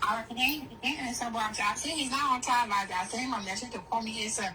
Today, so I'm saying he's not on time. I sent him a message to call me his son.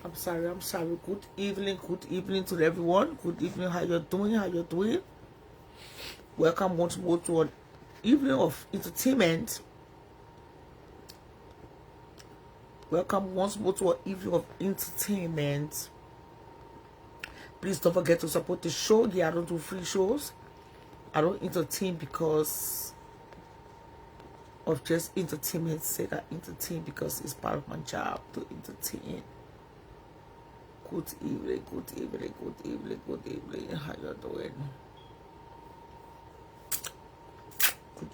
I'm sorry. Good evening to everyone. Good evening. How you're doing? Welcome once more to an evening of entertainment. Please don't forget to support the show. Yeah, I don't do free shows. I don't entertain because of just entertainment's sake. I entertain because it's part of my job to entertain. Good evening. How you doing? Good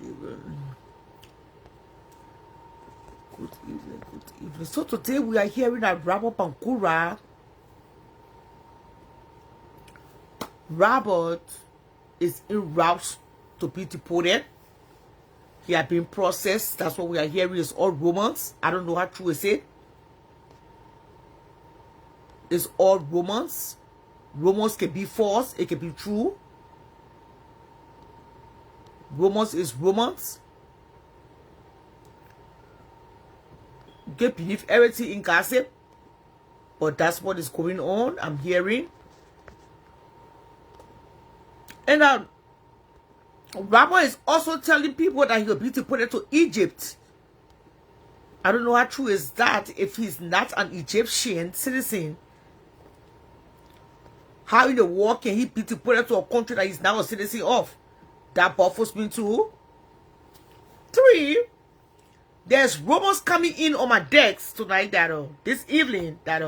evening. So today we are hearing that Robert is en route to be deported. He had been processed. That's what we are hearing. It's all rumors. I don't know how true is it. It's all rumors. Rumors can be false. It can be true. Rumors is rumors. You can believe everything in gossip. But that's what is going on. I'm hearing. And Robert is also telling people that he'll be deported to Egypt. I don't know how true is that if he's not an Egyptian citizen. How in the world can he be deported to a country that he's now a citizen of? That baffles me too. 3, there's rumors coming in on my decks tonight that this evening that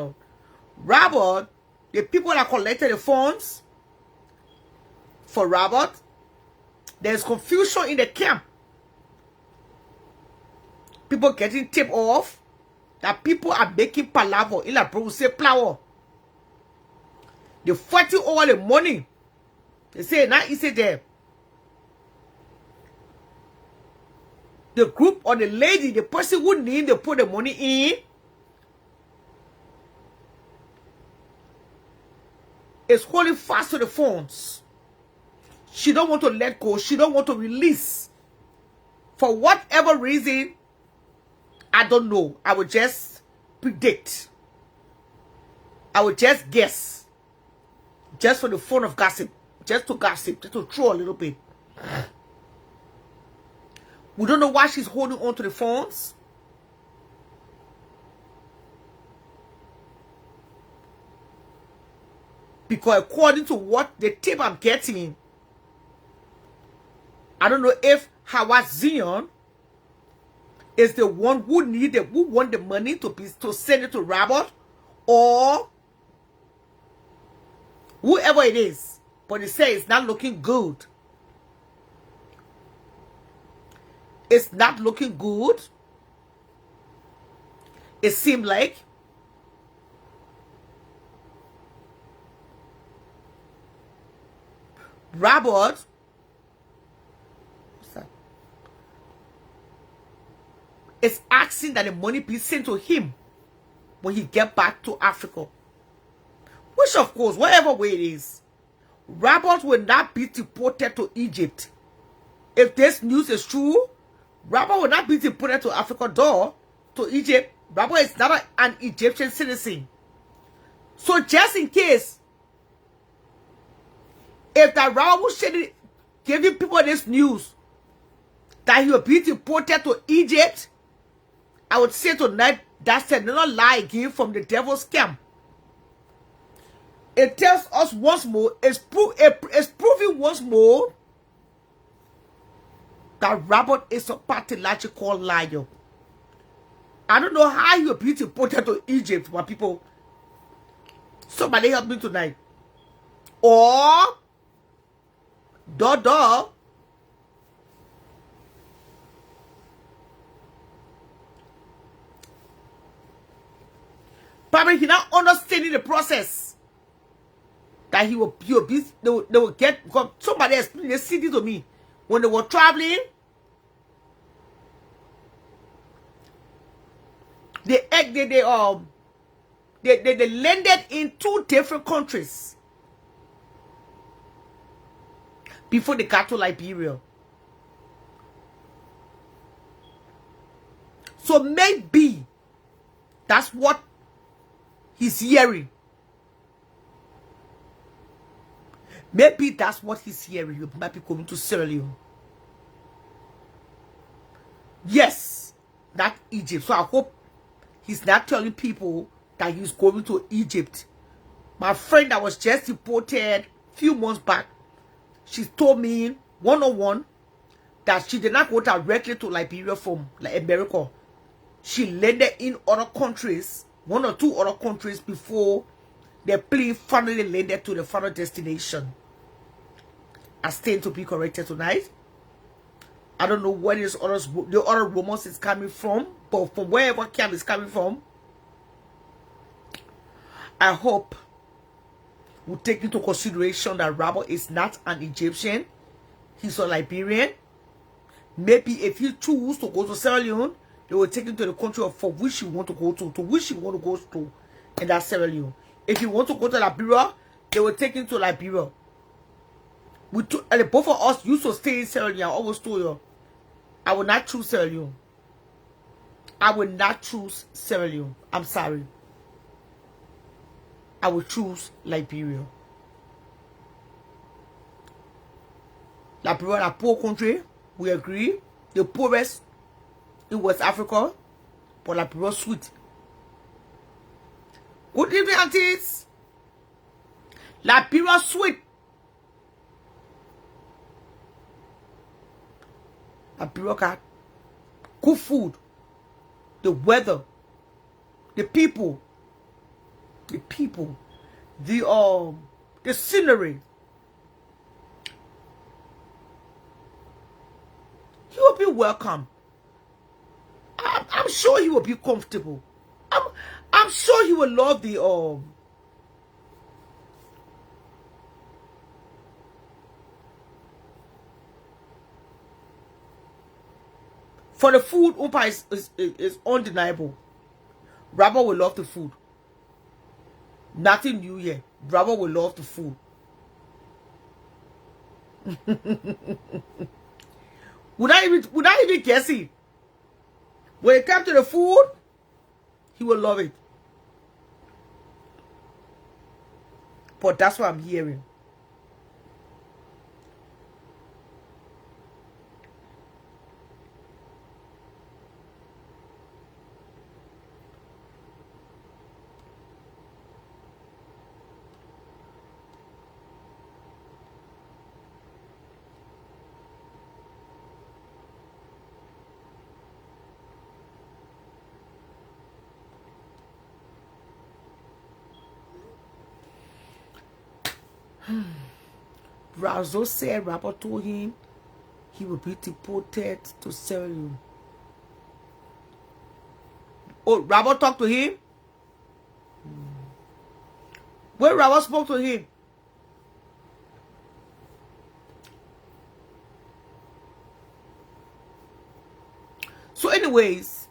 Robert, the people that collected the funds for Robert, there's confusion in the camp. People getting tipped off that people are making palaver in la bro say flower. They're fighting over the money. They say now is it there. The group or the lady, the person who need to put the money in is holding fast to the funds. She don't want to let go. She don't want to release. For whatever reason, I don't know. I will just predict. I will just guess. Just for the fun of gossip. Just to gossip. Just to throw a little bit. We don't know why she's holding on to the funds. Because according to what the tip I'm getting, I don't know if Howard Zion is the one who want the money to send it to Robert, or whoever it is. But they say it's not looking good. It's not looking good. It seemed like Robert, what's that? Is asking that the money be sent to him when he get back to Africa. Which, of course, whatever way it is, Robert will not be deported to Egypt. If this news is true, Robert will not be deported to Africa door, to Egypt. Robert is not an Egyptian citizen. So just in case, if that Robert was giving people this news that he will be deported to Egypt, I would say tonight that's another lie again from the devil's camp. It tells us once more, it's proving once more that Robert is a pathological liar. I don't know how he will be deported to Egypt, my people. Somebody help me tonight. Or probably he not understanding the process that they will get. Because somebody explained the city to me when they were traveling. They landed in 2 different countries before they got to Liberia. So maybe that's what he's hearing. Maybe that's what he's hearing. You might be coming to Sierra Leone. Yes, not Egypt. So I hope he's not telling people that he's going to Egypt. My friend that was just deported a few months back, she told me one-on-one that she did not go directly to Liberia from America. She landed in other countries, 1 or 2 other countries, before the plane finally landed to the final destination. I stand to be corrected tonight. I don't know where the other rumors is coming from, but from wherever camp is coming from, I hope we take into consideration that Robert is not an Egyptian. He's a Liberian. Maybe if he chooses to go to Sierra Leone, they will take him to the country for which he want to go to which he want to go to, and that's Sierra Leone. If he want to go to Liberia, they will take him to Liberia. And both of us used to stay in Sierra Leone. I always told you, I will not choose Sierra Leone. I will not choose Sierra Leone. I'm sorry. I will choose Liberia. Liberia is a poor country. We agree. The poorest in West Africa. But Liberia is sweet. Good evening, aunties. Liberia is sweet. Liberia got good food. The weather. The people. The scenery. He will be welcome. I'm sure he will be comfortable. I'm sure he will love the for the food. Umpa is undeniable. Robert will love the food. Nothing new here. Robert will love the food. Would I even guess it? When it comes to the food, he will love it. But that's what I'm hearing. Razo said rapper told him he would be deported to Sierra Leone. Oh, rapper talked to him? When rapper spoke to him? So anyways,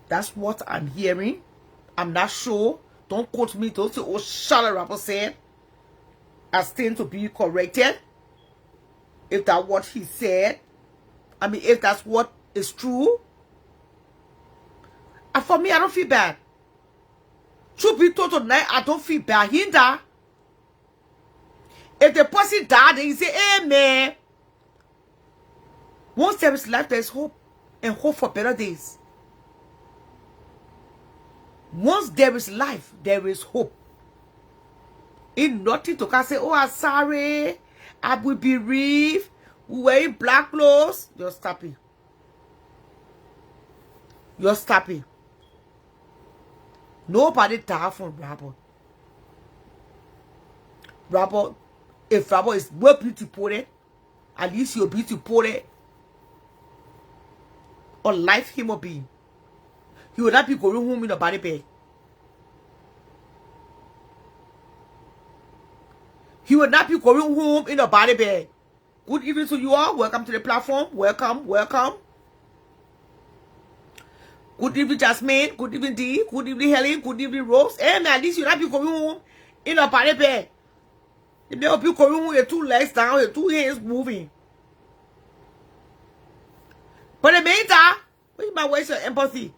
that's what I'm hearing. I'm not sure. Don't quote me. Don't say, oh, Charlotte rapper said. I stand to be corrected. If that's what he said. I mean, if that's what is true. And for me, I don't feel bad. Truth be told tonight, I don't feel bad. He died. If the person died, then you say, hey, man. Once there is life, there is hope. And hope for better days. Once there is life, there is hope. In nothing to say, oh, I'm sorry. I will be bereaved. Wearing black clothes. You're stopping. You're stopping. Nobody died from Rabble. Rabble, if Rabble is well beautiful, at least you'll be beautiful. Or life human being. He will not be going home in a body bag. He will not be going home in a body bag. Good evening to you all. Welcome to the platform. Welcome, welcome. Good evening, Jasmine. Good evening, Dee. Good evening, Helen. Good evening, Rose. Hey, man, at least you'll not be going home in a body bag. You may be going home with your 2 legs down, your 2 hands moving. But in the meantime, where's my waste of empathy?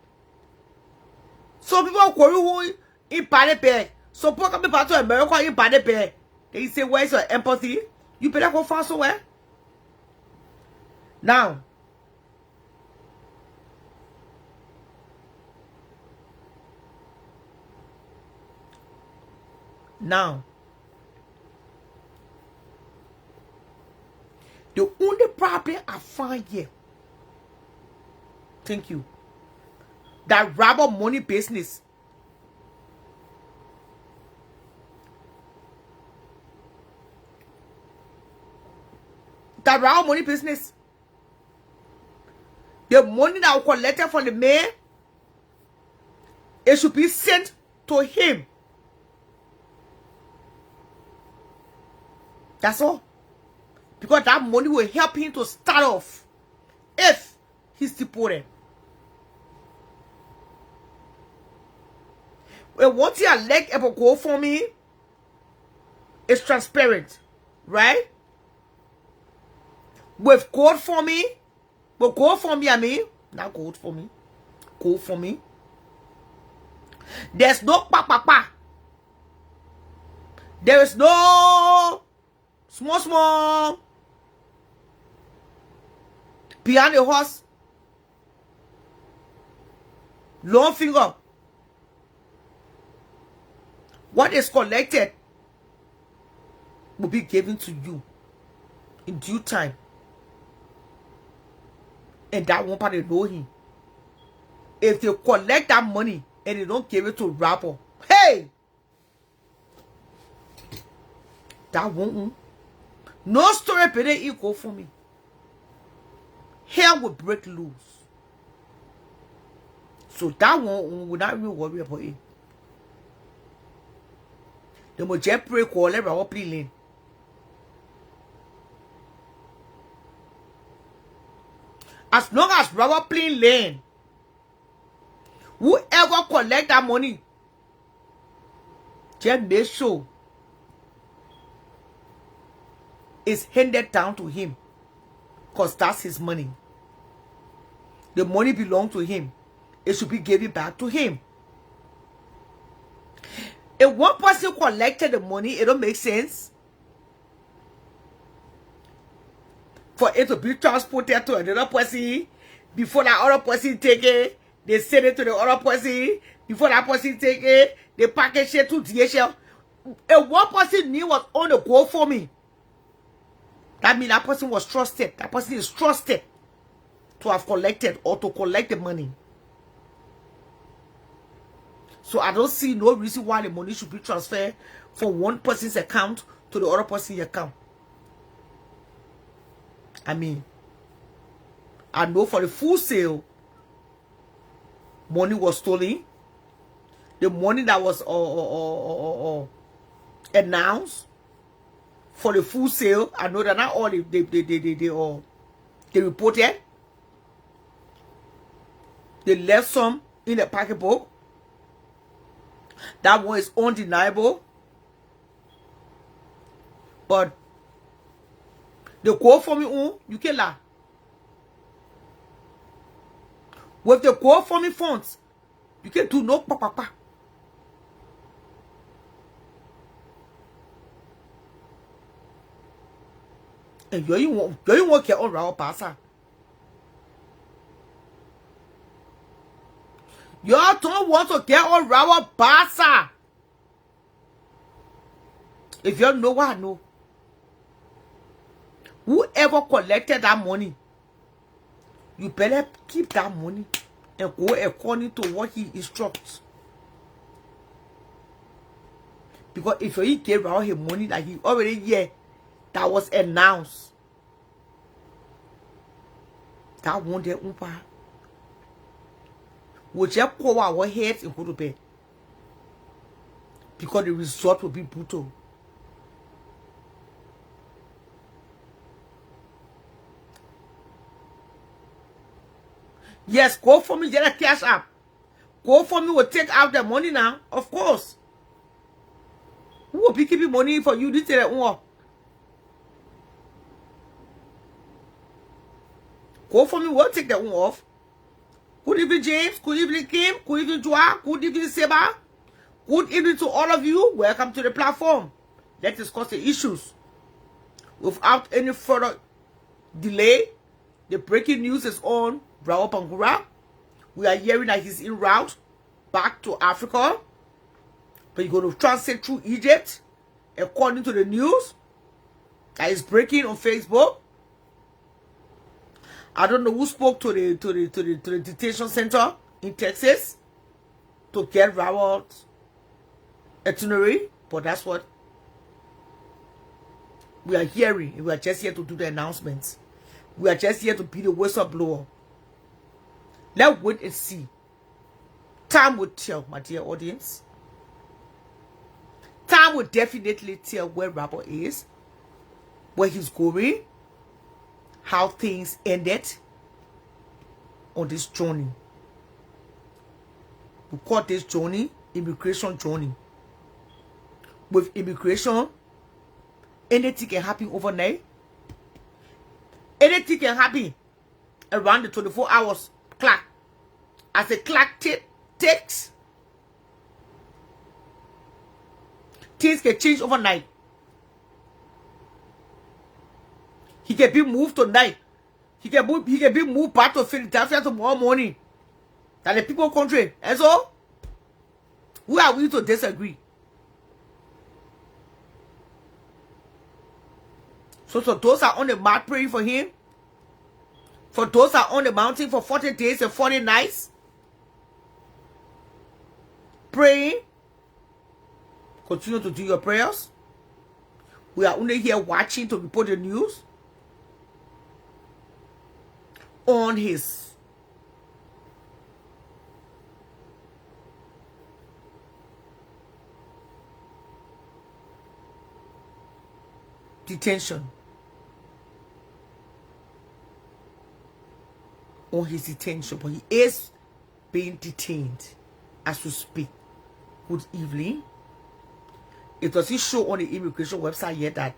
Some people are going home in body bag. Some people coming back to America in body bag. They say, where's your empathy? You better go fast away. Now, the only problem I find here, thank you, that robber money business. That robber money business. The money that was collected from the man, it should be sent to him. That's all. Because that money will help him to start off if he's deported. Well, once you elect a go for me, it's transparent, right? With gold for me, but gold for me, I mean, not gold for me, gold for me. There's no pa. There is no small behind the horse, long finger. What is collected will be given to you in due time. And that one part they know him. If they collect that money and they don't give it to rapper, hey, that won't. No story better equal for me. Hell will break loose. So that one will not really worry about it. The mo just pray call everyone pleading. As long as Robert playing lane, whoever collect that money, just make sure it's handed down to him. Because that's his money. The money belongs to him. It should be given back to him. If one person collected the money, it don't make sense for it to be transported to another person. Before that other person take it, they send it to the other person. Before that person take it, they package it to DHL. If one person knew was on the go for me, that means that person was trusted. That person is trusted to have collected or to collect the money. So I don't see no reason why the money should be transferred from one person's account to the other person's account. I mean, I know for the full sale, money was stolen. The money that was announced for the full sale, I know that not all they reported. They left some in the pocketbook. That one is undeniable. But the quote for me, you can lie. With the quote for me funds, you can do no papa. And you want to get on our passer. You don't want to get on our passer. If you know what I know, whoever collected that money, you better keep that money and go according to what he instructs. Because if he gave out his money that he already that was announced, that one day will just cover our heads and go to bed. Because the result will be brutal. Yes, go for me, get a cash app. Go for me will take out the money now, of course. Who will be keeping money for you? This is the one. Go for me will take that one off. Good evening, James. Good evening, Kim. Good evening, Joa. Good evening, Seba. Good evening to all of you. Welcome to the platform. Let's discuss the issues. Without any further delay, the breaking news is on Bravo Pangura. We are hearing that he's en route back to Africa. But he's going to transit through Egypt, according to the news that is breaking on Facebook. I don't know who spoke to the detention center in Texas to get Raoul's itinerary, but that's what we are hearing. We are just here to do the announcements. We are just here to be the whistleblower. Let's wait and see. Time will tell, my dear audience. Time will definitely tell where Rabo is, where he's going, how things ended on this journey. We call this journey immigration journey. With immigration, anything can happen overnight. Anything can happen around the 24 hours clock. As the clock ticks, things can change overnight. He can be moved tonight. He can be moved back to Philadelphia tomorrow morning. That the people country. And so, who are we to disagree? So those are on the mat praying for him. For those are on the mountain for 40 days and 40 nights. Praying. Continue to do your prayers. We are only here watching to report the news on his detention. On his detention, but he is being detained as we speak. Good evening. It doesn't show on the immigration website yet that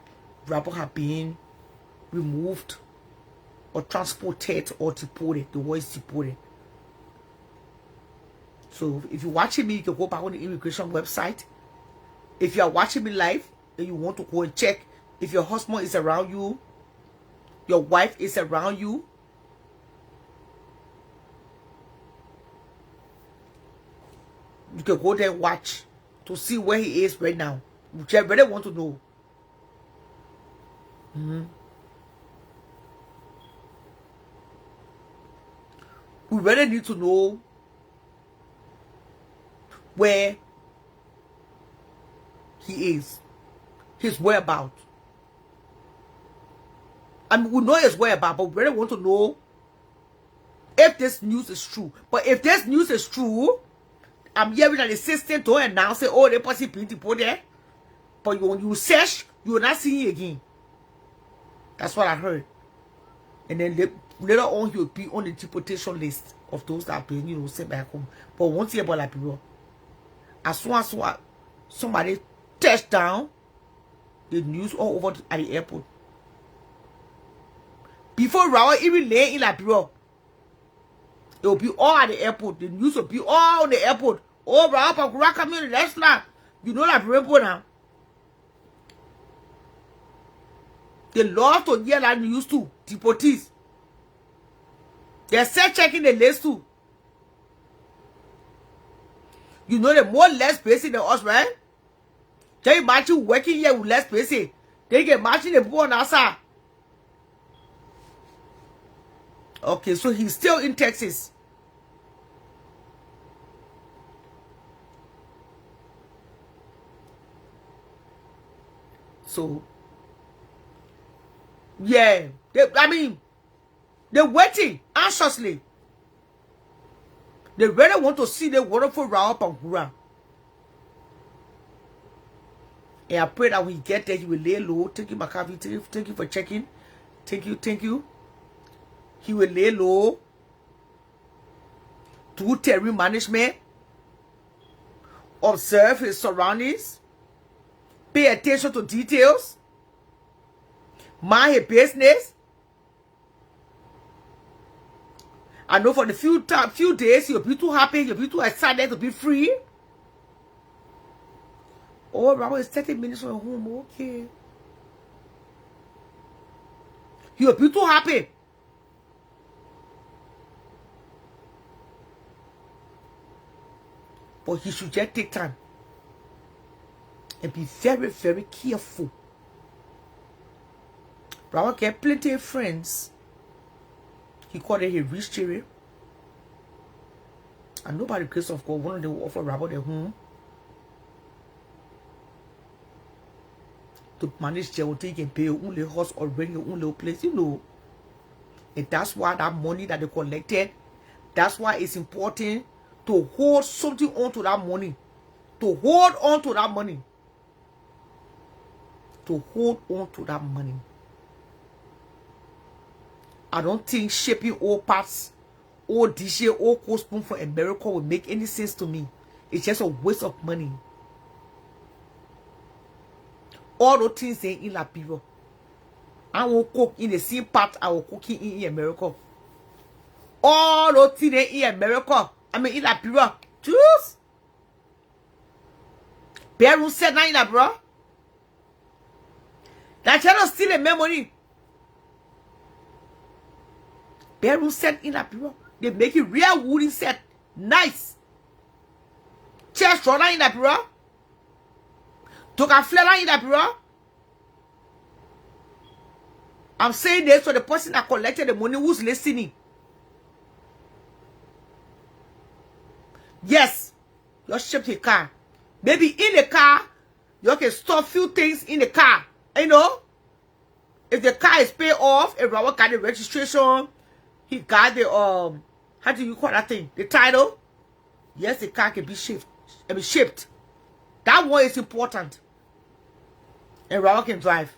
Rabo have been removed or transported or deported. The word is deported. So if you're watching me, you can go back on the immigration website. If you are watching me live and you want to go and check if your husband is around you, your wife is around you, you can go there and watch to see where he is right now. Which I really want to know. We really need to know where he is, his whereabouts. I mean, we know his whereabouts, but we really want to know if this news is true. But if this news is true, I'm hearing that the system don't announce it, oh, they possibly put there. But when you search, you will not see it again. That's what I heard. And then later on, he will be on the deportation list of those that have been, you know, sent back home. But once you about like people, as soon as somebody touched down, the news all over at the airport. Before Raul even lay in Liberia, it will be all at the airport. The news will be all on the airport. Oh, Raul Pakura coming in the restaurant. You know Liberia now. They love to hear that news too. Deportees. They're still checking the list too. You know the more less basic than us, right? Can you imagine working here with less basic? They can imagine the boy on outside. Okay, so he's still in Texas. So, yeah, they're waiting anxiously. They really want to see the wonderful Raul Pangura. And I pray that when he get there, he will lay low. Thank you, Makavi. Thank you for checking. Thank you. He will lay low. Do terrain management. Observe his surroundings. Pay attention to details. Mind his business. I know for the few days you'll be too happy, you'll be too excited to be free. Oh, Raul is 30 minutes from home. Okay. You'll be too happy. But he should just take time and be very, very careful. Raul get plenty of friends. He called it a rich cherry. And nobody, grace of God, one of them will offer Raul their home to manage jail, take and pay your own little house or rent your own little place, you know. And that's why that money that they collected, that's why it's important to hold something on to that money. To hold on to that money. To hold on to that money. I don't think shipping all parts, all dishes, all cold spoon for America will make any sense to me. It's just a waste of money. All those things in Liberia, I will cook in the same part I will cook in America. All those things in America, I mean in Liberia, choose. Bedroom set now in Liberia. That channel still a memory. Bedroom set in Liberia. They make it real wooden set. Nice. Chest roller in Liberia. Took a flare in Liberia. I'm saying this to the person that collected the money who's listening. Yes. You shipped a car. Maybe in the car, you can store few things in the car. You know? If the car is paid off, if Raul got the registration, he got the how do you call that thing? The title. Yes, the car can be shipped. That one is important. And Raul can drive.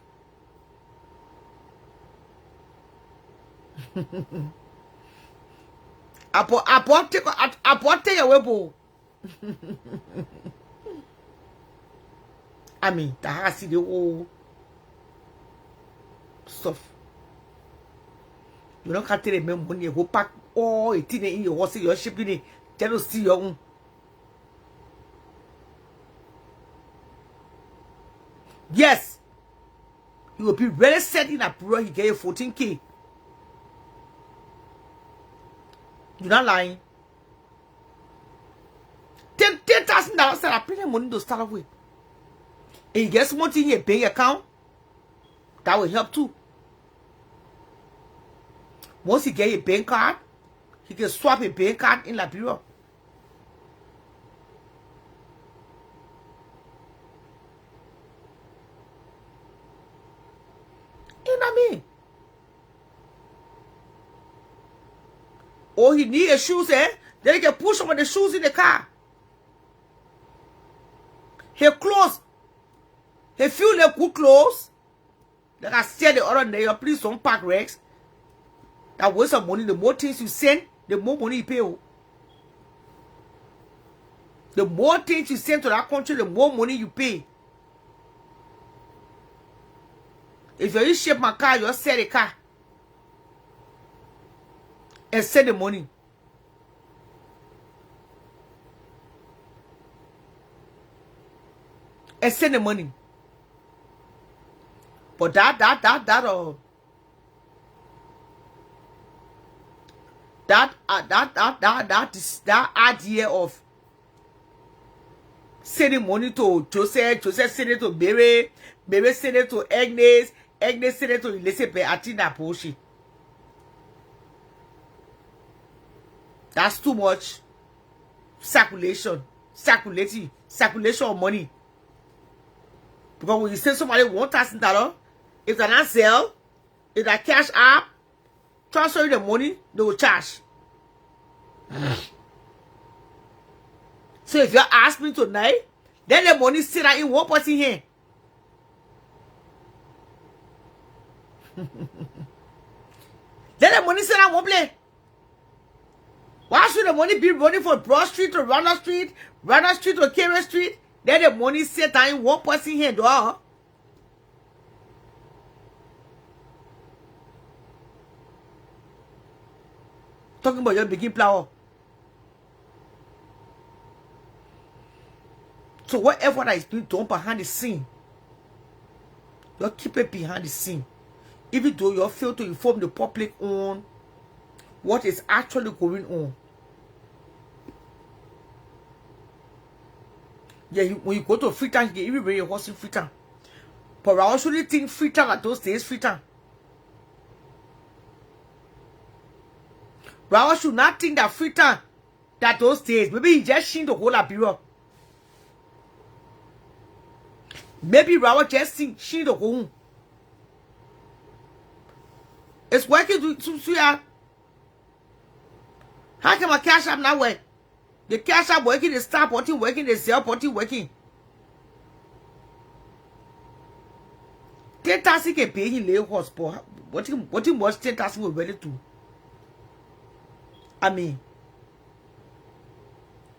I bought take away boo. I mean, the house the whole stuff. You don't can't tell them money go pack all it in your horse, your shipping it. Tell us see your own. Yes, he will be really set in a bro. He gave 14K. You're not lying. $10,000 that I pay him money to start off with. And he gets money in your bank account. That will help too. Once he get a bank card, he can swap a bank card in Liberia. Or he need a shoes, eh? Then he can put some of the shoes in the car. His clothes. He feel the good clothes. Like I said the other day, please don't pack Rex. That waste of money. The more things you send, the more money you pay. The more things you send to that country, the more money you pay. If you ship my car, you sell the car. And send the money. And send the money. But that idea of sending money to Joseph sending to Mary sending to Agnes sending to Elizabeth, I think that bullshit. That's too much circulation of money. Because when you send somebody $1,000, if they're not sell, if they cash app, transfer the money, they will charge. So if you ask me tonight, then the money sit in one person here. Then the money sit in one place. Why should the money be running from Broad Street to Ronald Street to Kerry Street? Then the money sit in one person here, though. Talking about your begin flower. So whatever that is being done behind the scene, you keep it behind the scene. Even though you fail to inform the public on what is actually going on. Yeah, when you go to Freetown, you can even bring your horse in Freetown. But I also think Freetown at those days, Freetown. Rawa should not think that Freetown that those days. Maybe he just seen the whole Liberia. Maybe Rawa just seen the whole. It's working to see how can my cash app not work? The cash app working, the star button working, the sell button working. 10,000 can pay him lay horse, but what he was 10,000 will ready to. I mean,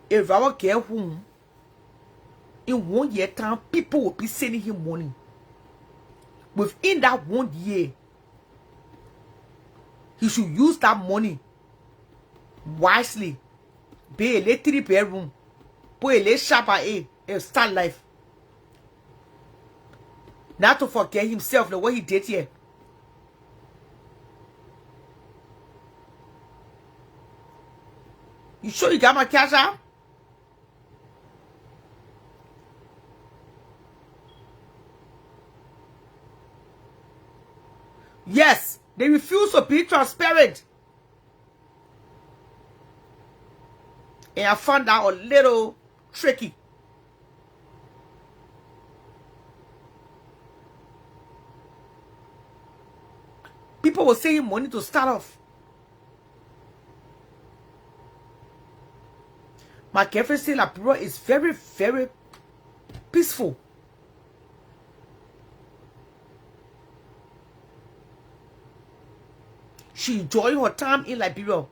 if our get home in 1 year time, people will be sending him money. Within that 1 year, he should use that money wisely. Pay a 3-bedroom, put a shop at and start life. Not to forget himself the way he did here. You sure you got my cash out? Yes, they refuse to be transparent. And I found that a little tricky. People were saying money to start off. My girlfriend said Liberia is very, very peaceful. She enjoyed her time in Liberia.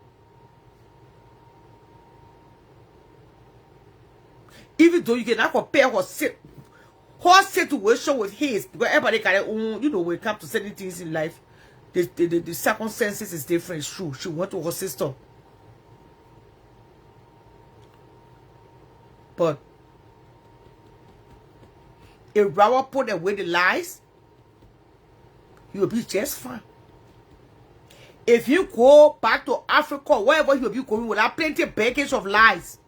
Even though you cannot compare her situation with his, because everybody got their own, when it comes to certain things in life, the circumstances is different. It's true. She went to her sister. But if Rawa put away the lies, you will be just fine. If you go back to Africa, wherever you will be going, without plenty of baggage of lies,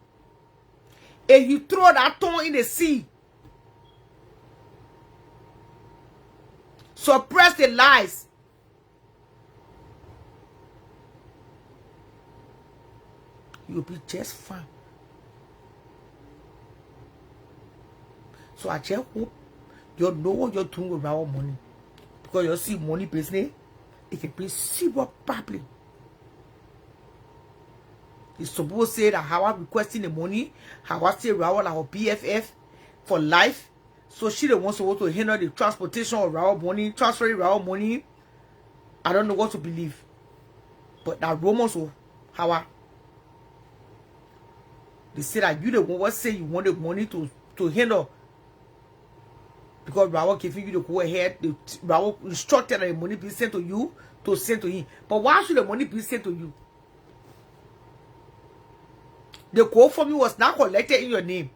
and you throw that tongue in the sea, suppress the lies, you'll be just fine. So I just hope you know what you're doing with our money. Because you see money business, it can be super problem. He's supposed to say that how I requesting the money, how I say Raul our BFF for life. So she the one supposed to handle the transportation of Raul money, transferring Raul money. I don't know what to believe. But that Romans will how I they say that you the one what say you want the money to handle. Because Raul giving you the go ahead, the Raul instructed that the money be sent to you to send to him. But why should the money be sent to you? The call for me was not collected in your name.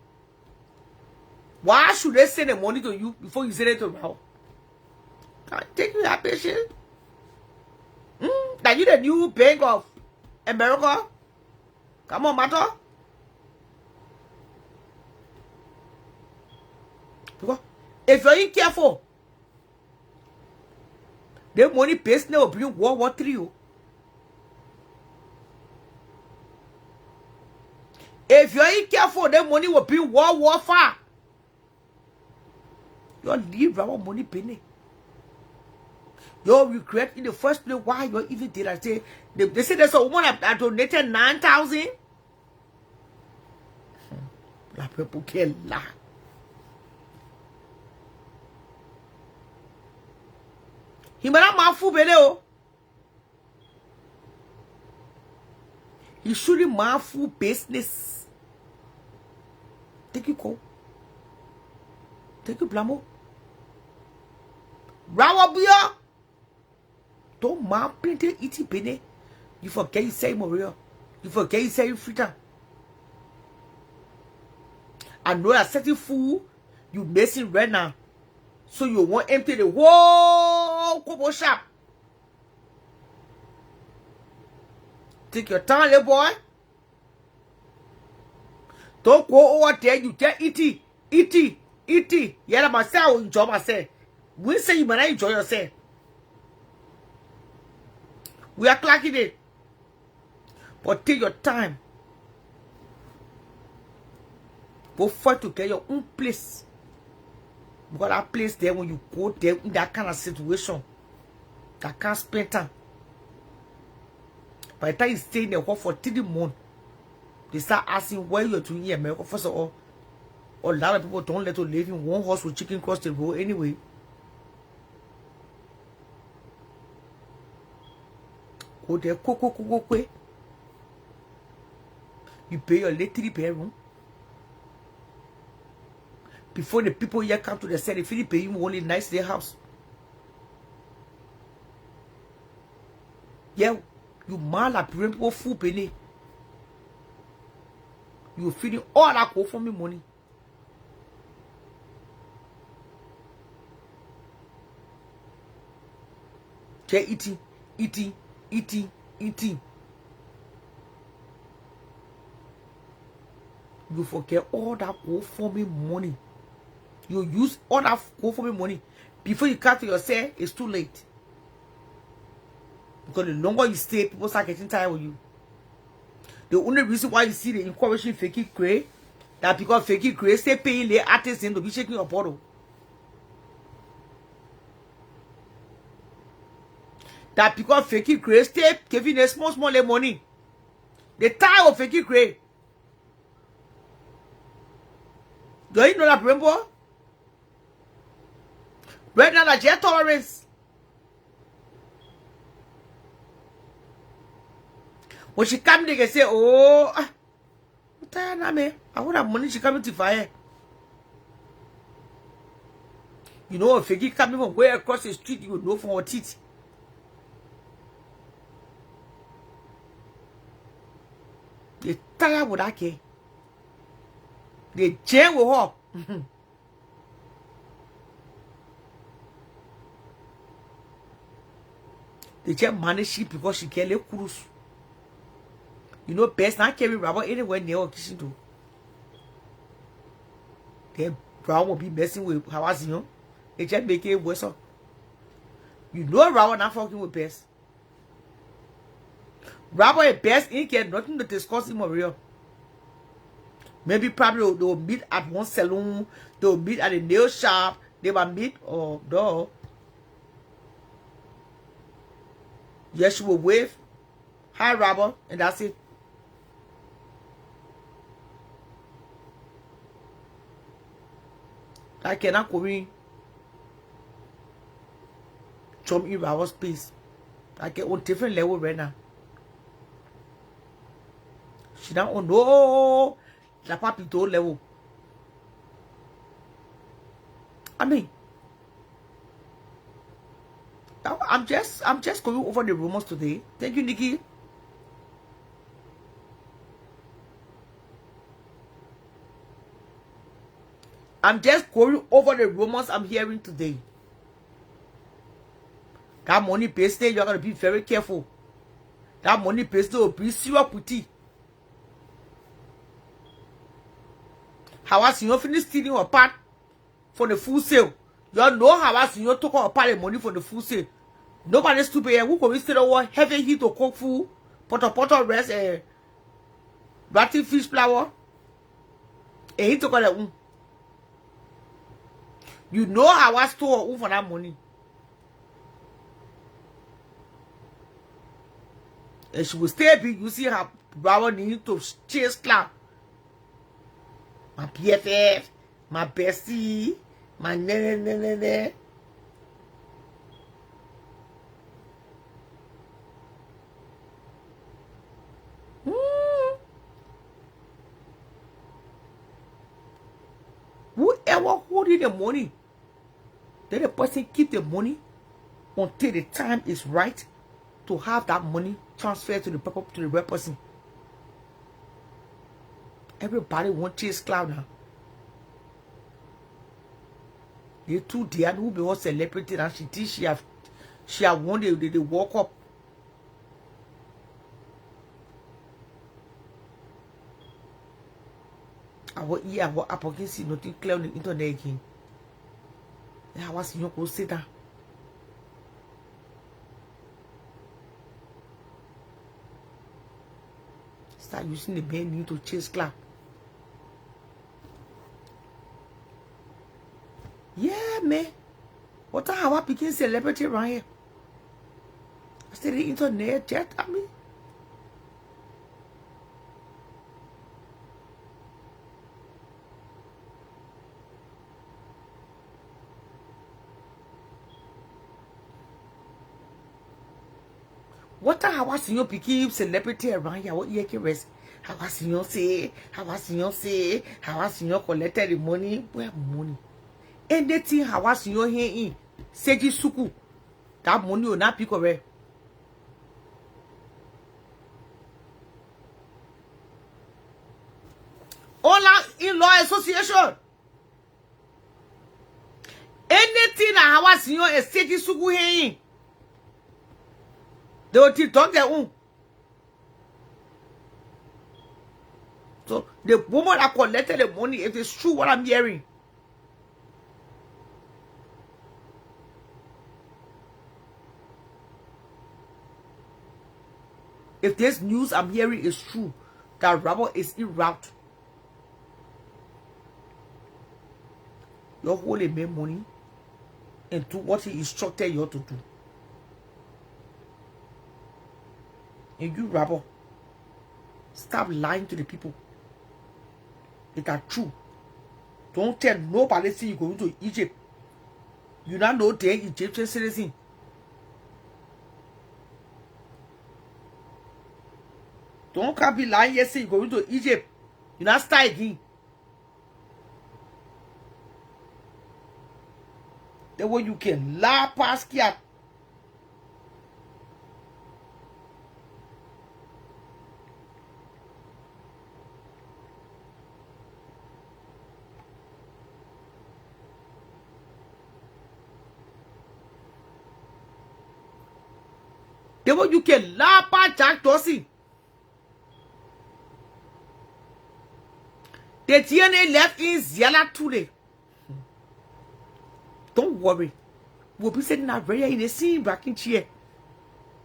Why should they send the money to you before you send it to Raul? Can I take you that patient? That you the new Bank of America? Come on, matter. Because if you're not careful, the money based now will bring World War III. If you're not careful, the money will bring World War IV. You leave our money penny. You regret in the first place why you even did. I say they say there's a woman that donated 9,000. La people can lie. He might not mind full belly. He shouldn't mind full business. Take you call. Take you blamo. Rawabia. Don't mind plenty eating penny. You forget you say Maria. You forget you say freedom. I know that certain food you missing right now. So you want empty the whole Kobo shop. Take your time, little boy. Don't go over there. You just eat it. Yeah, myself enjoy myself. We say you might not enjoy yourself. We are clacking it. But take your time. Go fight to get your own place. Because that place there, when you go there in that kind of situation, that can't spend time. By the time you stay in the hall for 3 months, they start asking where you're doing here, America. First of all, a lot of people don't let you live in one house with chicken across the road anyway. Go there, go. You pay your electric bedroom. Before the people here come to the city, if you pay you only nice their house. Yeah, you MyLiberian people full penny. You feeding all that go for me money. Just eating. You forget all that go for me money. You use all that go for me money. Before you cut to yourself, it's too late. Because the longer you stay, people start getting tired of you. The only reason why you see the encouraging Fakey Cray, that because Fakey Cray stay paying the artists in to be shaking your bottle. That because Fakey Cray stay giving a small money. The time of Fakey Cray. Do you know that, remember? Right now, that jet tolerance. When she come, they can say, oh, I'm tired now, man. I want that money. She coming to fire. You know, if you come from way across the street, you will know from her teeth. They tired with that care. They jam with her. They just manage she because she can't let cruise. You know, best not carry rubber anywhere near her kitchen too. Then Brown will be messing with how you know. They just make it worse. You know, Brown not fucking with best. Rubber is best in care, nothing to discuss in Maria. Maybe probably they'll meet at one salon, they'll meet at a nail shop, they will meet or no. Yes, she will wave, hi Robert, and that's it. I cannot go in. Jump in our space. I get on different level right now. She not on no la papito level. I mean, I'm just going over the rumors today. Thank you, Nikki. I'm just going over the rumors I'm hearing today. That money pasted, you're gonna be very careful. That money pasted will be serious with it. How was you finish stealing your part for the full sale? You all know how was you took our part of money for the full sale. Nobody's stupid here. Who can still want heavy heat to cook food, pot rest, ratty fish flour. And he took all that. You know how I store for that money. And she will stay big. You see her brother need to chase cloud. My BFF, my bestie, my ne. Whoever holding the money, let the person keep the money until the time is right to have that money transferred to the right person. Everybody wants chase cloud now. The two Diane who be all celebrated and she thinks she have won the walk up. I was up against nothing clear on the internet again. I was in your go sit down. Start using the menu to chase cloud. Yeah, man. What how I became celebrity around here? I said the internet jet at me. What how I see you became celebrity around here? What you can rest? How I see you say? How I see you say? How I see you collected the money? Where money? Anything how I see you here in Seji Suku. That money will not be correct. Ola in-law association. Anything that how I see you a Seji Suku here in. They will talk their own. So the woman that collected the money, if it's true what I'm hearing. If this news I'm hearing is true, that Rabble is en route. Your holy man money and do what he instructed you to do. And you, Rabble, stop lying to the people. It are true. Don't tell nobody say you're going to Egypt. You not know they're Egyptian citizen. Don't come be lying yet say you're going to Egypt. You not start again. The way you can lie past cat. The way you can lie past Jack Dorsey. The DNA left in Ziala today. Don't worry. We'll be sitting out very in the scene back in chair.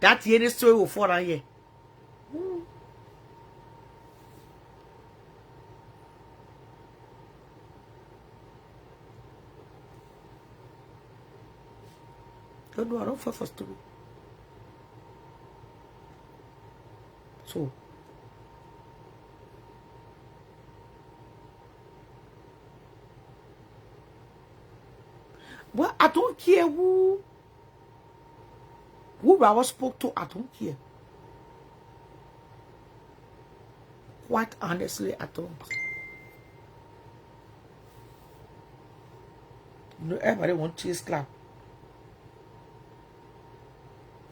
That DNA story will fall on here. Don't know, I don't fall for story. So, I don't care who I was spoke to. I don't care. Quite honestly, I don't. You know, everybody want chase clap.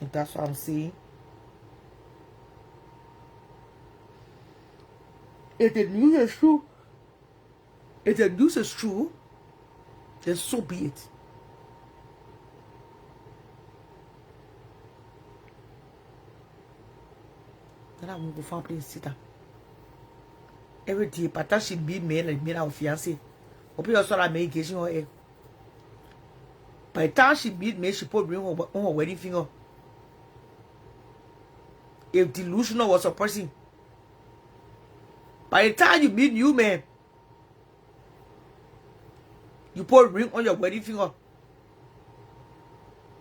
If that's what I'm saying. If the news is true, then so be it. Then I won't go find a place to sit down. Every day, but that she be made like me our fiancé. Open your soul and make engaging her egg. By the time she beat me, she put ring on her wedding finger. If delusional was a person, by the time you meet new man, you put a ring on your wedding finger.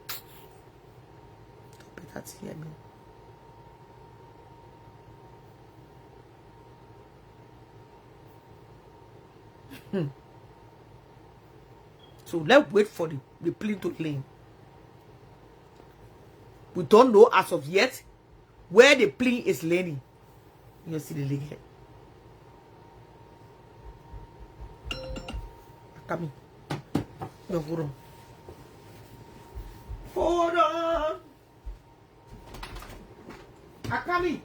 Don't be that here, man. So let's wait for the plane to land. We don't know as of yet where the plane is landing. You see the leg here. Come in. No, hold on. Hold on. I come in.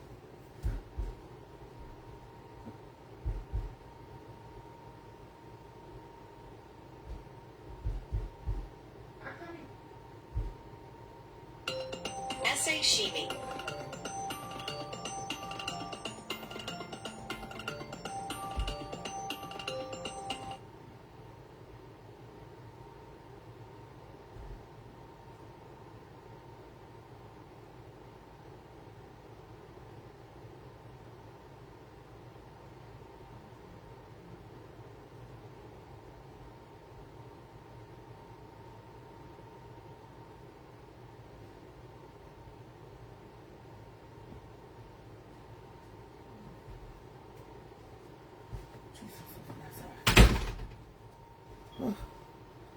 Essay Shimi.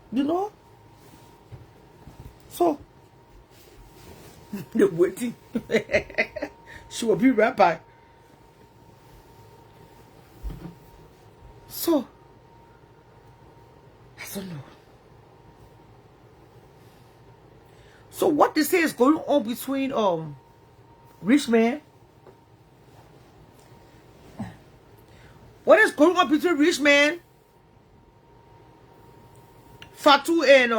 You know? So, they're waiting. She will be right back. So, I don't know. So what they say is going on between rich man? What is going on between rich man, Fatu and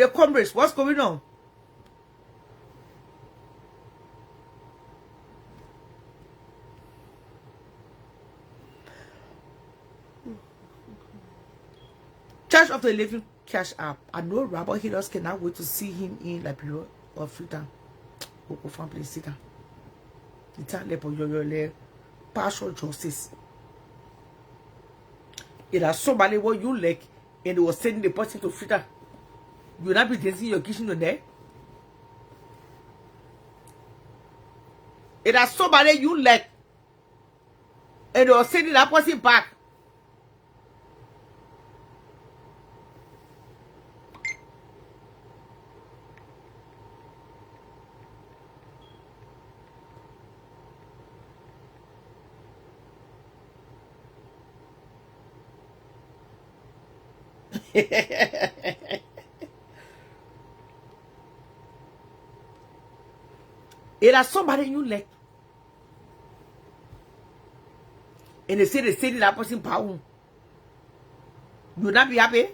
the comrades? What's going on? Church of the Living Cash App. I know Robert Hidders cannot wait to see him in Liberia or Freetown. Go find place sit down. The time for your partial justice. It has somebody what you like and they was sending the person to Freetown. You will not be dancing your kitchen there. It has somebody you like and they was sending that person back. It has somebody you like. And they say that person power. You will not be happy.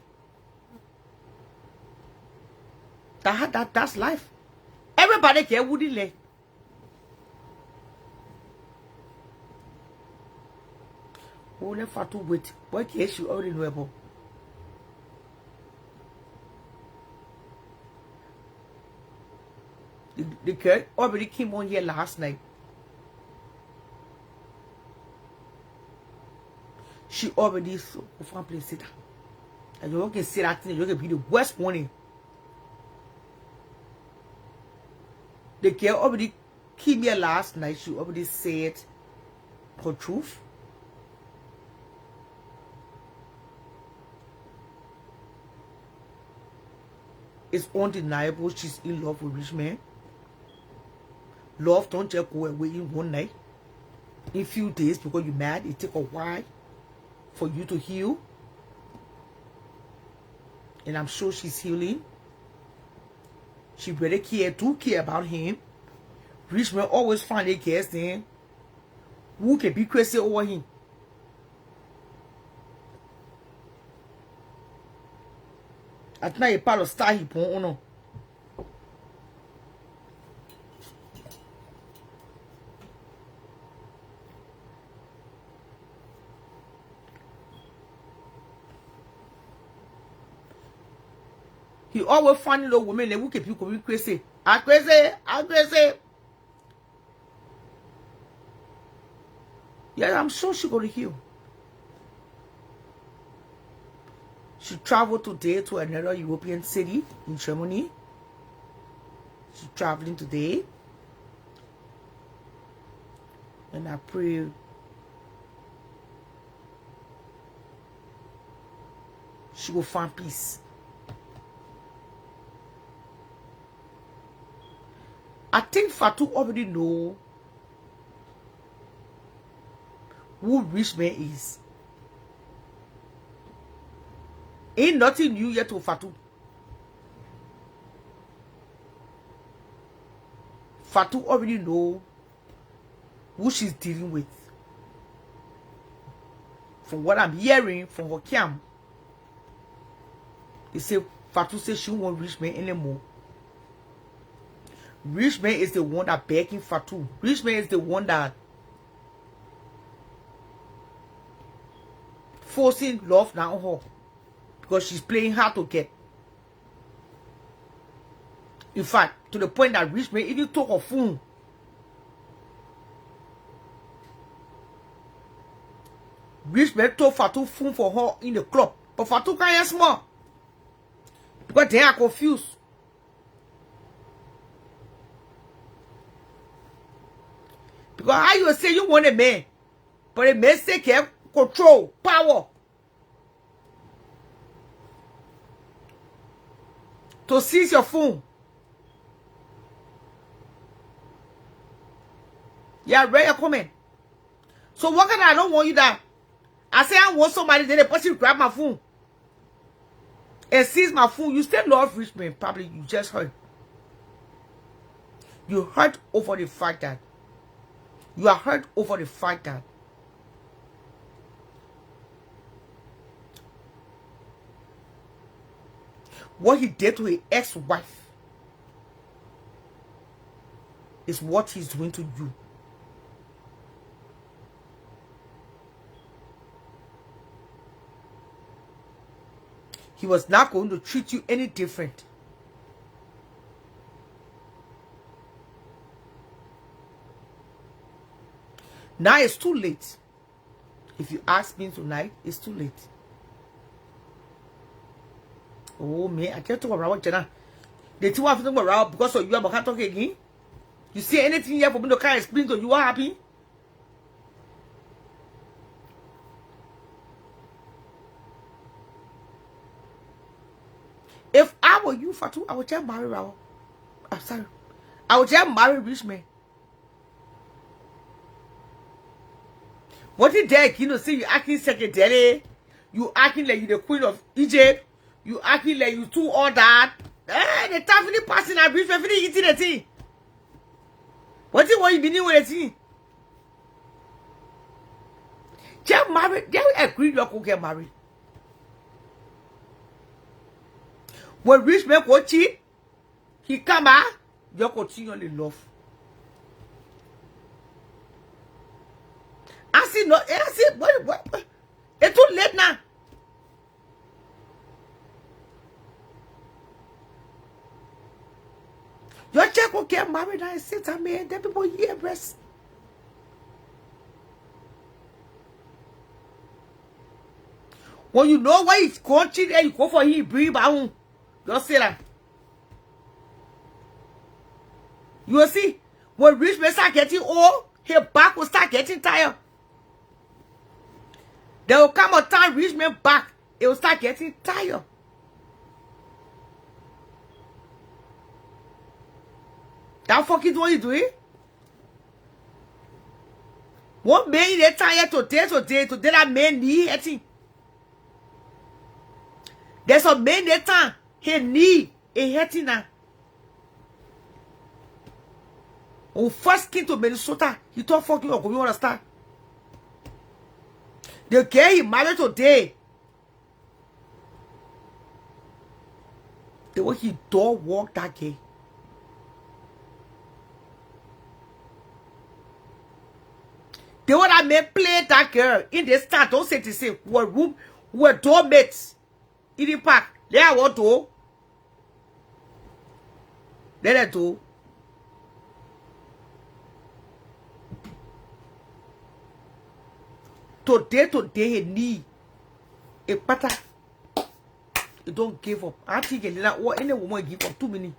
That's life. Everybody care who they like. Oh, let Fatu wait. What case you already know about? The girl already came on here last night. She already so found place sit down. And you can see that thing, you can be the worst warning. The girl already came here last night. She already said her truth. It's undeniable she's in love with rich man. Love don't just go away in one night. In few days, because you're mad, it take a while for you to heal. And I'm sure she's healing. She really care about him. Rich man always find a guest then who can be crazy over him. At night, a part of star he pon on. He always find the women who can be crazy. I'm crazy. I'm crazy. Yeah, I'm sure she's going to heal. She traveled today to another European city in Germany. She's traveling today. And I pray she will find peace. I think Fatu already know who rich man is. Ain't nothing new yet to Fatu. Fatu already know who she's dealing with. From what I'm hearing from her camp, they say Fatu says she won't rich man anymore. Rich man is the one that begging Fatu. Rich man is the one that forcing love now on her. Because she's playing hard to get. In fact, to the point that rich man even took her phone. Rich man took Fatu phone for her in the club. But Fatu can't hear small. Because they are confused. Because how you say you want a man, but a man say can control, power. To seize your phone. Yeah, read your comment. So what can I don't want you that? I say I want somebody, then the person grab my phone and seize my phone. You still love rich man, probably you just hurt. You hurt over the fact that you are hurt over the fact that what he did to his ex-wife is what he's doing to you. He was not going to treat you any different. Now it's too late. If you ask me tonight, it's too late. Oh, man, I can't talk about Jenna. The two have to talk about because of you, I can't talk again. You see anything here for me to kind of explain to you are happy? If I were you, Fatu, I would just marry Raul. I'm sorry. I would just marry rich man. What is that? You know, see, you acting secretary. You acting like you the queen of Egypt. You acting like you do all that. The time for the passing and rich man for the eating the thing. What is what you been doing with the thing? Just marry. Just agree you could get married. When rich man go cheat, he come back, you continue to love. I see no, I see, what? It's too late now. Your check will get married and sit down, man. Then people hear breast. When you know where it's country, then you go for him, bring back. Just say that. You will see, when rich men start getting old, his back will start getting tired. There will come a time rich men back, it will start getting tired. That fucking what you doing? What man they tired today that man need hurting. There's a man that time he need a hurting now. When first came to Minnesota, he thought fuck you up, you understand? The girl he married today, the way he don't walk that gay. The way that man play that girl in the start, don't say to say, what room, what door mates in the park. They are what do? Let it do. Today, he need a pattern. You don't give up. I think any woman give up 2 minutes.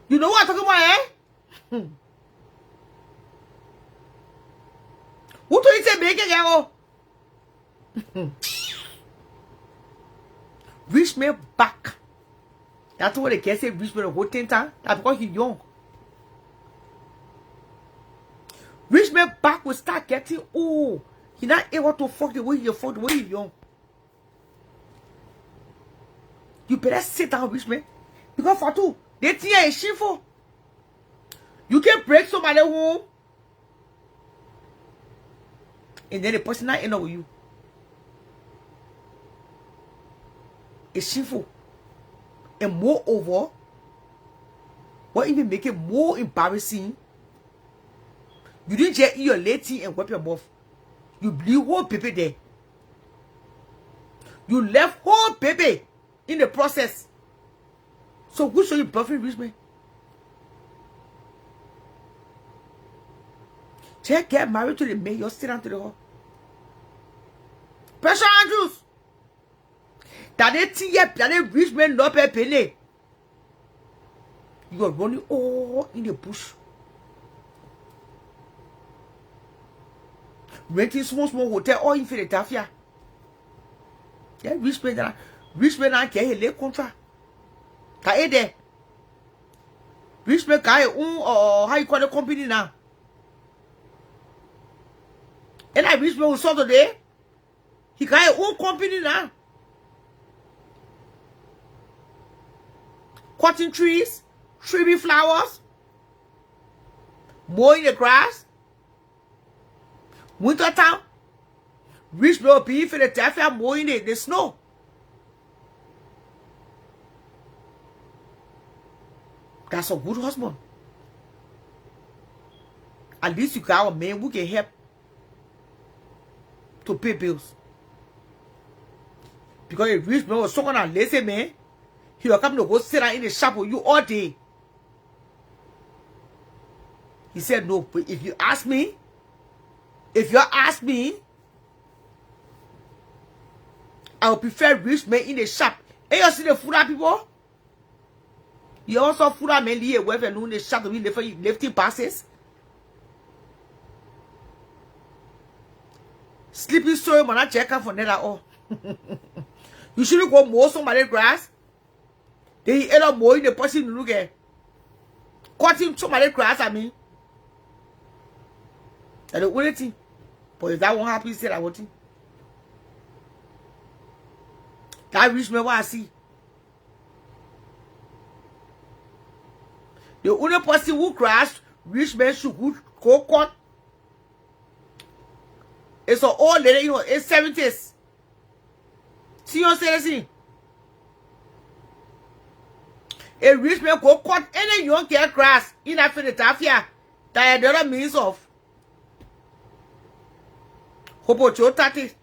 You know what I'm talking about, eh? What do you say, make it? Rich man back. That's what they can say. Rich man go 10 times. That's because he's young. Rich man back will start getting old. He's not able to fuck the way you fuck the way you're young. You better sit down, rich man. Because for two, they think it's shameful. You can break somebody home. And then the person not end up with you. It's shameful. And moreover, what even make it more embarrassing, you didn't just eat your lady and wipe your mouth. You blew whole baby there. You left whole baby in the process. So who should you buffing rich man? Just get married to the man, you're sitting down to the hall. Pressure Andrews. That they think that they rich man not pay penny. You are running all in the bush. Renting small hotel or in Philadelphia. Yeah, rich men are get a late contract. Ka there. Rich men guy or how you call the company now. And I rich man will sort today. He got his own company now. Cutting trees, trimming flowers, mowing the grass. Winter time, rich people be for the Philadelphia mowing the snow. That's a good husband. At least you got a man who can help to pay bills. Because a rich man was someone a lazy man, he will come to go sit down in the shop with you all day. He said, no, but if you ask me, I would prefer rich men in the shop. And you see the food people? You also food men here wherever in the shop to be lifting passes. Sleeping story man, I check out for net at all. You shouldn't go mow somebody's grass. Then he end up mowing the person you look at. Cutting somebody's grass, I mean. That's the only thing. But if that won't happen, he said I won't. That rich man what I see. The only person who crashed, rich man should go cut. It's an old lady, you know, it's 70s. See you say this? A rich man go cut any young girl grass in that Philadelphia that the other means of. Hopo chotati.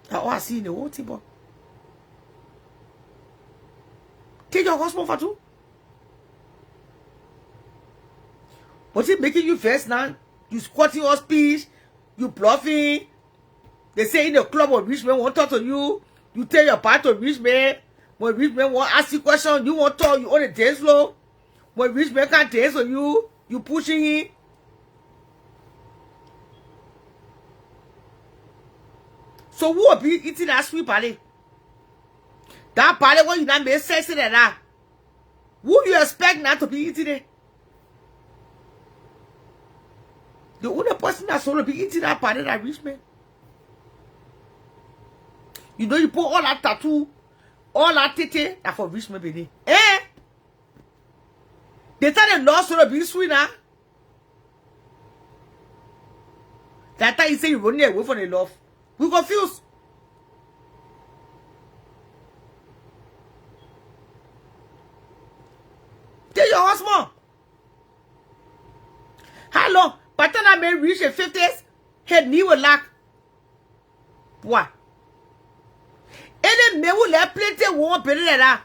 That's all I see in the whole thing. your husband for two. What's it making you first now? You squatting your speech, you bluffing. They say in the club when rich men won't talk to you, you tell your part to rich men. When rich men won't ask you questions, you won't talk, you on the dance floor. When rich men can't dance on you, you pushing him. So who will be eating that sweet party? That party when you not make sense in that. Who you expect not to be eating it? The only person that's going to be eating that party that rich man. You know you put all that tattoo, all that tete, that for rich man baby. Eh? They tell the Lord's going to be sweet now. That time you say you're running away from the love. We confused. Tell your husband. How long? By the time I may reach the 50s, her knee will lack. What? Any man will let plenty won't be that.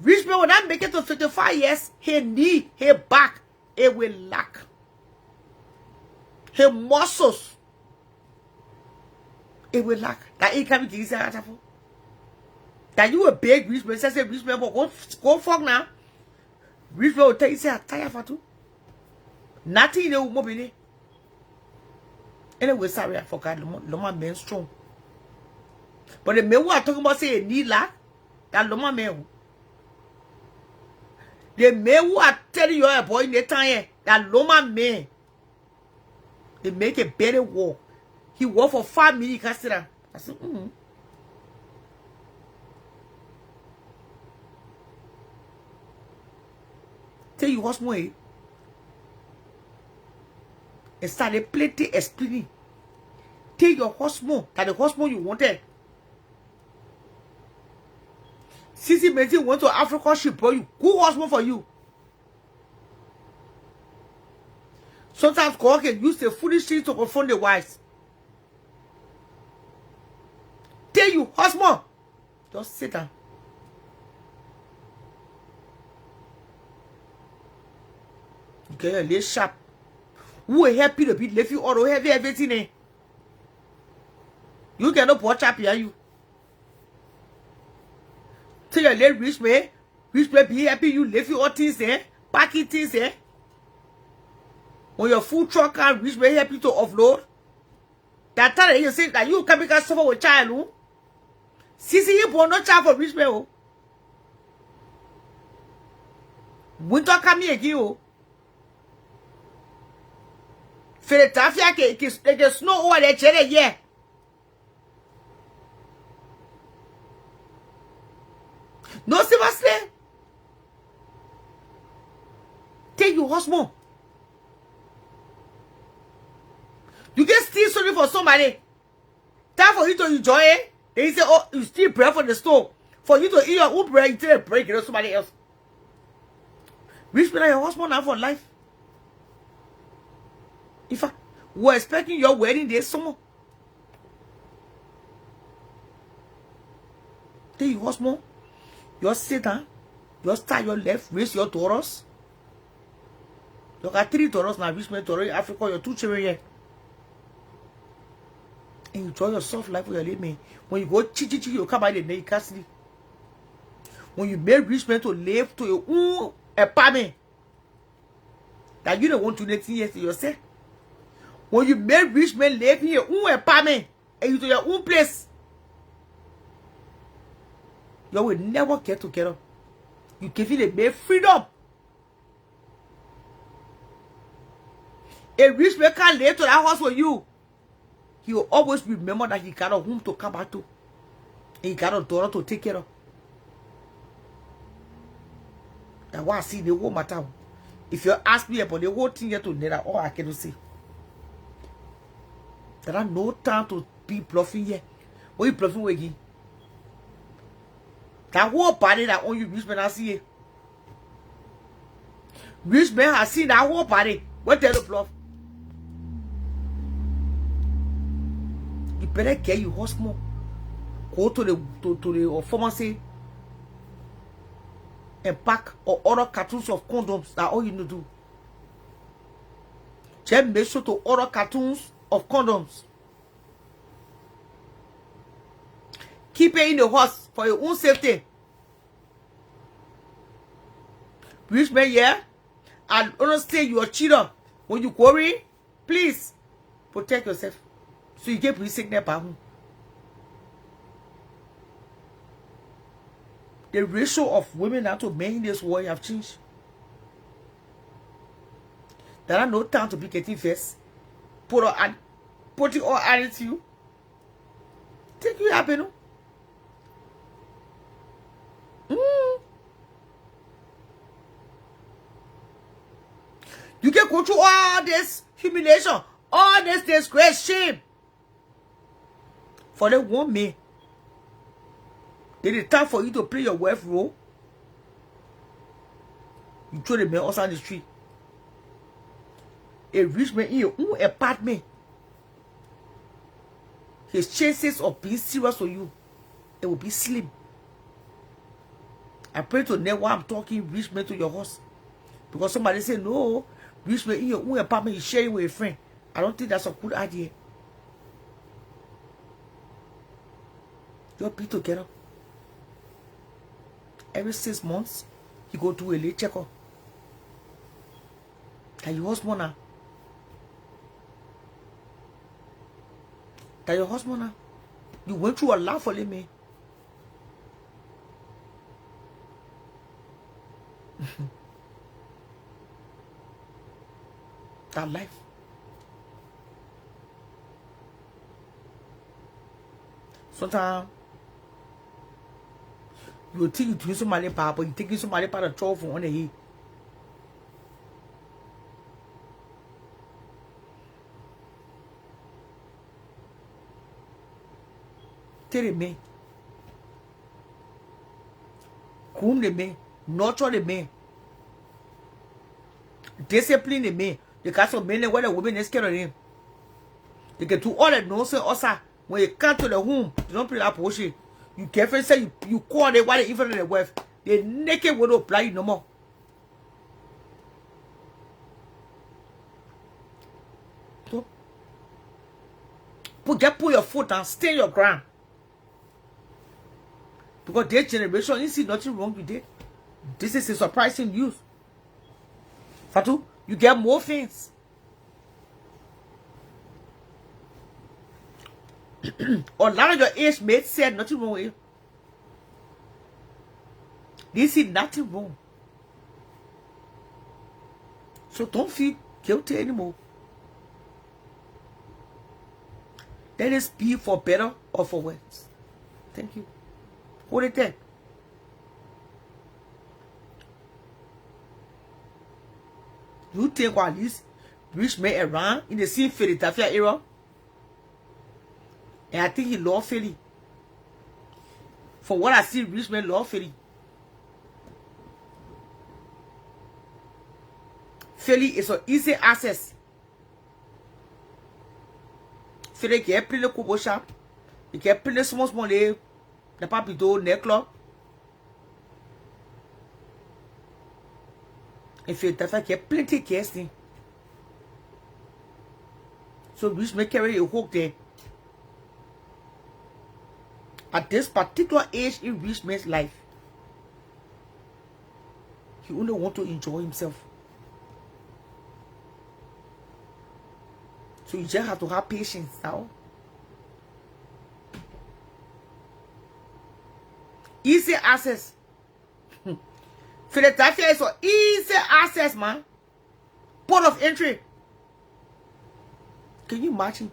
Rich man will not make it to 55 years. Her knee, her back, it will lack. Her muscles, it will lack. That it can be easy. That you a big rich man, say rich man, go fuck now. Rich man will tell you, say, I'm tired for two. Nothing in the woman. Anyway, sorry, I forgot. Loma man strong. But the men who are talking about say a knee lack, that Loma man. The men who are telling you a boy in the time, that Loma man. They make a better walk. He walked for 5 minutes. I said, Tell you what's more. And started plenty explaining. Tell your husband that the husband you wanted. Sissy Menti went to Africa, she brought you. Who husband for you? Sometimes God can use the foolish things to confront the wise. Tell you, husband, just sit down. You get your leg sharp. Who will help you to be left you all heavy everything? Eh? You get no poor chap here, you. Tell your leg rich man be happy you left you all things there, packing things there. When your food truck can reach me help you to offload. That time you say that you can make us suffer with child. Oh? Sisi you born no child for rich me. Oh. Winter come here again. Oh. For the tafia ke snow over the chair yeah. No seriously. Take your husband. You get still sorry for somebody. Time for you to enjoy it. They say, oh, you still pray for the stove. For you to eat your own bread, you tell break it somebody else. Rich man, your husband now for life. In fact, we're expecting your wedding day summer. Tell your husband, you sit down, you start your left, raise your daughters. You got 3 daughters now, rich man, daughter in Africa, your 2 children here. And enjoy your soft life with your little man. When you go chi, you come by the night, you can't sleep. When you make rich men to live to your own apartment, that you don't want to do anything yet to yourself. When you make rich men live in your own apartment and you to your own place, you will never get together. You give it a mere freedom. A rich man can't live to that house for you. He will always remember that he got a home to come back to. And he got a daughter to take care of. That's why I see the whole matter. If you ask me about the whole thing here today, all I can say. There are no time to be bluffing here. What you bluffing with again? That whole party that only rich men have seen. Rich men have seen that whole party. What tell the bluff? You better get your husband. Go to the pharmacy. and pack or order cartons of condoms. That's all you need to do. Just make sure to order cartons of condoms. Keep it in the house for your own safety. Rich man, yeah? And honestly, you are a cheater. When you worry, please protect yourself. So you get sickness back home. The ratio of women now to men in this world have changed. There are no time to be getting first. Put it all attitude. Take you happy, no? You can go through all this humiliation, all this disgrace, shame. For the one man. It is time for you to play your wife role. You throw the man outside the street. A rich man in your own apartment. His chances of being serious for you, it will be slim. I pray to never I'm talking rich man to your house. Because somebody say, no, rich man in your own apartment, you share it with a friend. I don't think that's a good idea. You'll be together. Every 6 months, you go do a late checkup. And your husband now. That your husband now. You went through a lot for me. That life. Sometimes you think you're doing somebody part, but you're taking somebody part of trouble on the head. Tell me. Groom the man. Nurture the man. Discipline the man. The cast of men where the women is scared of him. They can do all that nonsense also. When you come to the home, you don't play that bullshit. You carefully say you call them while they even in the wife. They naked will not apply you no more. So, put your foot down, stay your ground. Because this generation, you see nothing wrong with it. This is a surprising news. Fatu, you get more things. A lot of your age mates said nothing wrong with you. They see nothing wrong. So don't feel guilty anymore. Let us be for better or for worse. Thank you. Hold it there. You think all these rich men around in the same Philadelphia era? And I think he loved Philly. For what I see, rich men love Philly. Philly is an easy access. Philly get plein de kobo shop. You get plein de small money. The papito neck club. And Philadelphia get plenty of casting. So rich men carry a hook there. At this particular age in rich man's life, he only want to enjoy himself. So you just have to have patience now. Easy access. Philadelphia is an easy access, man. Port of entry. Can you imagine?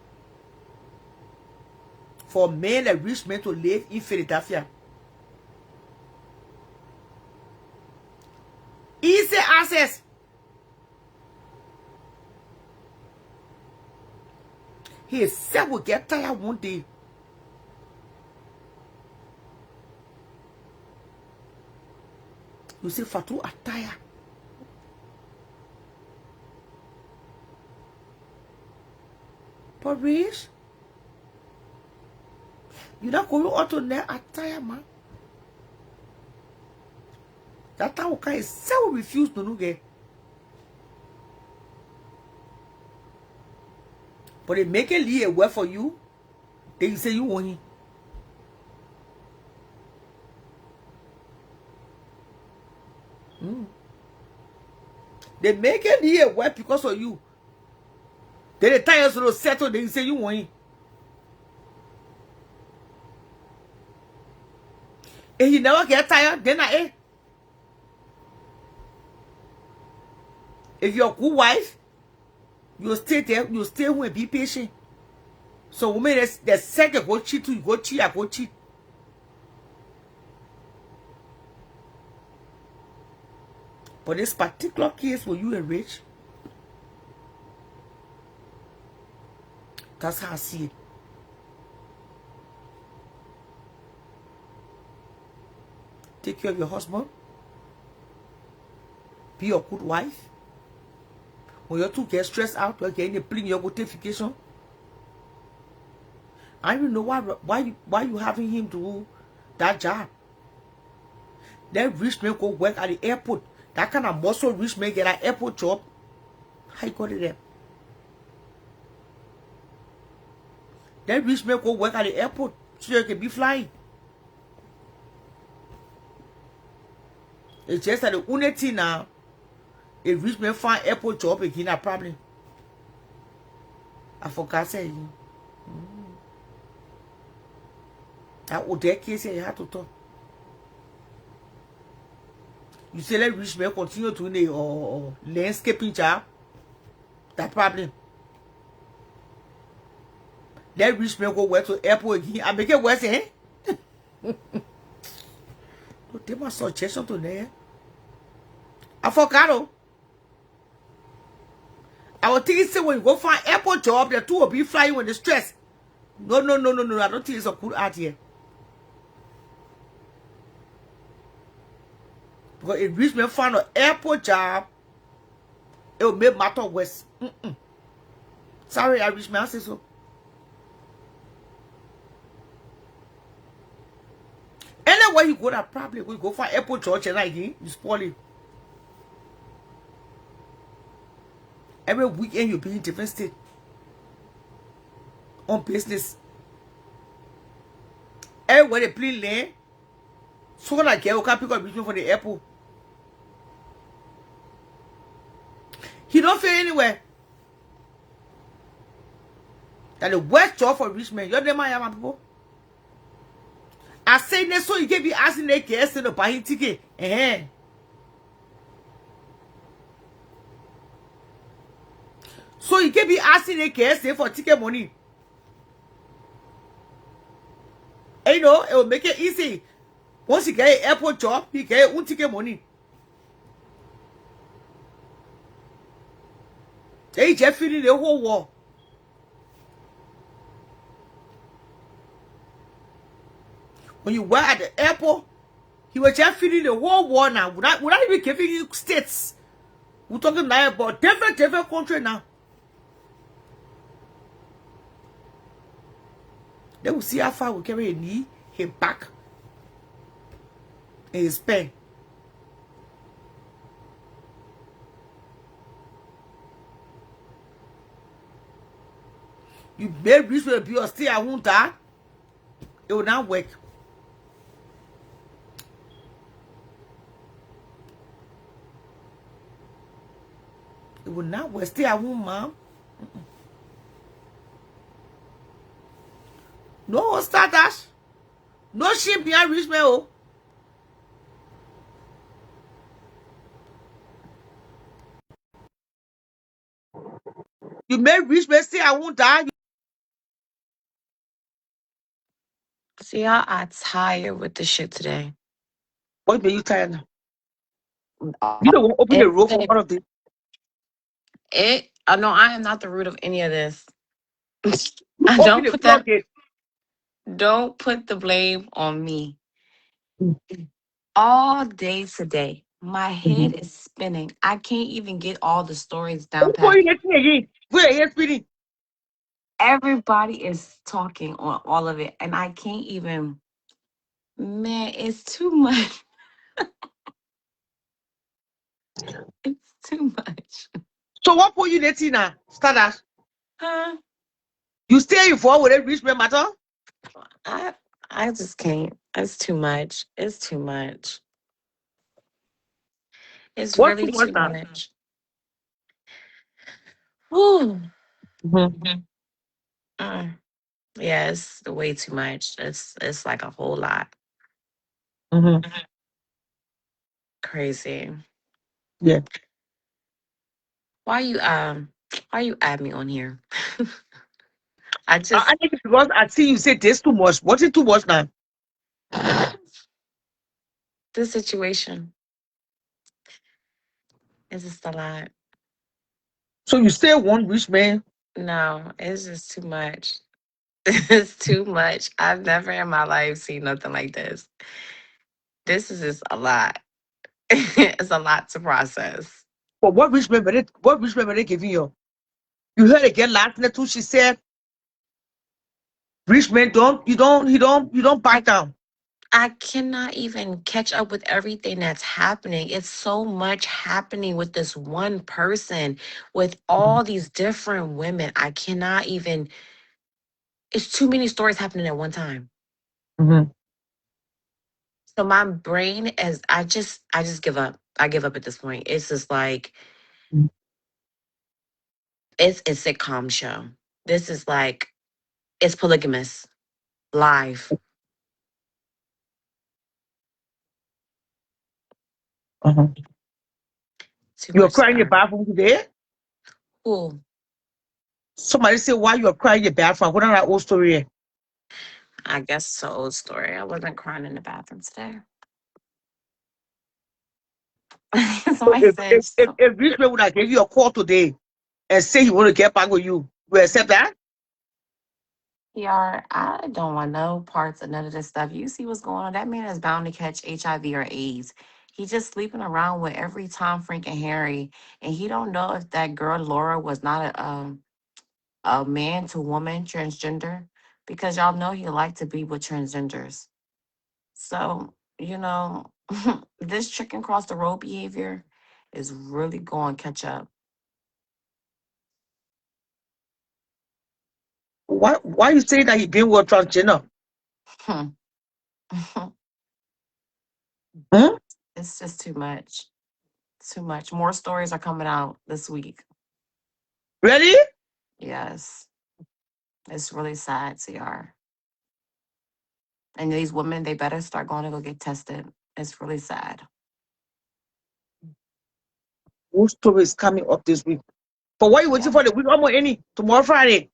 For men and rich men to live in Philadelphia. Easy access. He said will get tired one day. You say Fatu are tired. But rich, you not going out to net are tired, man. That time okay so refuse to no get. But they make it leave a word for you. Then you say you want him. They make it leave a word because of you. Then the time you settle, then you say you want him. And he never get tired, then if you're a good wife, you stay there, you stay home and be patient. So women the second go cheat to you go cheat, I go cheat. But this particular case where you enrich, that's how I see it. Take care of your husband. Be a good wife. When you two get stressed out, you're getting a plane, you go take vacation. I don't know why you having him do that job. That rich man go work at the airport. That kind of muscle rich man get an airport job. How you got it there? That rich man go work at the airport so you can be flying. It's just that the only thing now, a rich man find airport job again, a problem. I forgot saying. That would that case you have to talk. You say let rich man continue to do or landscaping job. That problem. Let rich man go work to airport again. I make it worse, eh? Take my suggestion to there. I forgot. I was thinking say when you go find airport job, the two will be flying when they stress. No. I don't think it's a good idea. Because if rich man find an airport job, it will make matter worse. Sorry, I rich man say so. Anywhere you go, that probably we go find airport job and again, you spoil it. Every weekend you be in different state on business. Everywhere they play land, so when I get okay pick up rich man for the airport. He don't feel anywhere. That the worst job for rich man. Your name I am people. I say this so you can be asking the guests to buy him ticket. So you can be asking the guests for ticket money. And you know, it will make it easy. Once you get an airport job, you get your own ticket money. They just feeling the whole war. When you were at the airport, he was just feeling the whole war now. We're not even giving you states. We're talking now about different countries now. They will see how far we carry a knee, his back, and his pen. You made rich will be or stay at home that it will not work. It will not work. Stay at home, mom. No stardust. No shame behind rich man. Oh. You made rich man stay at home that. See, y'all are tired with the shit today. What made you tired now? You don't want to open the road for one of them. I know I am not the root of any of this. Open the floodgate. Don't put the blame on me. All day today, my head is spinning. I can't even get all the stories down pat. Everybody is talking on all of it, and I can't even. Man, it's too much. too much. So what for you dating now? Stardust. Huh? You stay in for with a rich man matter? I I just can't. It's too much. It's too much. It's What too really much too now? much. Whew. Mm-hmm. Mm. Yeah, it's way too much. It's like a whole lot. Mm-hmm. Crazy. Yeah. Why you add me on here? I I just think it's because I see you say this too much. What is too much now? this situation is just a lot. So you say one rich man. No, it's just too much. It's too much. I've never in my life seen nothing like this. This is just a lot. It's a lot to process. But what rich man were they giving you? You heard again last night too. She said, rich men you don't back I down. I cannot even catch up with everything that's happening. It's so much happening with this one person, with all these different women. I cannot even, it's too many stories happening at one time. Mm-hmm. So my brain is I just give up. I give up at this point. It's just like it's a sitcom show. This is like it's polygamous live. Uh-huh. Too You're much crying in your star. bathroom today? Cool. Somebody say why you're crying in your bathroom. What are that old story? I guess it's an old story. I wasn't crying in the bathroom today. So Somebody said so. if rich man would have gave you a call today and say he want to get back with you accept that? PR, I don't want no parts of none of this stuff. You see what's going on? That man is bound to catch HIV or AIDS. He just sleeping around with every Tom, Frank, and Harry, and he don't know if that girl Laura was not a man to woman transgender, because y'all know he like to be with transgenders. So this chicken cross the road behavior is really going to catch up. Why you saying that he been with transgender? Hmm? It's just too much. Too much. More stories are coming out this week. Really? Yes. It's really sad, CR. And these women, they better start going to go get tested. It's really sad. Whose story is coming up this week? For what you waiting Yeah. for the week? I'm any tomorrow Friday.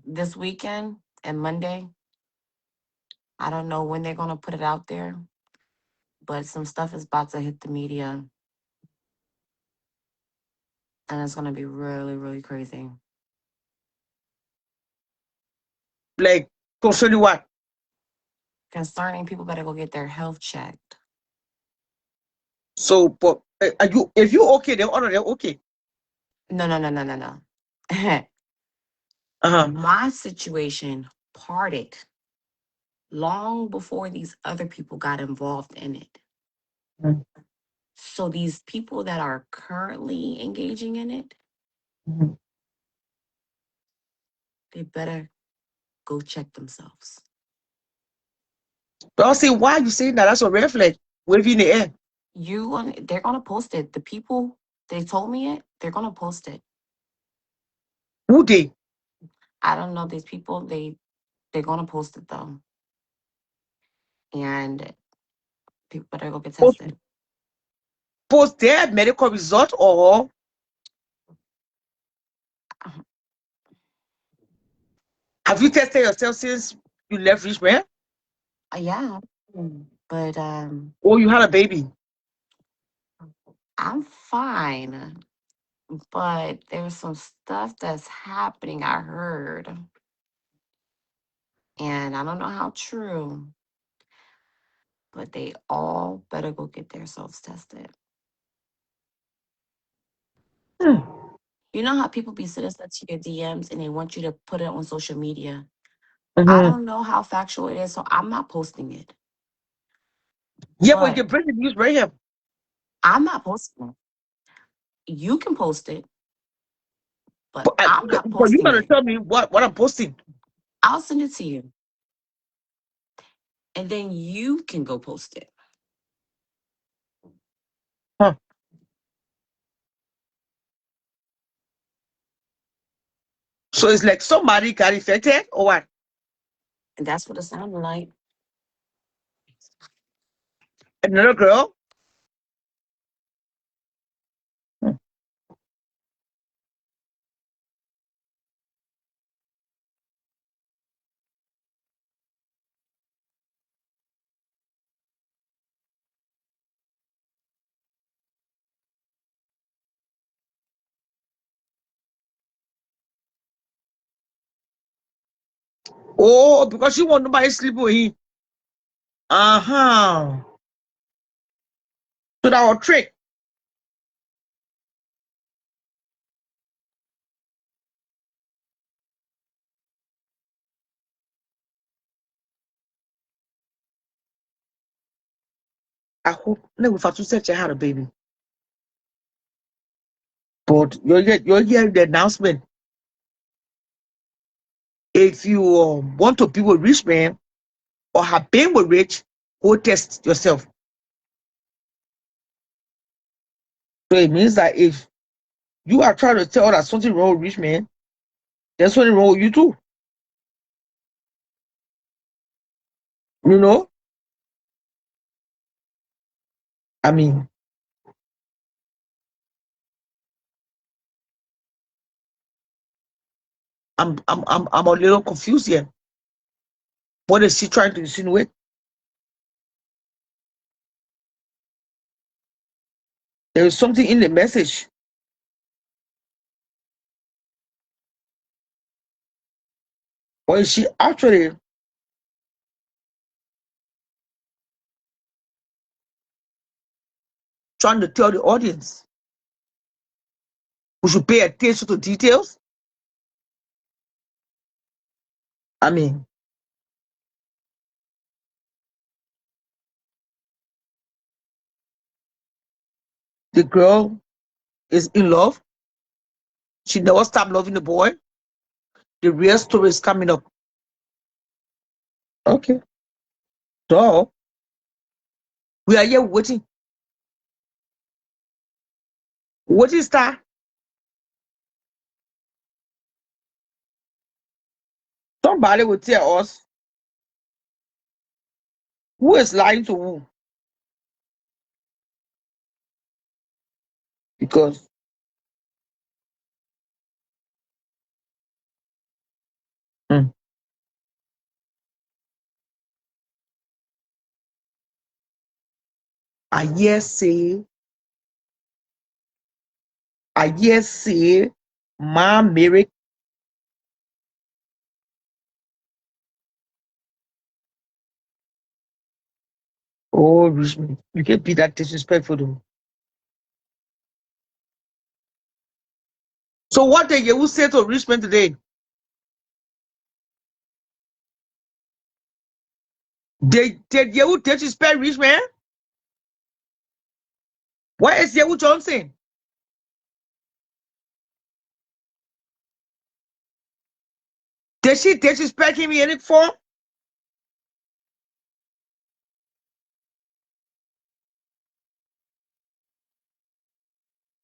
This weekend and Monday, I don't know when they're going to put it out there, but some stuff is about to hit the media and it's going to be really, really crazy. Like concerning what? Concerning people better go get their health checked. So, but are you if you okay, they're honor they're okay. No, no, no, no, no, no. Uh-huh. My situation parted long before these other people got involved in it. Mhm. So these people that are currently engaging in it, Mhm. they better go check themselves. But I'll say why you saying that? That's a red flag. Wave in the air. They're gonna post it. The people they told me it, they're gonna post it. Who they? I don't know these people. They're gonna post it though, and people better go get Post, tested. post their medical result or Uh, have you tested yourself since you left Richmond? yeah, but Or you had a baby? I'm fine. But there's some stuff that's happening. I heard, and I don't know how true, but they all better go get themselves tested. Hmm. You know how people be sending stuff to your DMs and they want you to put it on social media? I Mm-hmm. don't know how factual it is, so I'm not posting it. Yeah, but you But can bring the news right here. I'm not posting it. You can post it, but I'm not But you posting gotta it. tell me what I'm posting. I'll send it to you, and then you can go post it. Huh. So it's like somebody got infected or what? And that's what it sounded like. Another girl? Hmm. Oh, because she want nobody sleep with him. Uh-huh. So that was trick. I hope never for to set you had a baby. But you're hearing the announcement. If you want to be with rich man or have been with rich, go test yourself. So it means that if you are trying to tell that something wrong with rich man, there's something wrong with you too. You know? I mean, I'm a little confused here. What is she trying to insinuate? There is something in the message. Or is she actually trying to tell the audience we should pay attention to details? I mean, the girl is in love. She never stopped loving the boy. The real story is coming up. Okay. So we are here waiting. What is that? Somebody will tell us who is lying to who. Because mm, I hear say, Ma Mary. Oh, Richmond, you can't be that disrespectful though. So what did you say to Richmond today? Did you disrespect Richmond? Where is Yehu Johnson? Did she disrespect him in any form?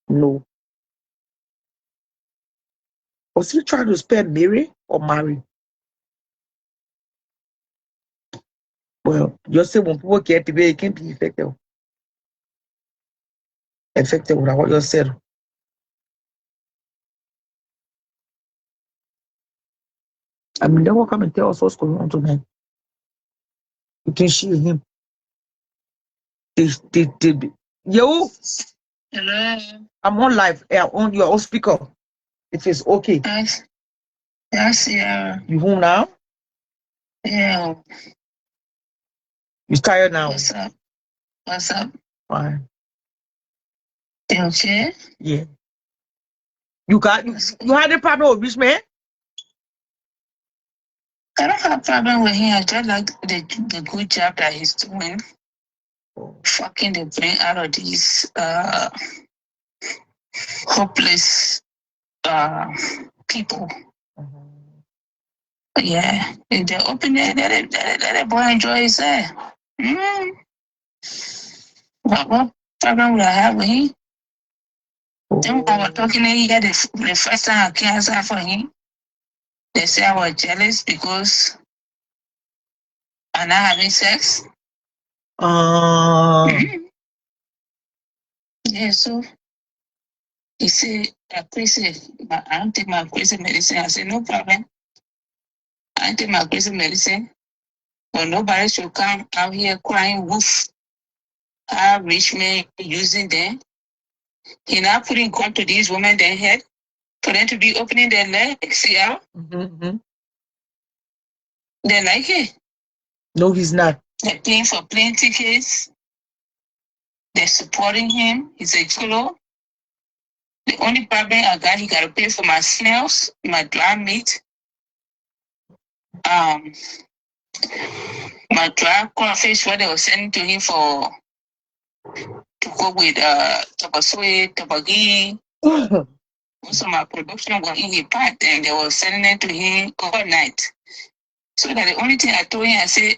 No. Was he trying to spell Mary or Mary? Well, just say when people get to be, it can be effective. Effective with what you said. I mean, they will come and tell us what's going on tonight. Between she and him. Yo, Hello. I'm on live. On your own speaker. If it's okay. Yes. Yes, yeah. You home now? Yeah. You tired now? What's up? What's up? Fine. You okay? Yeah. You had a problem with this man? I don't have a problem with him. I just like the good job that he's doing. Fucking the brain out of these hopeless people. Yeah, if they open it, let the boy enjoy his life. What problem would I have with him? Then I was talking to him the first time I came outside for him. They say I was jealous because I'm not having sex. Yeah, so he said, I don't take my crazy medicine. I said, no problem. I don't take my crazy medicine. But nobody should come out here crying wolf. How rich men using them. He now putting gun to these women their head for them to be opening their legs, yeah? They like it. No, he's not. They're paying for plane tickets. They're supporting him. He's a kilo. The only problem I got, he got to pay for my snails, my dry meat, my dry crawfish, what they were sending to him to go with tabasue, tabagi. Most of my production was in his pot, and they were sending it to him overnight. So that the only thing I told him, I said,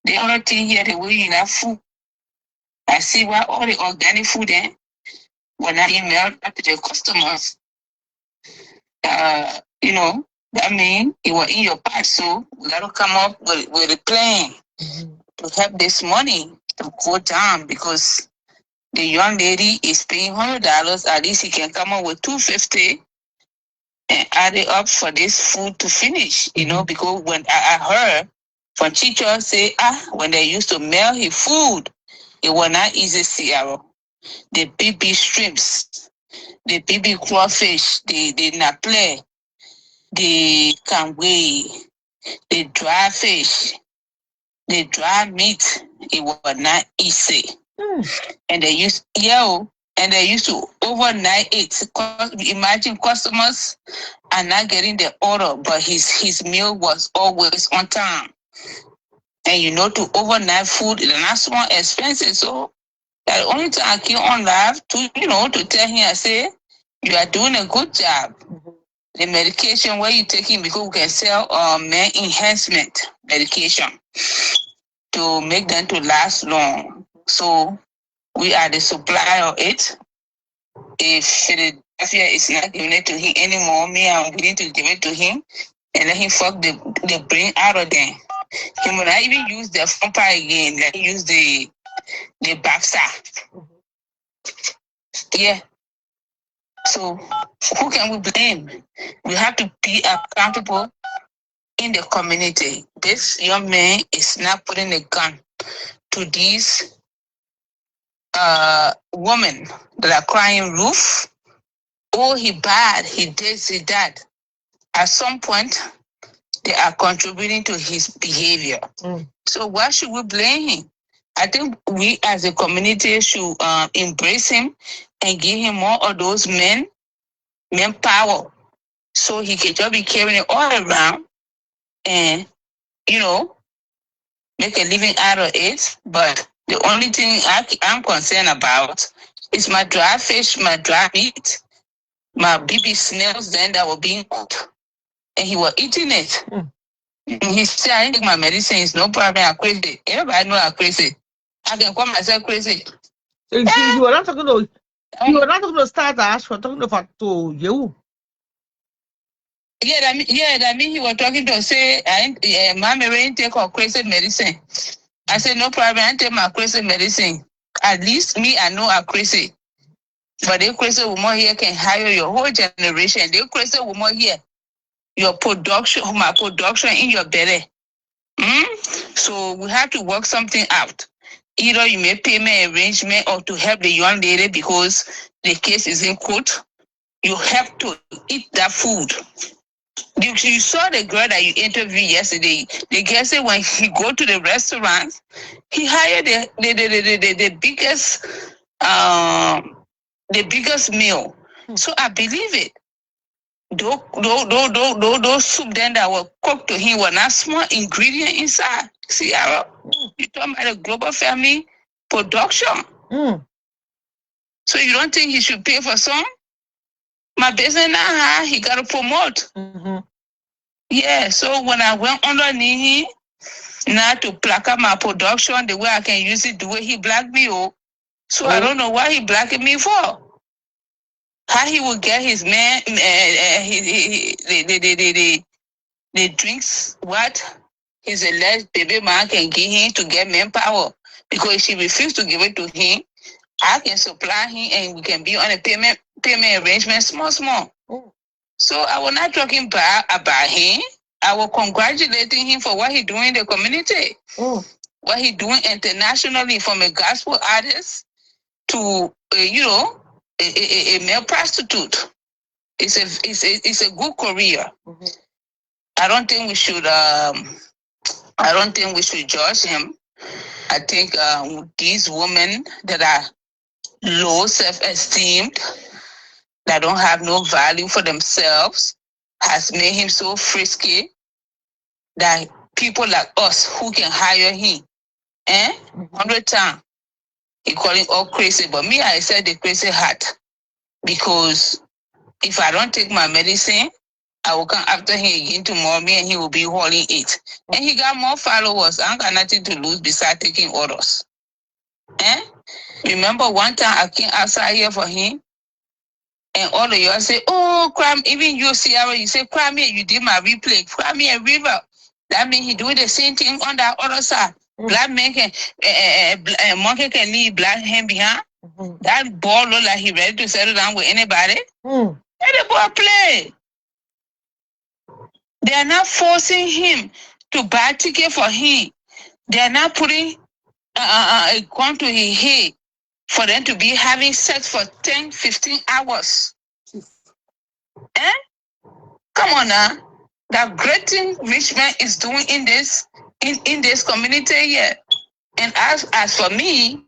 the other thing here, the way you have food, I see why all the organic food then, when I email to the customers, that means it was in your pot, so we got to come up with a plan to have this money to go down because the young lady is paying $100. At least he can come up with $250 and add it up for this food to finish, because when I heard from teacher say, when they used to mail his food, it was not easy, Sierra. The baby shrimps, the baby crawfish, the naple, the kanwe, the dry fish, the dry meat, it was not easy. And they used to overnight it. Imagine customers are not getting the order, but his meal was always on time. And to overnight food is not so expensive. So the only time I came on live to tell him, I say, you are doing a good job. The medication where you taking, because we can sell man enhancement medication to make them to last long. So we are the supplier of it. If Philadelphia is not giving it to him anymore, me, I'm willing to give it to him and let him fuck the brain out of them. He will not even use the pumper again. Let him use the Baxter. Yeah. So who can we blame? We have to be accountable in the community. This young man is not putting a gun to these women that are crying roof. Oh, he bad, he this, he that. At some point, they are contributing to his behavior. So why should we blame him? I think we as a community should embrace him and give him more of those manpower, so he can just be carrying it all around and, make a living out of it. But the only thing I'm concerned about is my dry fish, my dry meat, my baby snails then that were being cooked. And he was eating it. He said, I didn't take my medicine. It's no problem. I'm crazy. Everybody know I'm crazy. I can call myself crazy. So you were not talking to start ask for talking to you. Yeah, that mean he was talking to say, Mommy ain't take her crazy medicine. I said, no problem, I take my crazy medicine. At least me, I know I'm crazy. But the crazy woman here can hire your whole generation. The crazy woman here, your production, my production in your belly. So we have to work something out. Either you make payment arrangement or to help the young lady because the case is in court. You have to eat that food. You saw the girl that you interviewed yesterday. The girl said when he go to the restaurant, he hired the biggest meal. So I believe it. Those soup then that were cooked to him were not small ingredient inside. See, you talking about a global family production. So you don't think he should pay for some? My business now, he got to promote. Yeah, so when I went underneath him, now to plaque up my production the way I can use it, the way he blacked me, so I don't know why he blacked me for. How he will get his man, the drinks, what his alleged baby man can give him to get manpower. Because if she refused to give it to him, I can supply him and we can be on a payment arrangement, small. So I was not talking bad about him. I was congratulating him for what he doing in the community. What he doing internationally, from a gospel artist to a male prostitute. It's a good career. I don't think we should judge him. I think these women that are low self-esteem, that don't have no value for themselves, has made him so frisky that people like us who can hire him, 100 times, he calling all crazy. But me, I said the crazy heart, because if I don't take my medicine, I will come after him again tomorrow, me and he will be hauling it. And he got more followers. I ain't got nothing to lose besides taking orders. Remember one time I came outside here for him, and all of y'all say, oh, crime, even you, Sierra, you say, crime me, you did my replay, crime me a river. That means he doing the same thing on the other side. Black man can, monkey can leave black hand behind. That ball look like he ready to settle down with anybody. Let the boy play. They are not forcing him to buy ticket for him. They are not putting a gun to his head for them to be having sex for 10, 15 hours. Come on now. That great thing rich man is doing in this community here. And as for me,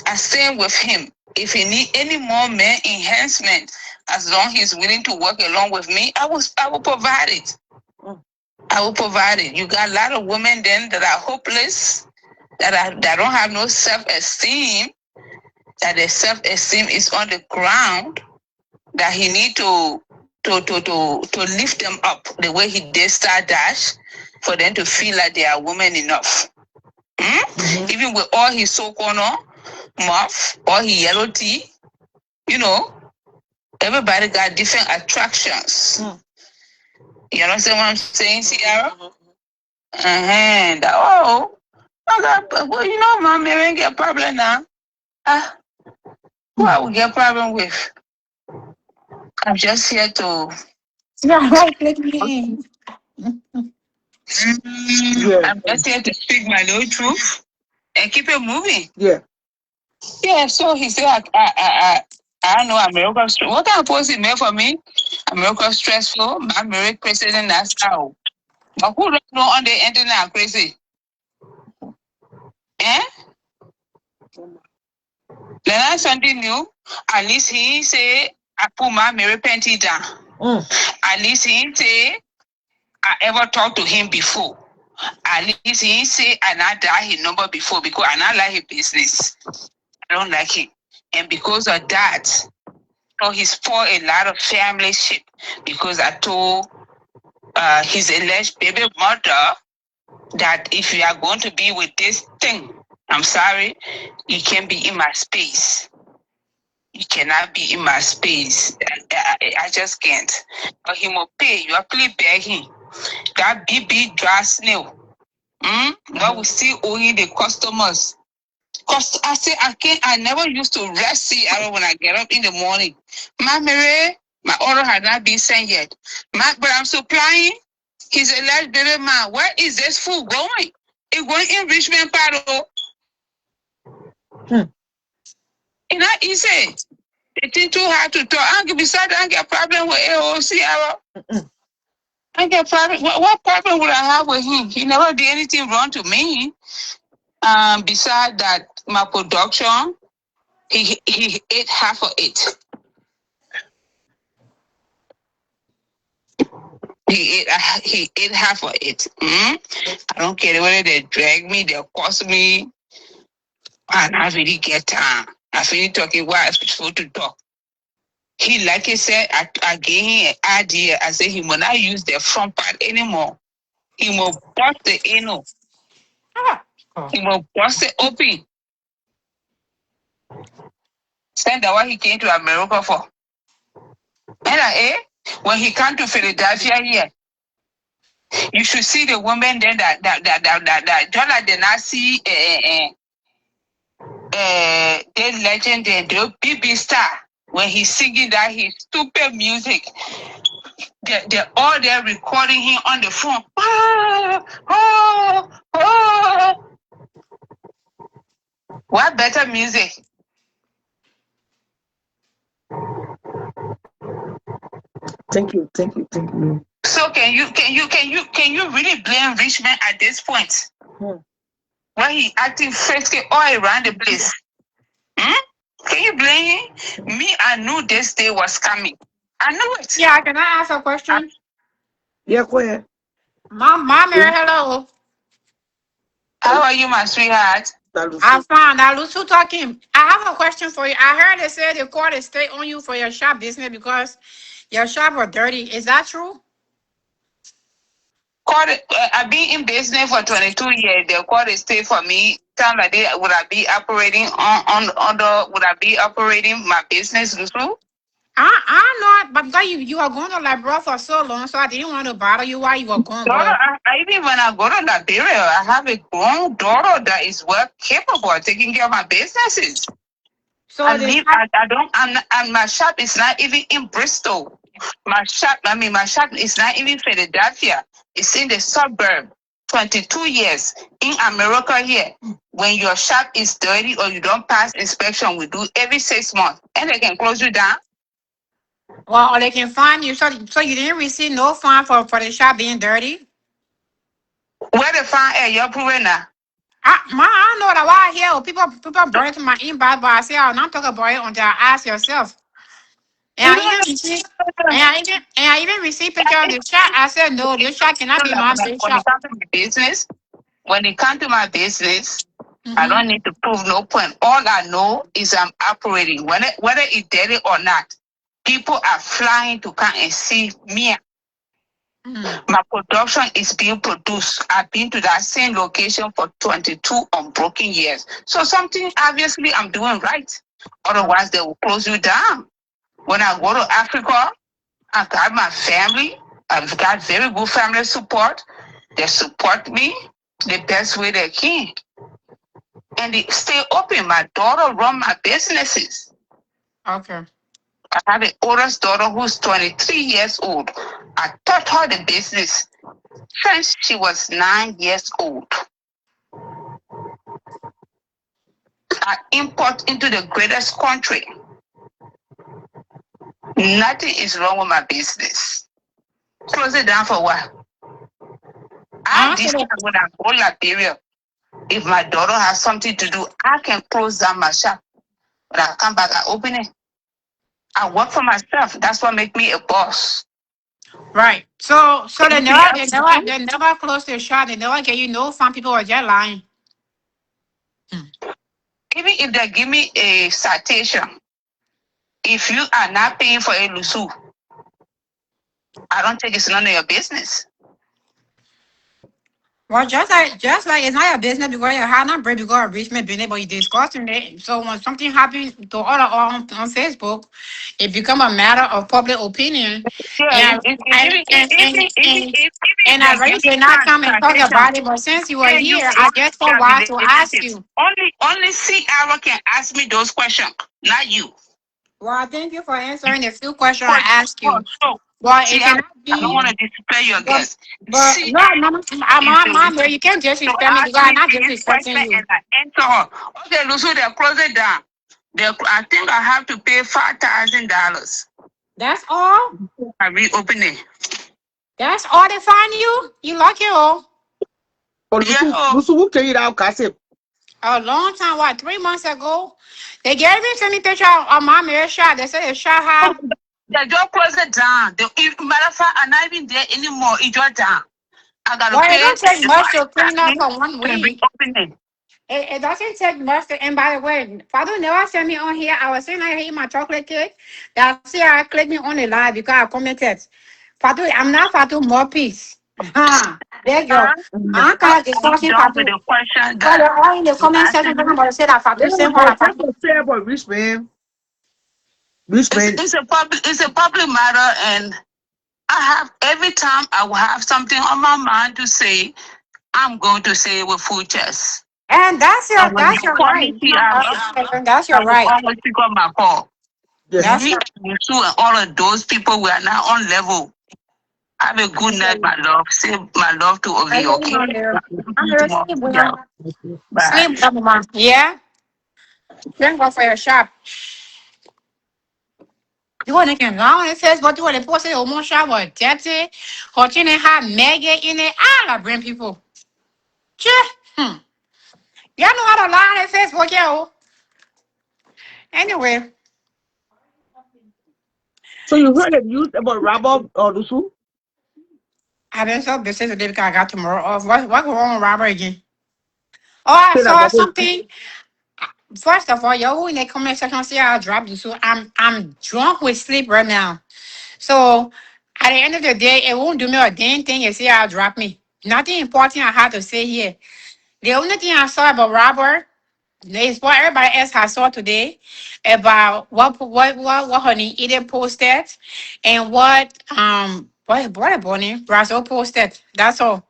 I stand with him. If he need any more man enhancement, as long as he's willing to work along with me, I will provide it. I will provide it. You got a lot of women then that are hopeless, that don't have no self-esteem, that their self-esteem is on the ground, that he need to lift them up the way he did Star Dash, for them to feel like they are women enough. Even with all his so-called muff, all his yellow tea, everybody got different attractions. You understand what I'm saying, Sierra? Well, Mom, they ain't get a problem now. Who I will get a problem with? I'm just here to. Right with me. I'm just here to speak my little truth and keep it moving. Yeah, so he said, I know America stressful. What kind of post he made for me? America stressful. My American president, that's how. But who don't know on the internet crazy? Then I something new. At least he say, I put my American panty down. At least he say, I ever talked to him before. At least he say, I not dial his number before, because I not like his business. I don't like him. And because of that, he spoiled a lot of family shit. Because I told his alleged baby mother that if you are going to be with this thing, I'm sorry, you can't be in my space. You cannot be in my space. I just can't. But he will pay. You are please begging. That big dry snail. But we still owing the customers. Cause I say I never used to rest Sierra when I get up in the morning. My order had not been sent yet. But I'm supplying his alleged baby man. Where is this food going? It's going in Richmond Paddle. It's not easy. It's too hard to talk. I don't get a problem with AOC. I get a problem. What problem would I have with him? He never did anything wrong to me. Besides that, my production, he ate half of it. He ate half of it. I don't care whether they drag me, they cost me. And I really get time. I feel talking why I'm supposed to talk. He, like I said, I gave him an idea. I said he will not use the front part anymore. He will bust the anal. Ah. Oh. He will bust it open. Send that what he came to America for. And when he come to Philadelphia here, you should see the woman there that just like the Nazi the legend and the BB star when he's singing that his stupid music. They're all there recording him on the phone. What better music? Thank you. So can you really blame Richmond at this point? When he acting frisky all around the place? Can you blame him? Me, I knew this day was coming. I knew it. Yeah, can I ask a question? Yeah, go ahead. Mom, hello. How are you, my sweetheart? I'm fine. Now, Lucy talking. I have a question for you. I heard they said the court is stay on you for your shop business because your shop was dirty. Is that true? I've been in business for 22 years. The court is stay for me. Time like that, would I be operating would I be operating my business, Lucy? I'm not, but because you are going to Liberia for so long, so I didn't want to bother you while you were going. Daughter, even when I go to Liberia, I have a grown daughter that is well capable of taking care of my businesses. So my shop is not even in Bristol. My shop is not even Philadelphia. It's in the suburb. 22 years in America here. When your shop is dirty or you don't pass inspection, we do every 6 months, and they can close you down. Well, or they can fine you. So you didn't receive no fine for the shop being dirty? Where the fine at? You're proving now. I know that why I hear people bring it to my inbox, but I say I'll not talk about it until I ask yourself. And I even received picture of the shop. I said no, this shop cannot be my shop. When it comes to my business, I don't need to prove no point. All I know is I'm operating. Whether it's dirty or not, people are flying to come and see me. My production is being produced. I've been to that same location for 22 unbroken years. So something obviously I'm doing right. Otherwise, they will close you down. When I go to Africa, I got my family. I've got very good family support. They support me the best way they can. And they stay open. My daughter run my businesses. Okay. I have an oldest daughter who's 23 years old. I taught her the business since she was 9 years old. I import into the greatest country. Nothing is wrong with my business. Close it down for what? I decide when I go Liberia, if my daughter has something to do, I can close down my shop. When I come back, I open it. I work for myself. That's what makes me a boss. Right. So they never close their shop. They never get you no fine. People are just lying. Even if they give me a citation, if you are not paying for a lusu, I don't think it's none of your business. Well, just like it's not your business because you have not break because of Richmond business, but you discussing it. So when something happens to other on Facebook, it become a matter of public opinion. And I really did not come and talk about it, but since you were here, I just for why to ask you. Only Ciara can ask me those questions, not you. Well, thank you for answering the few questions I asked you. Well, it cannot be. I don't want to disrespect your guest. But no, you can't disrespect me because I'm not disrespecting you. Okay, Lucy, they'll close it down. I think I have to pay $5,000. That's all? I reopen it. That's all they find you? You lucky, oh? Lucy, who can you out, Cassie? A long time, what, 3 months ago? They gave me send me picture of my marriage shot. They said the shot had. They just close it down. Matter of fact, I'm not even there anymore. It's just down. I gotta pay. It don't take much to clean up for 1 week. It doesn't take much to, and by the way, Father never sent me on here. I was saying I hate my chocolate cake. That's why I clicked me on the live because I commented. Father, I'm not Father more peace. There you go. I'm kind of I'm discussing done with Father. the question So that they're all in the you comment asked section talking me. about say that Father, same all But that that's Father. what fair about rich man. Rich man. It's a public matter, and I have every time I will have something on my mind to say, I'm going to say it with full chest. And And when you that's your call me right. That's I your will right. always pick up my call. Yes. That's Me, your you two, and all of those people, we are now on level. Have a good night, my love. Say my love to I Ogi, know okay? you there. I'm See you here tomorrow. sleep, Yeah. boy. Bye. Sleep, mama. Yeah. Then go for your shop. You want to get long and says, but you want to post it on shop or dirty, hot in it, have maggot in it. I bring people. Che. You know how to lie on Facebook, yo. Anyway, So you heard the news about Rabab or Lusu? I've been so busy today because I got tomorrow off. What go wrong with Robert again? Oh, I Say that saw Rabab. something. First of all, yo, in the comment section, see how I dropped this. So I'm drunk with sleep right now. So at the end of the day, it won't do me a damn thing. You see how I drop me. Nothing important I have to say here. The only thing I saw about Robert is what everybody else has saw today about what Honey Eden posted and what Bonnie Brazil posted. That's all.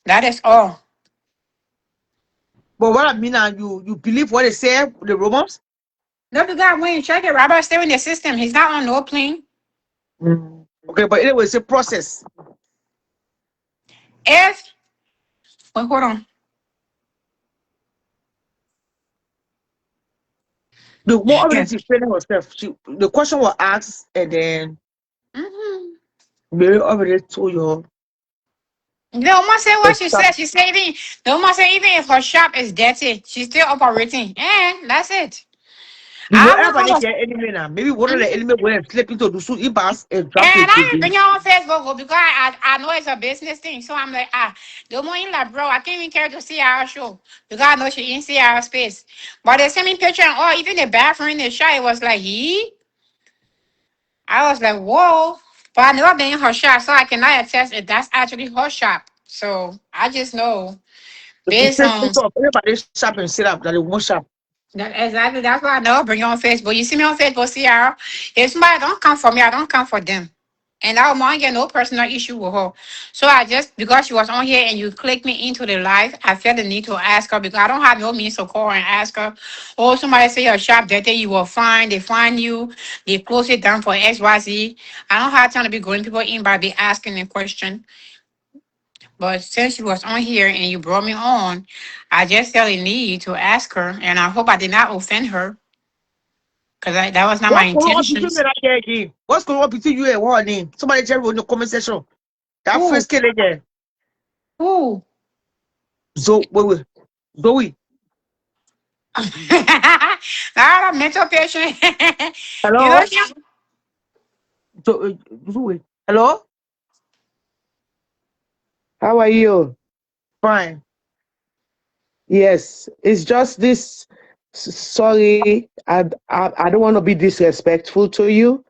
That is all. But what I mean, you believe what they say, the rumors? No, because when you check it, Robert's still in the system. He's not on no plane. Okay, but anyway, it's a process. If wait, hold on. The more already Yes. she explaining herself, the question was asked, and then Mm-hmm. Mary already told you The woman said the what she stuff. said. She said even the woman said even if her shop is dirty, she's still operating. And that's it. You know, I want everybody her get to. enemy now. Maybe one of the Mhm. enemy went and slip into the suit, ibas, and And drop it I ain't again. bring it on Facebook because I know it's a business thing. So I'm like, the woman in like, bro, I can't even care to see our show because I know she didn't see our space. But they sent me picture and all, even the bathroom in the shop, it was like, I was like, whoa. But I never been in her shop, so I cannot attest if that's actually her shop. So I just know If you based take on photo of everybody shop and sit up, that they won't shop. exactly that's why I never bring you on Facebook. You see me on Facebook, Sierra. If somebody don't come for me, I don't come for them. And I don't get no personal issue with her. So I just because she was on here and you clicked me into the live, I felt the need to ask her because I don't have no means to call her and ask her. Oh, somebody say your shop that day you will find, they find you, they close it down for XYZ. I don't have time to be going people in by be asking a question. But since you was on here and you brought me on, I just felt a need to ask her, and I hope I did not offend her because that was not my What's going on between intentions. you and that girl again? What's going on between you and what her name? Somebody just wrote in the comment section. That Who? first kid again. Who? Wait. Zoe. Not a mental patient. You know, Hello? Zoe. Hello? How are you? Fine. Yes, it's just this. Sorry, I don't want to be disrespectful to you,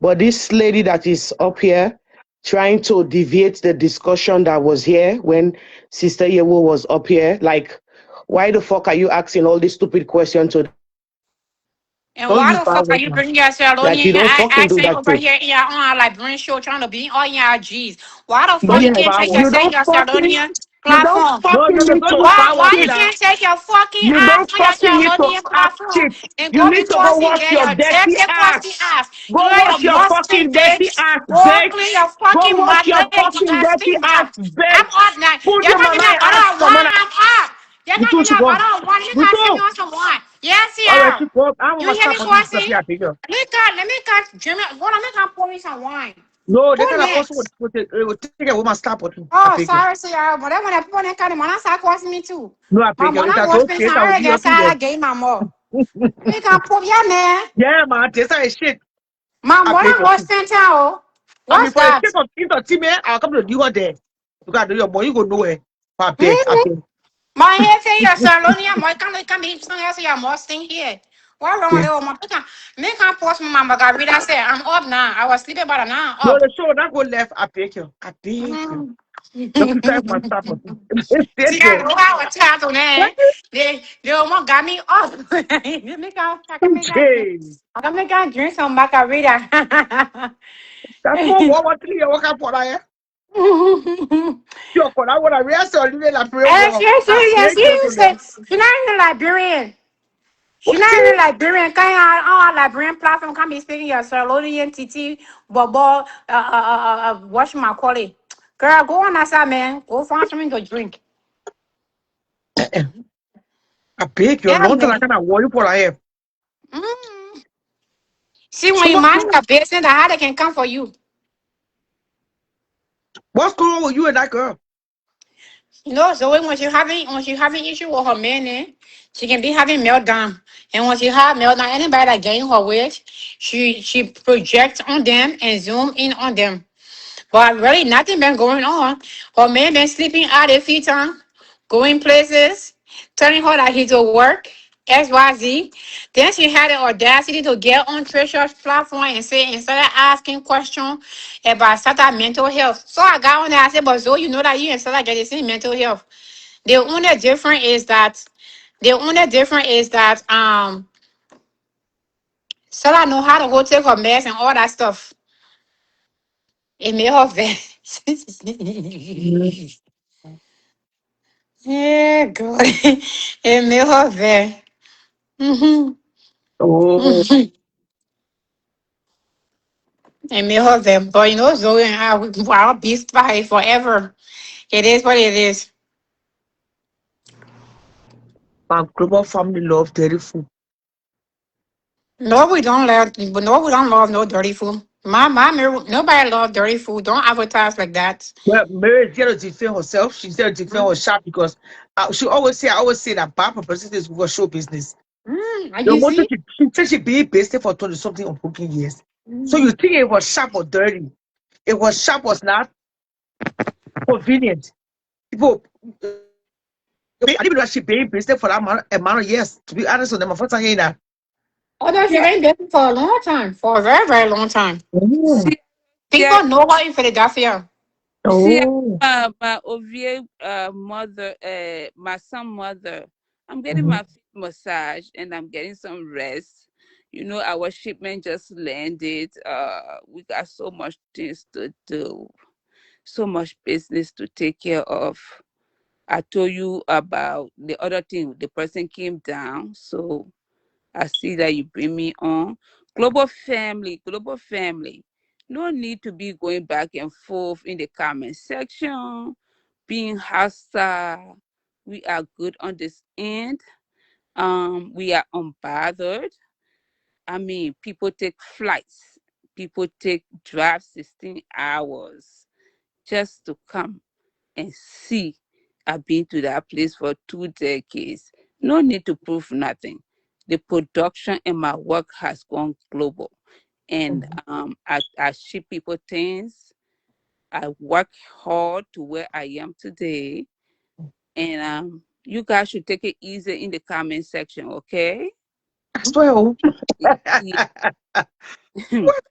but this lady that is up here trying to deviate the discussion that was here when Sister Yewo was up here. Like, why the fuck are you asking all these stupid questions to that you don't fucking do that shit? and Don't why use the bad fuck are words you now. bringing your Like, you Salonian don't fucking do accent that over shit. here in your own like brain show trying to be all your G's? Why the fuck Don't you use can't Yes, bad take words. you yourself don't your fucking, Salonian you don't platform? No, fucking need don't to use bad Why words you act now. can't take your fucking You ass don't on your fucking need to Nickelodeon act platform shit. and You go be need to go fussy wash there, your your dirty dirty, ass. crusty ass. Go You know wash your your musty fucking dirty bitch. ass, Go bitch. clean your Go fucking wash mud your leg, you fucking ass dirty stink ass, mouth. I'm bitch. up now. Put You're your not mama getting a bottle ass, of come on. wine, I'm up. You're You not too, getting she a come. bottle of wine. You You gotta send me too. on some wine. Yes, All right, yeah. she come. I don't You want to hear stop me, on this stuff Quasi? here, figure. Let me cut Jimmy. Hold on, let me come pour me some wine. No, they Who can also next? would take a woman stop on you, I Oh, figure. sorry, see, but then when I put on that kind of money, start costing me too. No, I My figure. money It's a go good spend case. some I will already give you outside a I gave my more. We can put yeah, man. Yeah, man, this is shit. My I money pay for go you. spend town. I mean, What's for a that? case of into team, I'll come to you one day. You got to do your boy, you go nowhere. I pay, I Really? pay. My hair say you're Salonia, my can be some else you're musting here. What wrong with Yeah. little my pick? Make her post my margarita say I'm up now. I was sleeping about an hour No, up. the show that go left. I beg you. I beg you. Mm. Look at that, my stuff. Stay See, I there. know how to chat on that. They almost got me up. Okay. I can make her drink some margarita. That's more what three walk up for I. Yo, for that one I rest on the pray Yes, war. yes, I yes, beg yes. you You to say them. she's not even Liberian. She's What? not even Liberian. Can on Liberian platform can be speaking your Salodian TT Bobo what you call it. Girl, go on outside, man. Go find something to drink. I beg you. Yeah, Long time I man. can't worry for I have. Mm. See, when So you mind your business, the how they can come for you. what's going on with you and that girl? You know, so when she having issue with her man, she can be having meltdown. And when she have meltdown, anybody that gain her weight, she projects on them and zoom in on them. But really, nothing been going on. Her man been sleeping out a few times, going places, telling her that he's at work, XYZ. Then she had the audacity to get on Trisha's platform and say, instead of asking questions about certain mental health. So I got on there, I said, but Zoe, you know that you and Sarah get the same mental health. The only difference is that Sarah know how to go take her meds and all that stuff. It made her very Mm. yeah, God. It made her very. Mm-hmm. Oh, Mm-hmm. It made her very. But you know, Zoe and I'll be by forever. It is what it is. my global family love dirty food. No, we don't love. No, we don't love no dirty food. Nobody love dirty food. Don't advertise like that. Well, Mary is there to defend herself. She's there to defend her shop because I always say that bad publicity is good for show business. The You most see? she said she be based for 20 something unbroken years. So you think it was sharp or dirty? It was sharp was not convenient. People, I didn't know that she being based for that amount of years. To be honest with them, my first time hearing that. Oh, no, she Yeah, been there for a long time. For a very, very long time. Oh, she, she, People know her in Philadelphia. she, oh, my Ovie mother, my son mother. I'm getting mhm. my feet massage and I'm getting some rest. You know, our shipment just landed. We got so much things to do, so much business to take care of. I told you about the other thing. The person came down, so I see that you bring me on. Global family, global family. No need to be going back and forth in the comment section, being hostile. We are good on this end. We are unbothered. I mean, people take flights. People take drive 16 hours just to come and see. I've been to that place for 2 decades. No need to prove nothing. The production and my work has gone global. And I ship people things. I work hard to where I am today. And you guys should take it easy in the comment section, okay? As well. Yeah. What?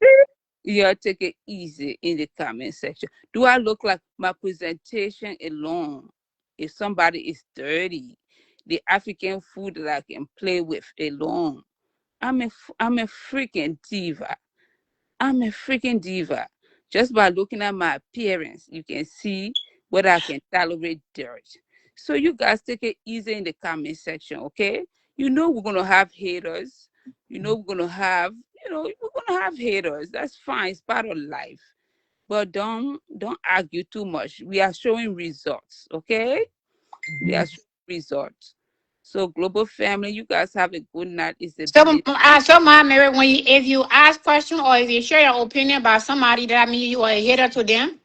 Yeah, take it easy in the comment section. Do I look like my presentation alone? If somebody is dirty, the African food that I can play with alone. I'm a freaking diva. I'm a freaking diva. Just by looking at my appearance, you can see whether I can tolerate dirt. So you guys take it easy in the comment section, okay? You know we're gonna have haters. You know we're gonna have, we're gonna have haters. That's fine. It's part of life. But don't argue too much. We are showing results, okay? We are showing results. So global family, you guys have a good night. It's a blessing. So my Mary, if you ask question or if you share your opinion about somebody, that mean you are a hater to them.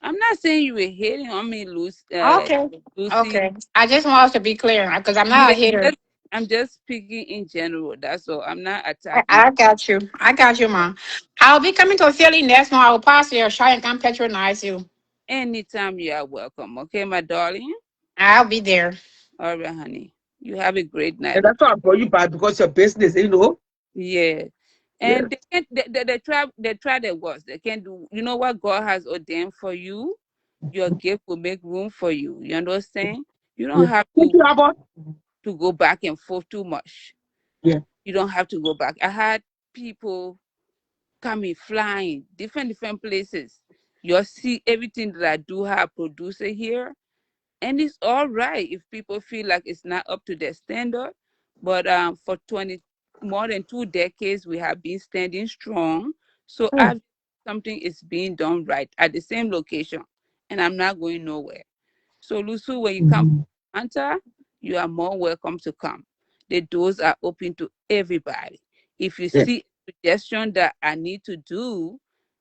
I'm not saying you were hating on me, Lucy. Okay. Lucy. Okay. I just want us to be clear because I'm not Yeah, a hater. I'm just speaking in general. That's all. I'm not I attacking. I got you. I got you, mom. I'll be coming to Philly next month. I will pass your shot and come patronize you. Anytime you are welcome. Okay, my darling. I'll be there. All right, honey. You have a great night, And that's okay? why I brought you back because your business, you know. Yeah. Yeah. And they can't they try their worst. They can't do, you know what God has ordained for you? Your gift will make room for you. You understand? You don't Yeah. have Thank you, Albert. to go back and forth too much. Yeah. You don't have to go back. I had people coming flying different places. You see everything that I do have producer here, and it's all right if people feel like it's not up to their standard. But for 20 more than 2 decades, we have been standing strong. So Mm. I've something is being done right at the same location, and I'm not going nowhere. So, Lusu, when you come Mhm. to Atlanta, you are more welcome to come. The doors are open to everybody. If you Yeah. see a suggestion that I need to do,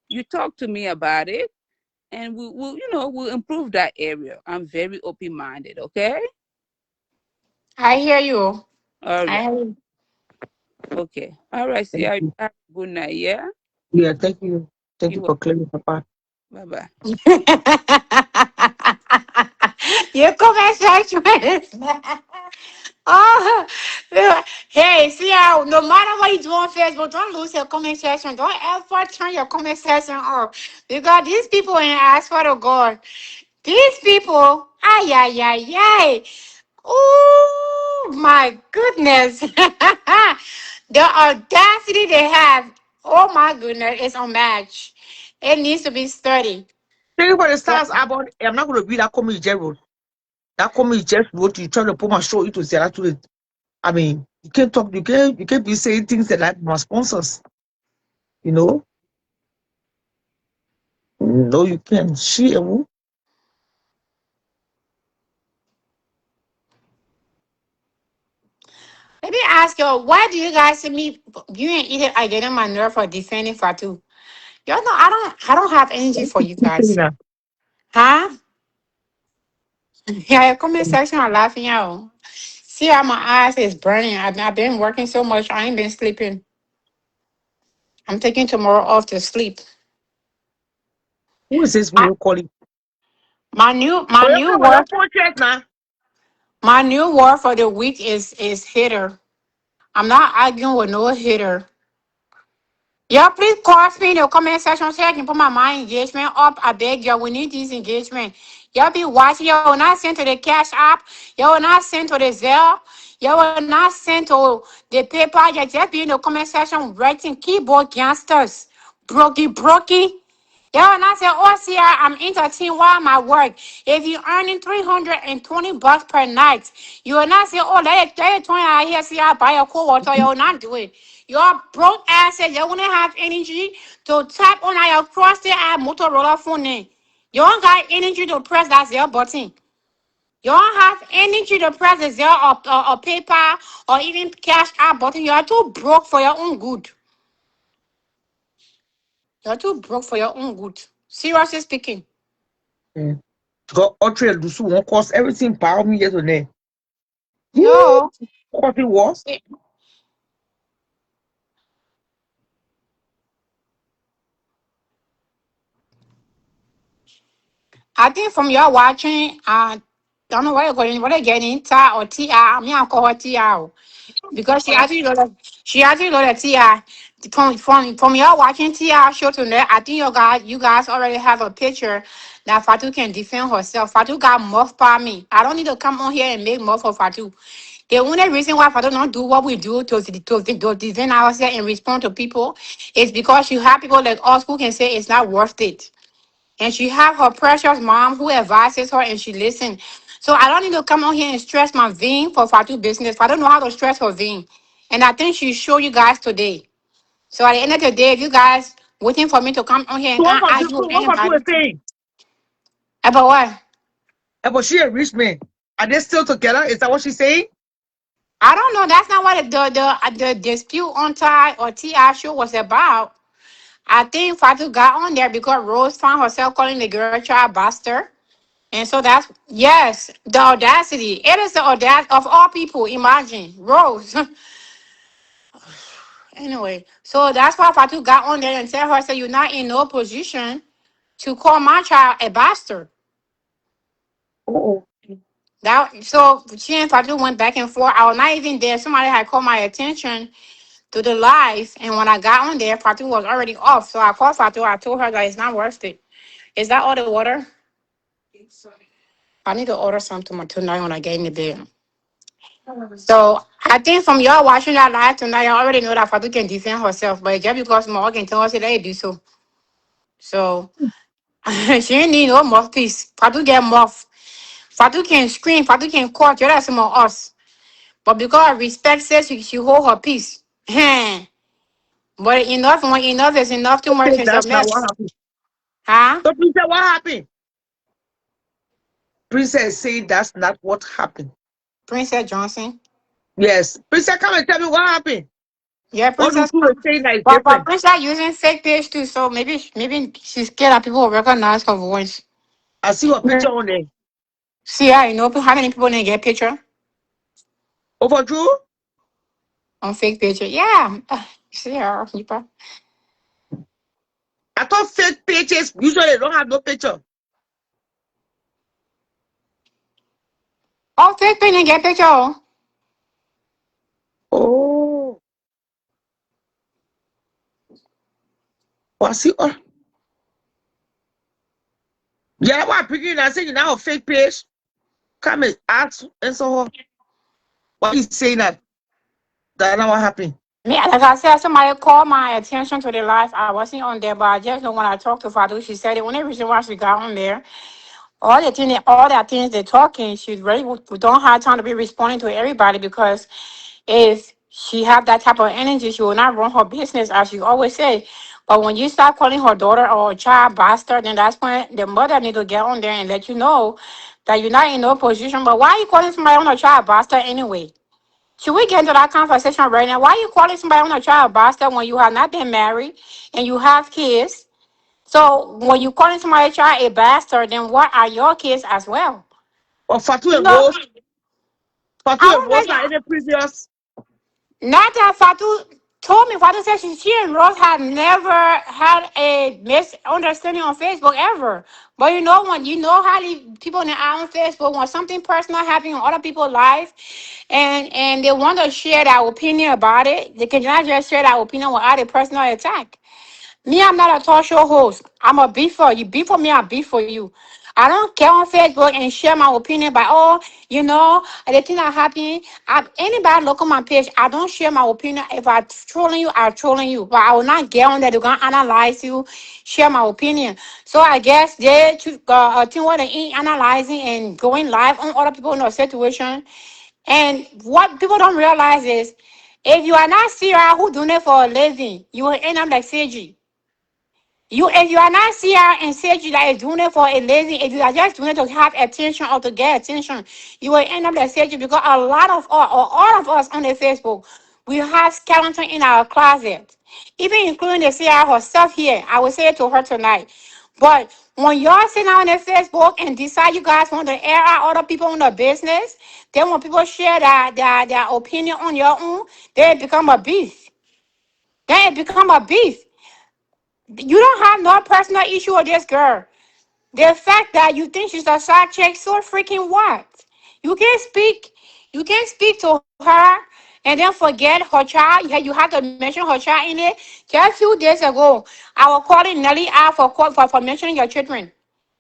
you talk to me about it, and we will, we'll improve that area. I'm very open minded. Okay. I hear you. All I right. hear you. Okay. All right. See Thank you. you. Have a good night. Yeah. Yeah, thank you. Thank You you welcome. for clearing the part. Bye bye. You come and sanctuary. Oh, hey, see how no matter what you do on Facebook, don't lose your comment section. Don't ever turn your comment section off. Because these people ain't asked for the God. These people, ay, ay, ay, ay. Oh, my goodness. The audacity they have, oh my goodness, it's unmatched. It needs to be studied. Thank you for the But stars, Albert. I'm not going to read that comment you wrote. That comment you just wrote, you trying to put my show into say that to it. I mean, you can't talk, you can't be saying things that like my sponsors, you know? No, you can't. She, let me ask you, why do you guys see me? You ain't either I get on my nerve for defending Fatu. Y'all know I don't have energy for you guys. Huh? Yeah, your comment section are laughing out. See how my eyes is burning. I've been working so much, I ain't been sleeping. I'm taking tomorrow off to sleep. who is this I, who calling? my new Oh, my you new come on your word phone check now. my new word for the week is hitter. I'm not arguing with no hitter. Yeah, please call me in the comment section so I can put my engagement up. I beg you, we need this engagement. Y'all be watching. Y'all will not send to the Cash App. Y'all will not send to the Zelle. Y'all will not send to the paper. You just be in the comment section writing keyboard gangsters. Brokey. Y'all will not say, oh, see, I'm entertaining while I'm at work. If you're earning $320 per night, you will not say, oh, let it 20 out here, see, I buy a cold water. You will not do it. Your broke asses, you won't have energy to tap on your trusted Motorola phone. You don't got energy to press that zero button. You don't have energy to press the zero or PayPal or even cash app button. You are too broke for your own good. You're too broke for your own good. Seriously speaking. Yeah. Because Audrey and Dusu won't cost everything power me yes or no. Woo! No. What it was? I think from your watching, don't know what you're going, what you're getting, Ta or Ti. I mean, I call her Ti. Because she actually know that Ti. From your watching Ti show to that, I think you guys already have a picture that Fatu can defend herself. Fatu got muff by me. I don't need to come on here and make muff for Fatu. The only reason why Fatu don't do what we do to defend ourselves and respond to people is because you have people like us who can say it's not worth it. And she have her precious mom who advises her and she listen. So I don't need to come on here and stress my vein for Fatu business. I don't know how to stress her vein. And I think she show you guys today. So at the end of the day, if you guys waiting for me to come on here and So can't argue with what Fatu anybody is saying? about what? But she a rich man. Are they still together? Is that what she's saying? I don't know. That's not what the dispute on Ty or Ti show was about. I think Fatu got on there because Rose found herself calling the girl child bastard. And so that's, yes, the audacity. It is the audacity of all people. Imagine Rose. Anyway, so that's why Fatu got on there and tell her, say, you're not in no position to call my child a bastard. Oh, That so she and Fatu went back and forth. I was not even there. Somebody had called my attention to the live, and when I got on there, Fatu was already off. So I called Fatu. I told her that it's not worth it. Is that all the water? I need to order some tonight when I get in the bed. So I think from y'all watching that live tonight, I already know that Fatu can defend herself, but just because Morgan can tell us they do so. So she ain't need no mouthpiece. Fatu get mouth. Fatu can scream. Fatu can call. You're some of us. But because respect says she hold her peace. But enough when enough is enough, too much is a That's not what mess. happened. Huh? So Princess, what happened? Princess saying that's not what happened. Princess Johnson. Yes. Princess, come and tell me what happened. Yeah, What Princess. you were saying that is But different. Princess using fake page too, so maybe she's scared that people will recognize her voice. I see your picture on there. See, I know how many people didn't get picture Over Drew? on fake picture. Yeah. See her. I thought fake pages usually don't have no picture. Oh, fake page didn't get picture. Oh. Oh. Oh, I see. Oh. Yeah, what picking I saying you now a fake page. Come and ask and so on. Why you saying that? That not what happened. Me, like I said, somebody called my attention to the live. I wasn't on there, but I just know when I talked to Fadu, she said the only reason why she got on there, all the things they're talking, she really don't have time to be responding to everybody because if she have that type of energy, she will not run her business as she always say. But when you start calling her daughter or child bastard, then that's when the mother need to get on there and let you know that you're not in no position. But why are you calling somebody on a child bastard anyway? Should we get into that conversation right now? Why are you calling somebody on a child bastard when you have not been married and you have kids? So when you calling somebody a child a bastard, then what are your kids as well? Or Fatu You and know, Rose. Fatu I and don't Rose like are that. any previous. Not that Fatu told me, Fatu said she and Rose had never had a misunderstanding on Facebook ever. But you know, when you know how these people in the on Facebook, when something personal happening in other people's life, and they want to share their opinion about it, they cannot just share their opinion without a personal attack. Me, I'm not a talk show host. I'm a beefer. You beef for me, I beef for you. I don't get on Facebook and share my opinion by, oh, you know, the thing that happened. Anybody look on my page, I don't share my opinion. If I trolling you, I'm trolling you. But I will not get on there to go analyze you, share my opinion. So I guess they think what they analyzing and going live on other people in a situation. And what people don't realize is, if you are not serious who doing it for a living, you will end up like CG. If you are not here and say you that is doing it for a lazy, if you are just doing it to have attention or to get attention, you will end up like Sergi because a lot of us, or all of us on the Facebook, we have skeleton in our closet, even including the Sarah herself here. I will say it to her tonight. But when y'all sit down on the Facebook and decide you guys want to air out other people on the business, then when people share their opinion on your own, they become a beef. Then it become a beef. You don't have no personal issue with this girl. The fact that you think she's a side chick, so freaking what? You can't speak. You can't speak to her and then forget her child. You have to mention her child in it. Just a few days ago, I was calling Nelly out for mentioning your children.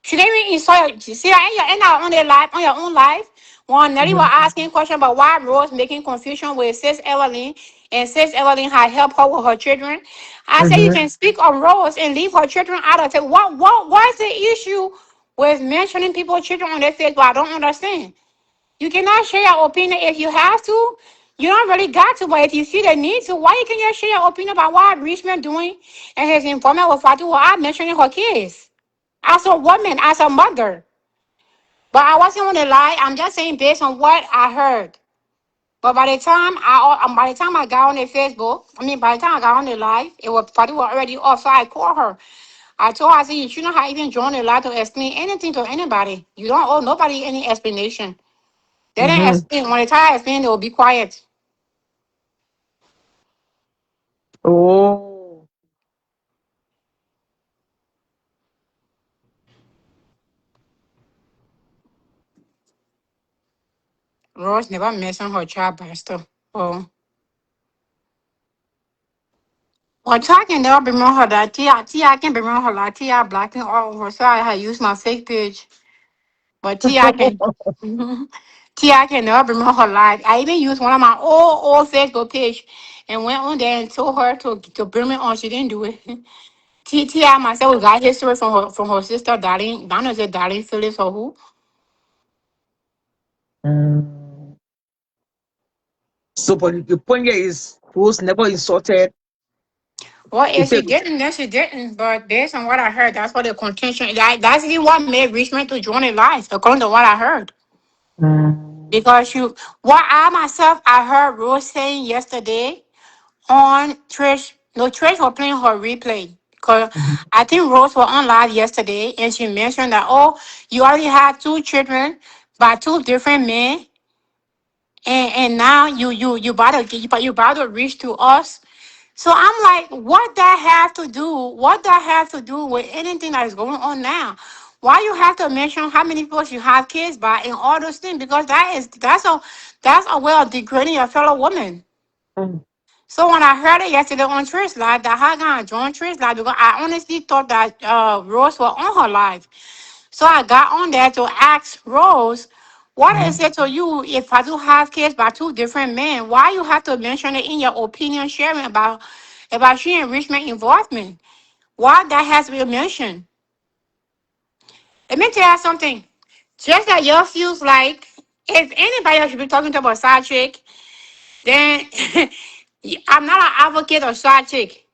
She didn't even insult you. See, in our own life, on your own life, when Nelly was asking question about why Rose making confusion with Sis Evelyn, and Sis Evelyn had helped her with her children. I said you can speak on Rose and leave her children out of it. What is the issue with mentioning people's children on their Facebook? I don't understand. You cannot share your opinion if you have to. You don't really got to, but if you see the need to, why you can't share your opinion about what Richmond doing and his informant with Fatu without mentioning her kids? As a woman, as a mother. But I wasn't going to lie. I'm just saying based on what I heard. But by the time I got on the Facebook, by the time I got on the live, it was Fatu was already off. So I called her. I told her, I said, you shouldn't have even joined the live to explain anything to anybody. You don't owe nobody any explanation. They didn't Mm-hmm. explain. When they try to explain, they will be quiet. Oh. Rose never mentioned her child pastor. Oh. Well, Tia can never remember her that. Tia can remember her like Tia blacking all over. So I had used my fake page. But Tia can. Tia can never remember her life. I even used one of my old Facebook page and went on there and told her to bring me on. She didn't do it. Tia myself got history from her sister Darlene. Donna said Darlene Phillips or who? Mm. So, but the point here is, Rose never insulted. Well, If if she didn't, then she didn't. But based on what I heard, that's what the contention. That's even what made Richmond to join the life, according to what I heard. Mm. Because what I myself, I heard Rose saying yesterday on Trish. No, Trish was playing her replay. Because Mhm. I think Rose was on live yesterday, and she mentioned that, oh, you already had two children by two different men, and now you about to reach to us. So I'm like, what that have to do? What that have to do with anything that is going on now? Why you have to mention how many people you have kids by and all those things? Because that's a way of degrading your fellow woman. Mm. So when I heard it yesterday on Trish Live, that I gonna join Trish Live because I honestly thought that Rose was on her live. So I got on there to ask Rose, what is Mhm. it to you if I do have kids by two different men? Why you have to mention it in your opinion sharing about she enrichment involvement? Why that has to be mentioned? Let me tell you something. Just that your feels like if anybody else should be talking to about side chick, then I'm not an advocate of side chick.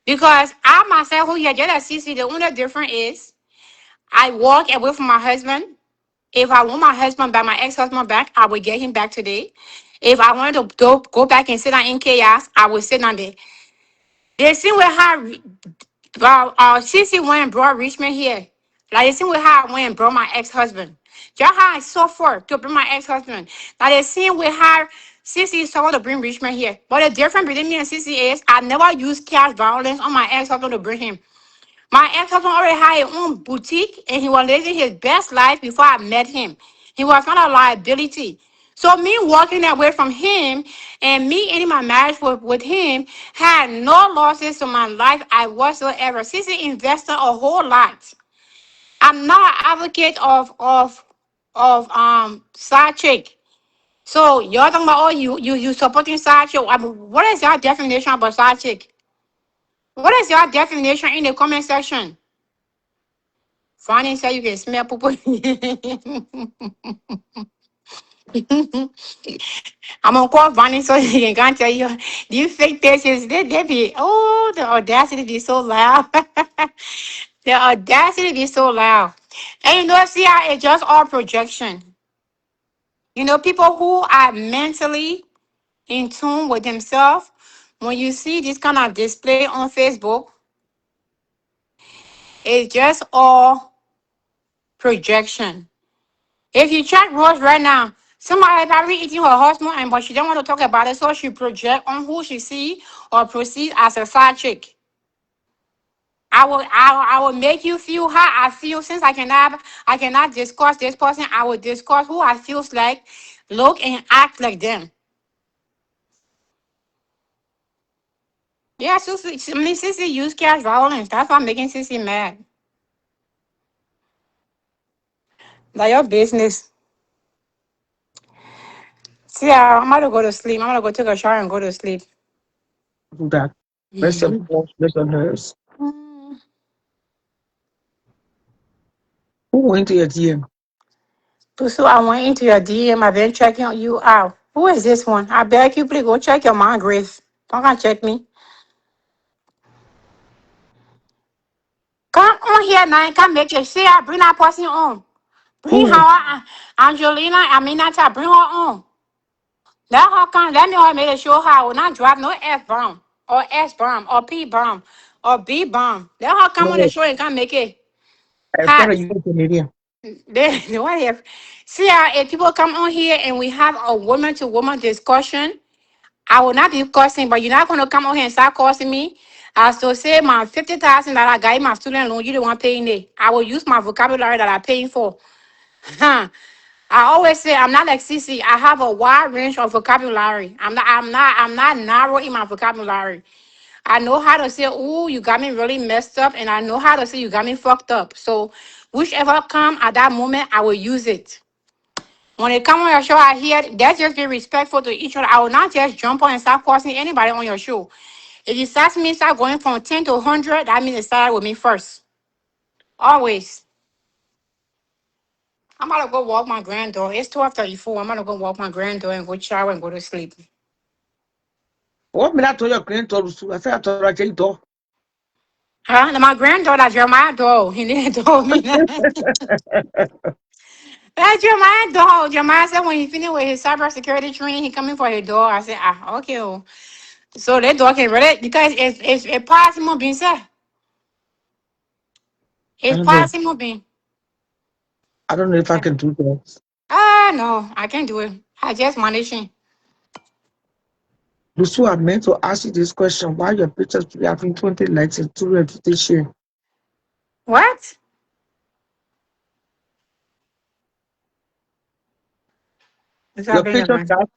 Because I myself who you just as CC, the only difference is I walk away from my husband. If I want my husband back, my ex-husband back, I will get him back today. If I wanted to go back and sit down in chaos, I will sit down there. They see with how Sissy went and brought Richmond here. Like they see with how I went and brought my ex-husband. Just how I suffered to bring my ex-husband. Like they see with how Sissy saw to bring Richmond here. But the difference between me and Sissy is I never used cash violence on my ex-husband to bring him. My ex-husband already had his own boutique and he was living his best life before I met him. He was not a liability. So me walking away from him and me ending my marriage with him had no losses to my life I whatsoever. Sissy invested a whole lot. I'm not an advocate of side chick. So y'all talking about, oh, you supporting side chick. I mean, what is your definition about side chick? What is your definition in the comment section? Fanny said you can smell poo. I'm gonna call Bonnie so he can tell you these fake pages, they be, oh, the audacity be so loud. The audacity be so loud. And you know, see how it's just all projection. You know, people who are mentally in tune with themselves, when you see this kind of display on Facebook, it's just all projection. If you check Rose right now, somebody probably eating her husband, and but she don't want to talk about it, so she project on who she see or proceed as a side chick. I will make you feel how I feel since I cannot discuss this person. I will discuss who I feels like, look and act like them. Yeah, Sissy use cash violence. That's why I'm making Sissy mad. Like your business. See, I'm gonna go to sleep. I'm gonna go take a shower and go to sleep. Do that. Rest your voice, rest your nerves. Mm. Who went to your DM? So I went into your DM. I've been checking you out. Who is this one? I beg you, please go check your mind, Grace. Don't come check me. Come on here now and come make your shit. I bring that person on. Bring Who? her, Angelina, Aminata, bring her on. Let her come. Let me make a show her. I will not drop no F bomb or S bomb or P bomb or B bomb. Let her come on the No, show and come make it I hot. thought you were Canadian. What if? See, if people come on here and we have a woman to woman discussion, I will not be cursing, but you're not going to come on here and start cursing me. I still say my 50,000 that I got in my student loan, you don't want paying it. I will use my vocabulary that I'm paying for. Huh. I always say I'm not like Cece. I have a wide range of vocabulary. I'm not narrow in my vocabulary. I know how to say, "Ooh, you got me really messed up," and I know how to say, "You got me fucked up." So, whichever come at that moment, I will use it. When they come on your show, I hear that's just be respectful to each other. I will not just jump on and start cursing anybody on your show. If you start me start going from 10 to 100, that means it started with me first. Always. I'm about to go walk my granddaughter. It's 12:34. I'm about to go walk my granddaughter and go shower and go to sleep. What me that to your granddaughter? I said I told her to door. Huh? Now my granddaughter, Jeremiah dog. He didn't told me that. That's Jeremiah dog. Jeremiah said when he finished with his cybersecurity training, he coming for his dog. I said, okay. Oh. So that dog can really because it's possible being said. I It's don't know. possible being. I don't know if I can do that. Ah no, I can't do it. I just managing. Those who are meant to ask you this question, why your pictures be having 20 likes and 2 reputation? What? What's Your happening, pictures man? have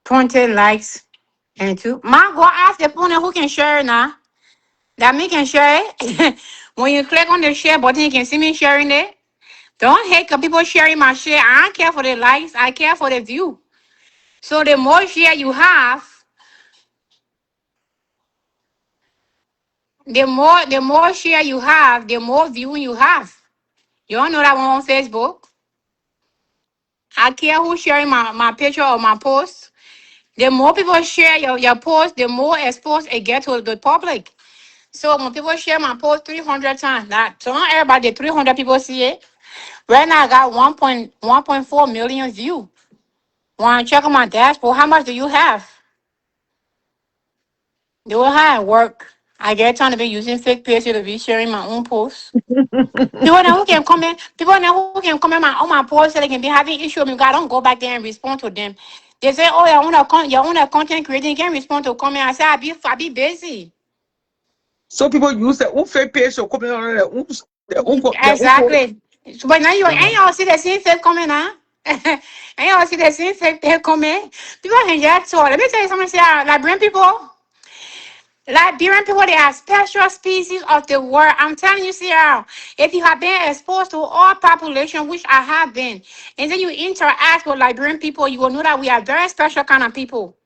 20 likes and two. Ma, go ask the opponent who can share it now. That me can share it. When you click on the share button, you can see me sharing it. Don't hate because people sharing my share. I don't care for the likes. I care for the view. So the more share you have, the more share you have, the more viewing you have. You don't know that one on Facebook. I care who's sharing my picture or my post. The more people share your post, the more exposed it gets to the public. So when people share my post 300 times, not so not everybody, 300 people see it. Right now I got 1.4 million views. When I check on my dashboard, how much do you have? Do it how it work. I get time to be using fake page to be sharing my own posts. People now who can comment, people now who can comment on my post so they can be having issue with me. I don't go back there and respond to them. They say, "Oh, your own content creating, you can't respond to comment." I say, I be busy. so people use their own fake page or comment on their own post. Exactly. But now you Wow. ain't y'all see the same fake comment, huh? Ain't y'all see the same fake comment? People can get so. Let me tell you something. Say, Liberian people, they are special species of the world. I'm telling you, Sierra, if you have been exposed to all population, which I have been, and then you interact with Liberian people, you will know that we are very special kind of people.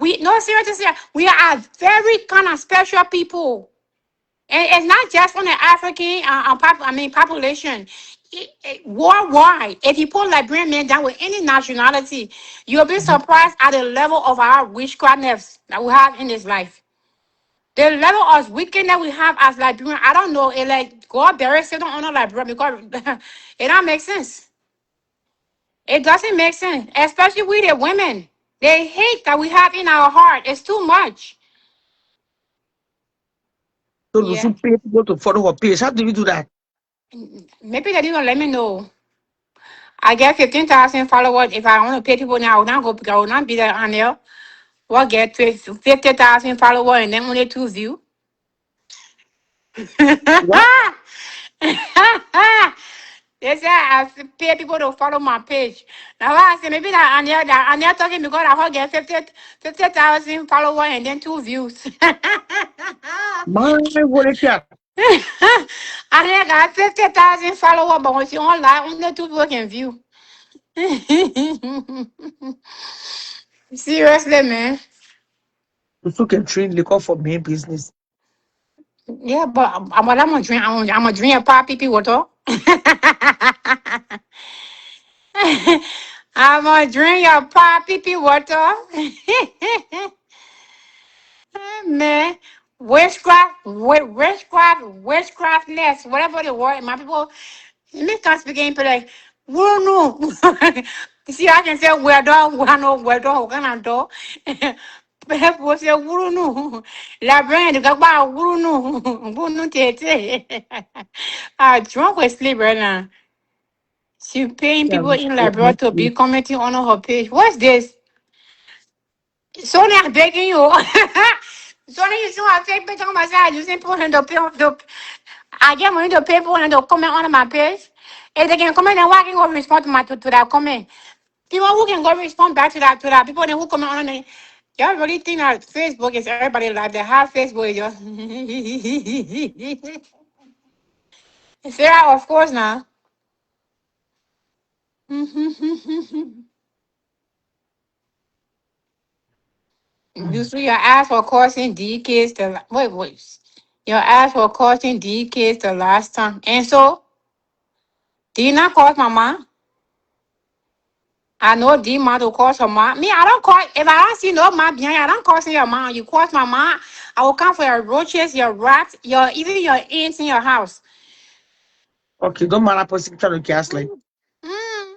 We no seriously, we are very kind of special people. And it's not just on the African population. Worldwide, if you put Liberian men down with any nationality, you'll be surprised at the level of our witchcraftness that we have in this life. The level of wickedness we have as Liberian, I don't know. It like God buries it on Liberian because it don't make sense. It doesn't make sense, especially with the women. The hate that we have in our heart is too much. So those Yeah, who pay people to follow her page, how do you do that? maybe they didn't let me know. I get 15,000 followers. If I want to pay people now, I will not go. I will not be there on there. What get 50,000 followers and then only two view. What? They say I have to pay people to follow my page. Now I say maybe that talking because I will get 50,000 followers and then two views. My what cat. I got 50,000 followers, but when you online, only two people can view. Seriously, man. Those who can train liquor for main business. Yeah, but I'm gonna drink. I'm gonna drink a pop pee water. I'm gonna drink your pop pee water. Man, witchcraftness, whatever the word. My people, me can't speak in like, who no? You see, I can say where dog, where dog, can do. People say who no? La brand, the gaba who no, who no tete. Ah, drunk with sleep right now. She paying Yeah, people in what Liberia to be commenting on her page. What's this? Sonia begging you. So then you see how I take picture on my side using people and I get money to pay people and to comment on my page. If they can comment, then why can go respond to to that comment? People who can go respond back to that people then who comment on it. Y'all really think that Facebook is everybody's life? They have Facebook is just Sarah, of course now. You see your ass for causing DKs wait. Your ass for causing DKs the last time. And so, did you not cause my mom? I know D man to cause her mom. Me, I don't call if I don't see no man behind you, I don't cause your mom. You cause my mom, I will come for your roaches, your rats, your even your ants in your house. Okay, don't matter posting trying to gaslight. Mm.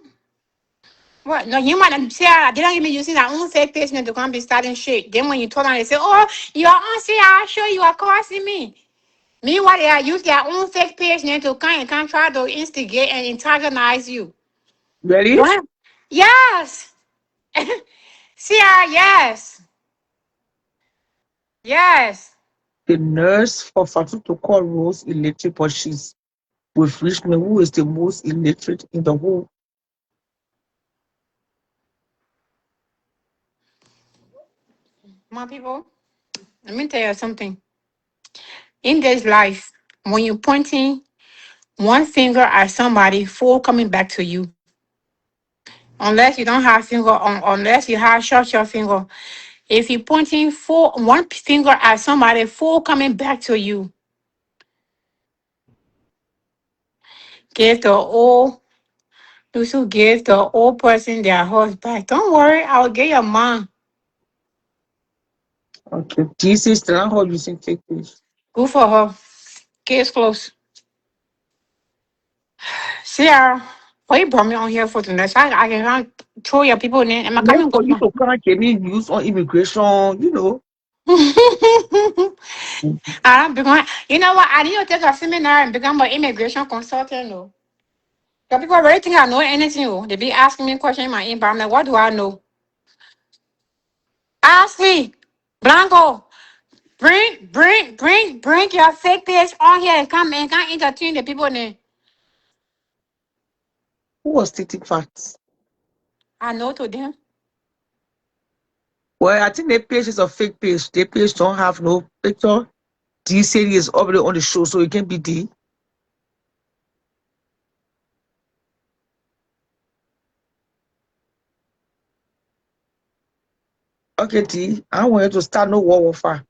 What? No, you might say they don't even using their own fake page to come be starting shit. Then when you told them, they say, "Oh, your own see, I show you are causing me." Meanwhile, they are use their own fake page name to come and come try to instigate and antagonize you. Ready? What? Yes. See, yes. Yes. The nurse for Fatu to call Rose illiterate, but she's with Richmond, who is the most illiterate in the whole. My people, let me tell you something. In this life, when you're pointing one finger at somebody, four coming back to you. Unless you don't have finger, unless you have short finger. If you're pointing one finger at somebody, four coming back to you. Give the old, those who give the old person their horse back. Don't worry, I'll get your mom. Okay, Jesus, they're not all using fake page. Good for her. Case close. Sierra, why you brought me on here for tonight? So I can throw your people in. Am I Meant coming? for you to come any news on immigration, you know. I become, you know what? I need to take a seminar and become an immigration consultant. No, because people really think I know anything. Oh. They be asking me questions in my inbox. I'm like, what do I know? Ask me, Blanco. Bring your fake page on here and come entertain the people. Then Who was stating facts? I know to them. Well, I think their page is a fake page. Their page don't have no picture. D city is already on the show, so it can be D. Okay, D. I want you to start no war warfare.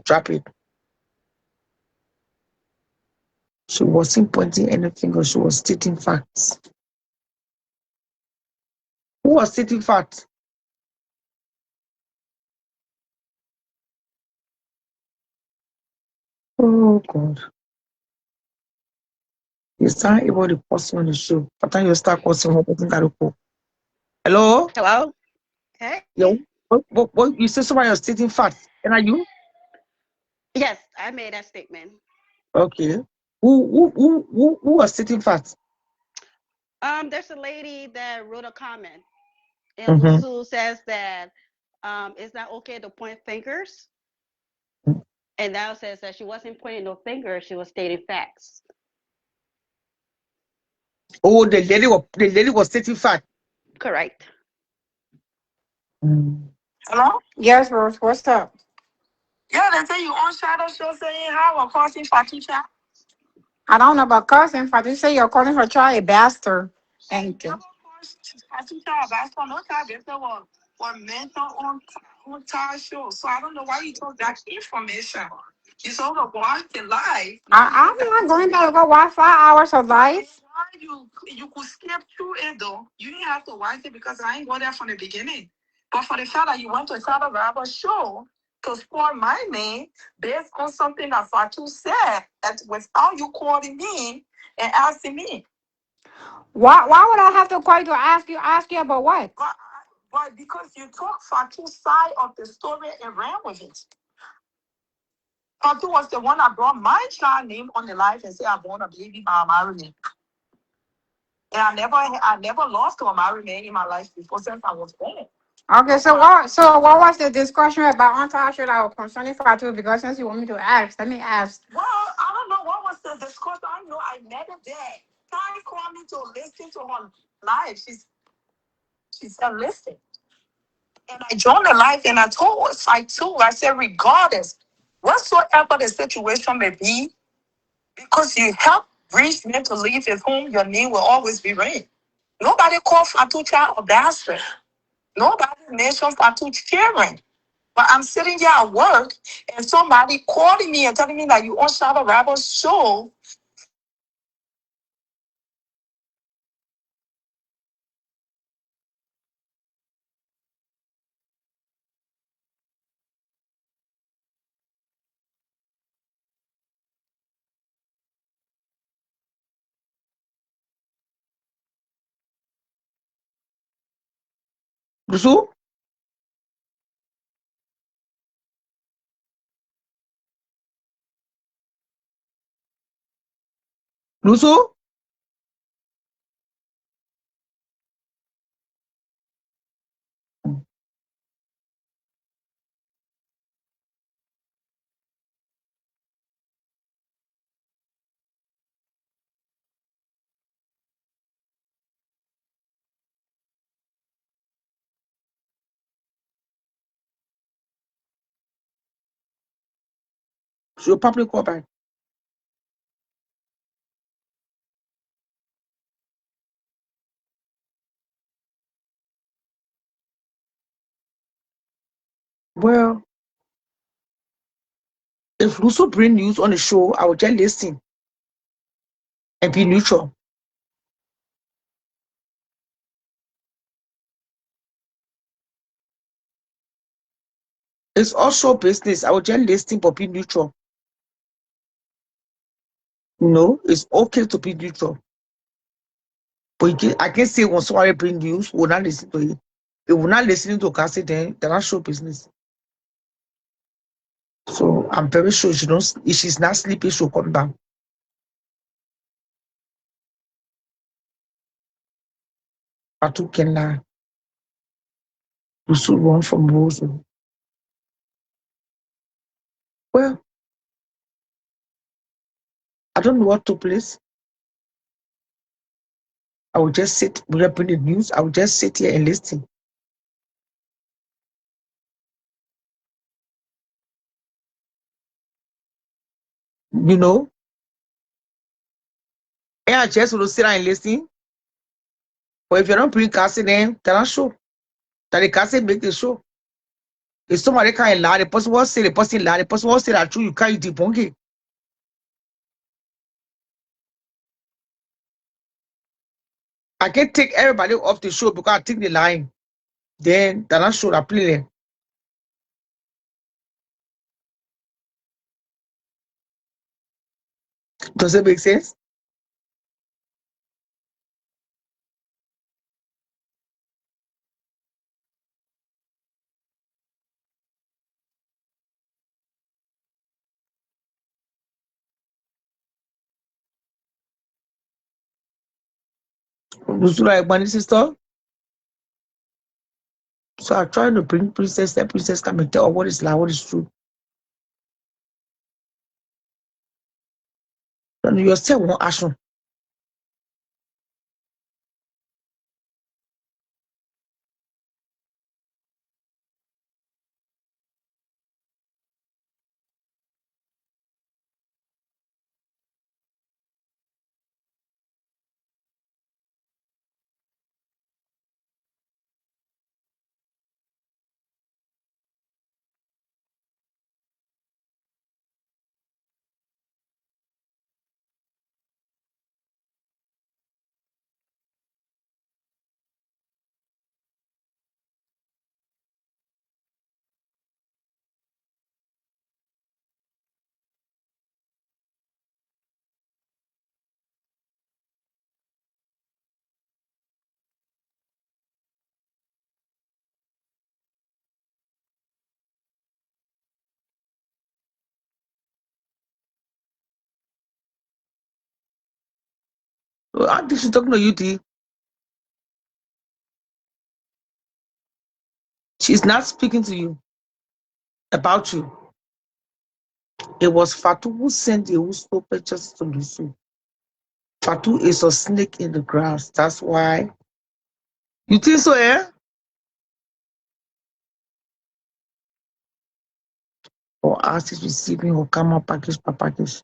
Drop it. She wasn't pointing any finger, she was stating facts. Who was stating facts? Oh God. You start able to post on the show. By the time you start posting one person got to go. Hello? Hello? Hey. Yo. What you say somebody was stating facts. And are you? Yes, I made that statement. Okay. Who was stating facts? There's a lady that wrote a comment and Mm-hmm. who says that it's not okay to point fingers. And now says that she wasn't pointing no fingers, she was stating facts. Oh, the lady was stating facts. Correct. Mm. Hello? Yes, Rose. What's up? Yeah, they say you on Shadow Show saying how or causing Fatisha. I don't know about cousin. Fatisha, you're calling her child a bastard. Thank you. Fatisha, a bastard. No child, this was mental on child show. So I don't know why you told that information. It's over watching live. I'm not going to go watch 5 hours of life. Why you could skip through it though? You didn't have to watch it because I ain't go there from the beginning. But for the fact that you went to Shadow Rabba show to spoil my name based on something that Fatu said that without you calling me and asking me. Why would I have to call you to ask you about what? But because you took Fatu's side of the story and ran with it. Fatu was the one that brought my child name on the life and said I want a baby by a married man. And I never lost to a married man in my life before since I was born. Okay, so what was the discussion about on Tasha that was concerning Fatu? Because since you want me to ask, let me ask. Well, I don't know what was the discourse. I know I met her there. Kai called me to listen to her live. She said listen. And I joined the live and I told her side too. I said, regardless, whatsoever the situation may be, because you help reach men to leave his home, your name will always be read. Nobody called Fatu child a bastard. Nobody mentioned Fatu children. But I'm sitting here at work and somebody calling me and telling me that you on Shaba Rabbit's show. Lusu? Lusu? She'll probably call back. Well, if Lusu bring news on the show, I will just listen and be neutral. It's also business. I will just listen but be neutral. No, it's okay to be neutral. But I can say when somebody bring news, we'll not listen to it. If we're not listening to Cassie, then they're not show business. So I'm very sure she don't. If she's not sleeping, she'll come back. Fatu can lie. Lusu run from Rose. Well, I don't know what took place. I will just sit. We'll bring the news. I will just sit here and listen. You know, and I just will sit down and listen. But if you don't bring Cassie, then they're not show. That the Cassie make the show. If somebody can't lie, the person will say the person lie. The person will say that true. You can't debunk it. I can't take everybody off the show because I take the line. Then they're not sure that play them. Does it make sense? Looks like money sister. So I'm trying to bring princess. That princess can me tell what is lie, what is true. And you still want action. So I think she's talking to you, T. She's not speaking to you about you. It was Fatu who sent you, who stole pictures to Lusu. Fatu is a snake in the grass. That's why. You think so, eh? Or ask is receiving or come up package per package.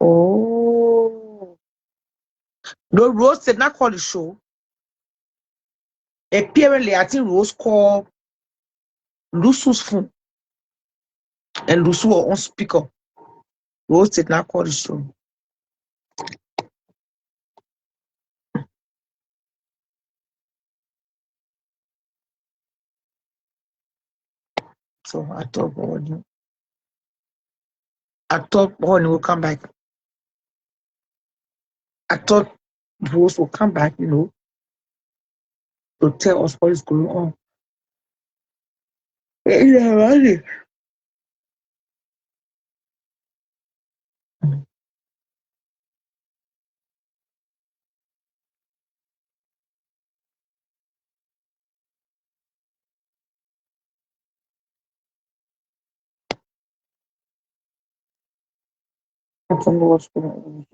Oh. No, Rose did not call the show. Apparently, I think Rose called Lusu's phone. And Lusu was on speaker. Rose did not call the show. So I thought Bonnie will come back. I thought Rose will come back, you know, to tell us what is going on. Yeah, right. I don't know what's going on.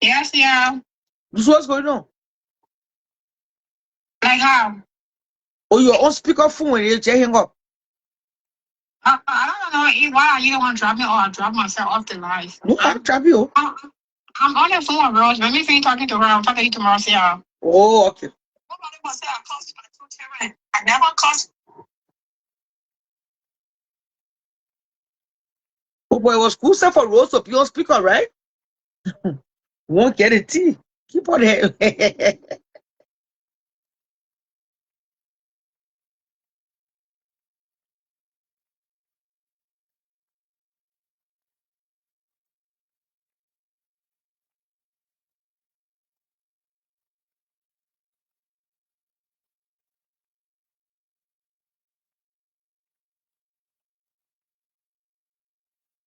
Yes, yeah. This is what's going on. Like how? Oh, you're on speaker phone when you hang up. I don't know why you don't want to drop me or I drop myself off the live. No, I'll trap you. I'm on the phone with Rose. Let me finish talking to her. I'll talk to you tomorrow. See y'all. Oh, okay. Nobody will say I cost my 2 children. I never cost. Oh boy, it was cool stuff for Rose up. You're on speaker, right? Won't get a tea. Keep on here.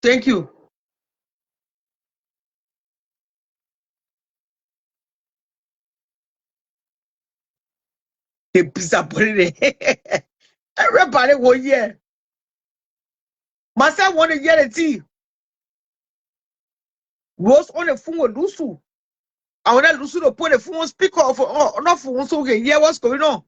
Thank you. The pizza put it. Everybody will hear. Myself want to hear the tea. Rose on the phone with Lusu. I want Lusu to put the phone speaker off on the phone so we can hear what's going on.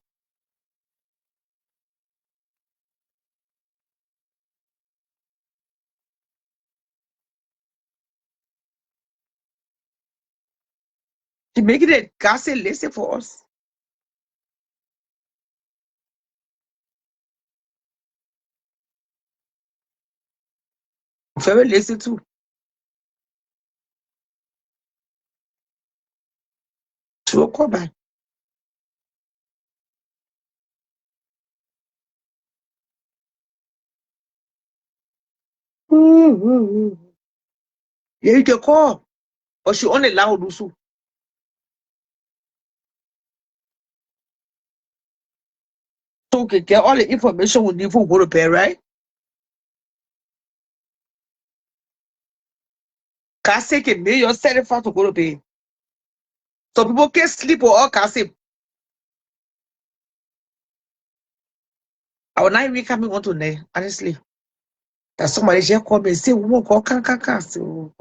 She making it gossip listen for us. Very listen too. She will come back. Yeah, you can call. Or she only allow Lusu. So we can get all the information we need for go to bed, right? Kasi can make your set for to go to bed. So people can sleep or all Kasi. I will not even coming on tonight, honestly. That somebody just call me and say, we won't go can. So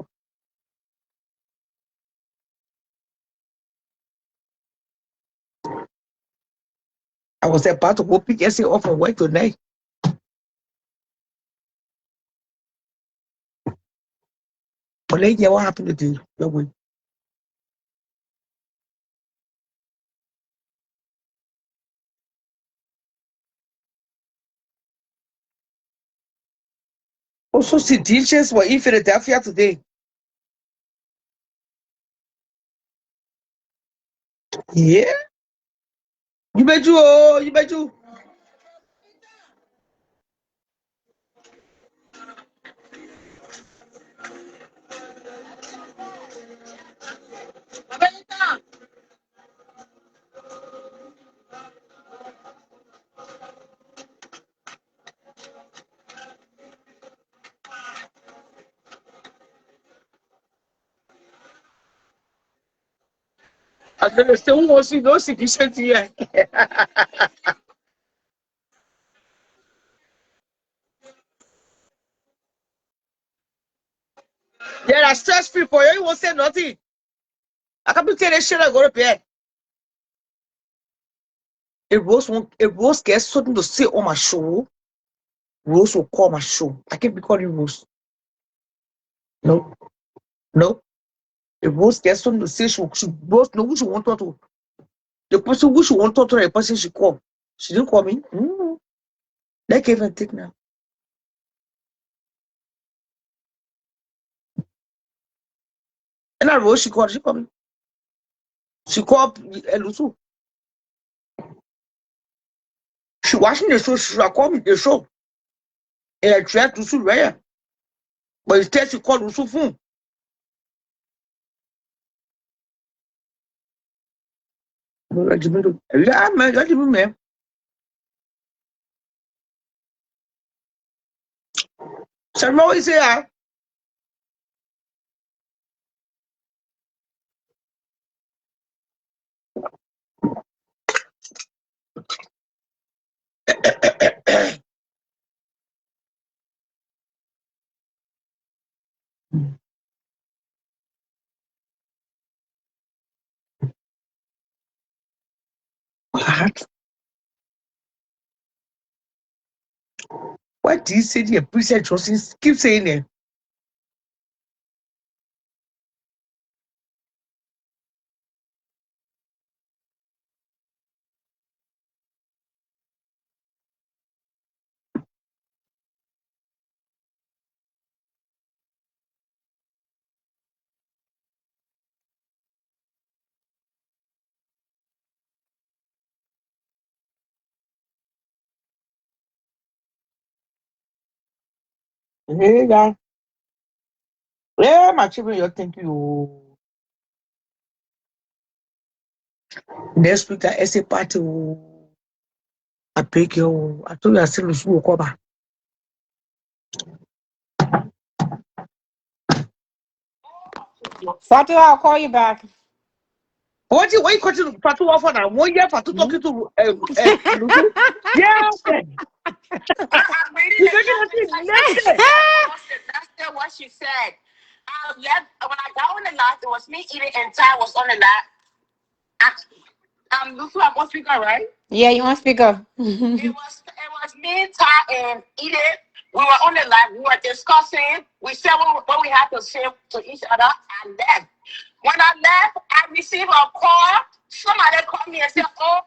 I was about to go pick Essie off from work tonight. But like, yeah, what happened to you? Your way. Also, see, teachers were in Philadelphia today. Yeah. You bet you. I'm going to say, who wants to know sufficient here? There are stress people. You won't say nothing. I can't be telling shit I go to bed. If Rose gets something to say on my show, Rose will call my show. I can't be calling Rose. No, no. If Rose gets something to say, Rose know who she want her to. The person who she want her to, the person she call. She didn't call me. That gave and take now. And I Rose, she called me. She called Elusu. She watching the show, she called me the show. And I tried to sue Raya. But instead she called Lusu phone. Yeah, man, that's me, man. So what is it? What do you say the president Johnson keep saying it? Hey, guy. Yeah, my children, you thank you. Next week, I say party. I beg you. I told you I still lose will come back. Fatu, I'll call you back. What you continue Fatu offer now? 1 year Fatu talking to Lusu? Yeah. I'm reading You the making comment it section. next That's still what she said. I left when I got on the lot. It was me eating, and Ty was on the lot. Lucy, I'm on speaker, right? Yeah, you on speaker. It was me, Ty, and Edith. We were on the lot. We were discussing. We said what we had to say to each other. I left. When I left, I received a call. Somebody called me and said, "Oh,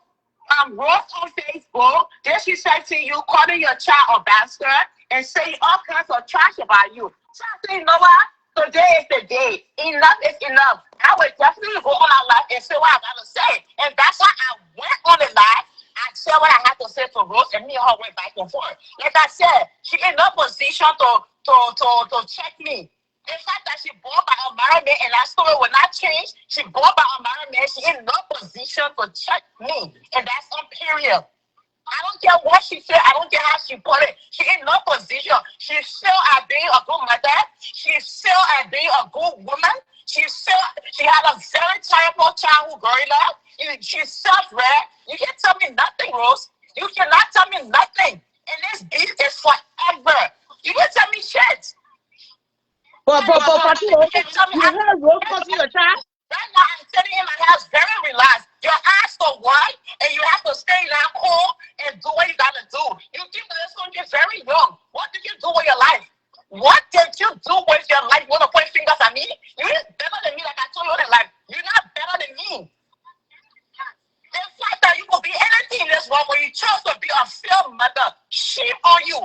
wrote on Facebook. Then she said to you, calling your child a bastard and saying all kinds of trash about you." So I said, "You know what? Today is the day. Enough is enough. I will definitely go on our live and say what I gotta say." And that's why I went on the live. I said what I had to say to Rose, and me and her went back and forth. Like I said, she in no position to check me. The fact that she born by a married man and that story will not change. She born by a married man. She in no position to check me. And that's on period. I don't care what she said. I don't care how she put it. She in no position. She still at being a good mother. She still at being a good woman. She had a very terrible childhood growing up. She's self-read. You can't tell me nothing, Rose. You cannot tell me nothing. And this beef is forever. You can't tell me shit. But Fatu, you heard Rose causing your child? Right now, I'm sitting in my house very relaxed. Your eyes to work, and you have to stay now cool and do what you gotta do. You keep this one, you're very young. What did you do with your life? What did you do with your life? You want to point fingers at me? You're better than me, like I told you in life. You're not better than me. The fact that you could be anything in this world when you chose to be a failed mother, shame on you.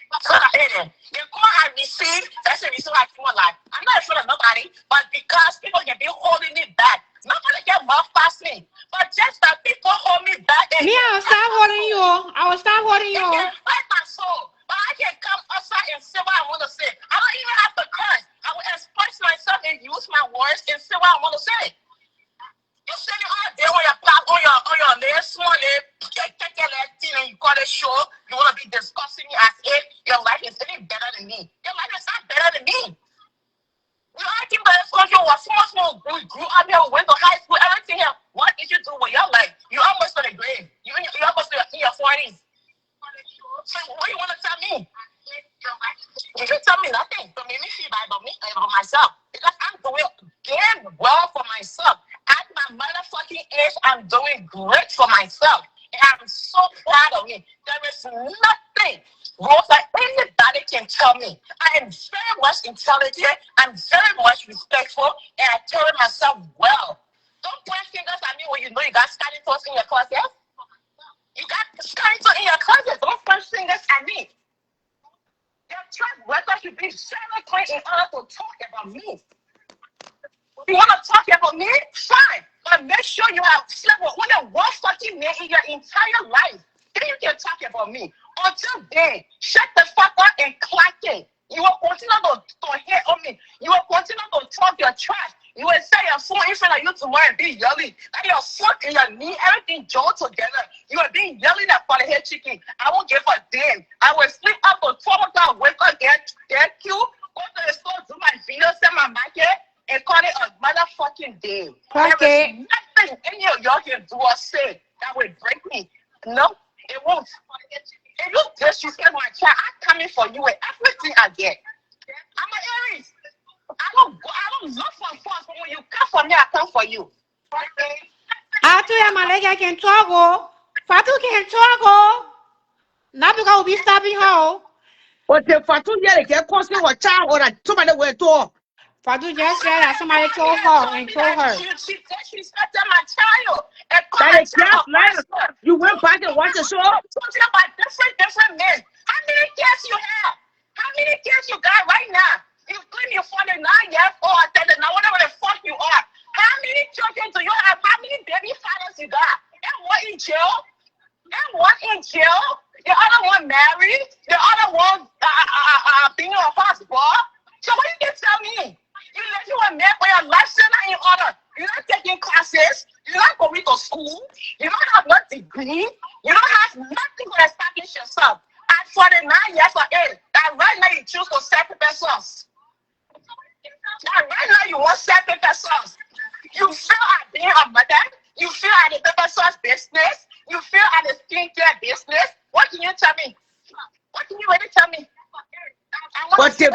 The call I received, that's the reason why I feel like I'm not afraid of nobody, but because people can be holding me back. Nobody can mouth past me. But just that people hold me back. Me, I will start holding you. I will start holding you. They can fight my soul. But I can come outside and say what I want to say. I don't even have to curse. I will express myself and use my words and say what I want to say. You sitting all day on your pop, on your next one, take that thing and you call it show. You want to be discussing me as if your life is any better than me. Your life is not better than me. We grew up here, we went to high school, everything here. What did you do with your life? You almost to the grave. You almost in your 40s. So what do you want to tell me? You can tell me nothing to make me feel bad about me and about myself. Because I'm doing damn well for myself. At my motherfucking age, I'm doing great for myself. And I'm so proud of me. There is nothing wrong that anybody can tell me. I am very much intelligent. I'm very much respectful. And I carry myself well. Don't point fingers at me when you know you got skeleton in your closet. You got skeleton in your closet. Don't point fingers at me. Your track record should be very clear in order to talk about me. You want to talk about me? Fine. But make sure you have several, only one fucking man in your entire life. Then you can talk about me. Until then, shut the fuck up and clack it. You will continue to hate on me. You will continue to talk your trash. You will say your phone in front of you tomorrow and be yelling. Like your foot and your knee, everything joined together. You will be yelling at for the head chicken. I won't give a damn. I will sleep up to 12 o'clock, wake up, get cute, go to the store, do my video, send my market, and call it a motherfucking day. There is nothing any of y'all can do or say that will break me. No, it won't. If you disrespect my child, I'm coming for you with everything I get. I'm an Aries. I don't look for force, but when you come for me, I come for you. I told my leg I can toggle. Fatu can toggle. Not because we be stopping her. But the Fatu here get costing what child or somebody will talk. Fatu just said that somebody told her and told her. She disrespected my child. And That is just like you went back and watched the show. I'm talking about different men. How many kids you have? How many kids you got right now? You claim you're 49 years old, now whatever the fuck you are. How many children do you have? How many baby fathers you got? And one in jail? And one in jail? The other one married? The other one being a husband? So what you can tell me? You live you a man for your lifestyle in order. You're not taking classes. You're not going to school. You don't have no degree. You don't have nothing to establish yourself. At 49 years of age, that right now you choose to sell paper sauce. That right now you want sell paper sauce. You feel at being a mother. You feel at the paper sauce business. You feel at the skincare business. What can you tell me? What can you really tell me? But you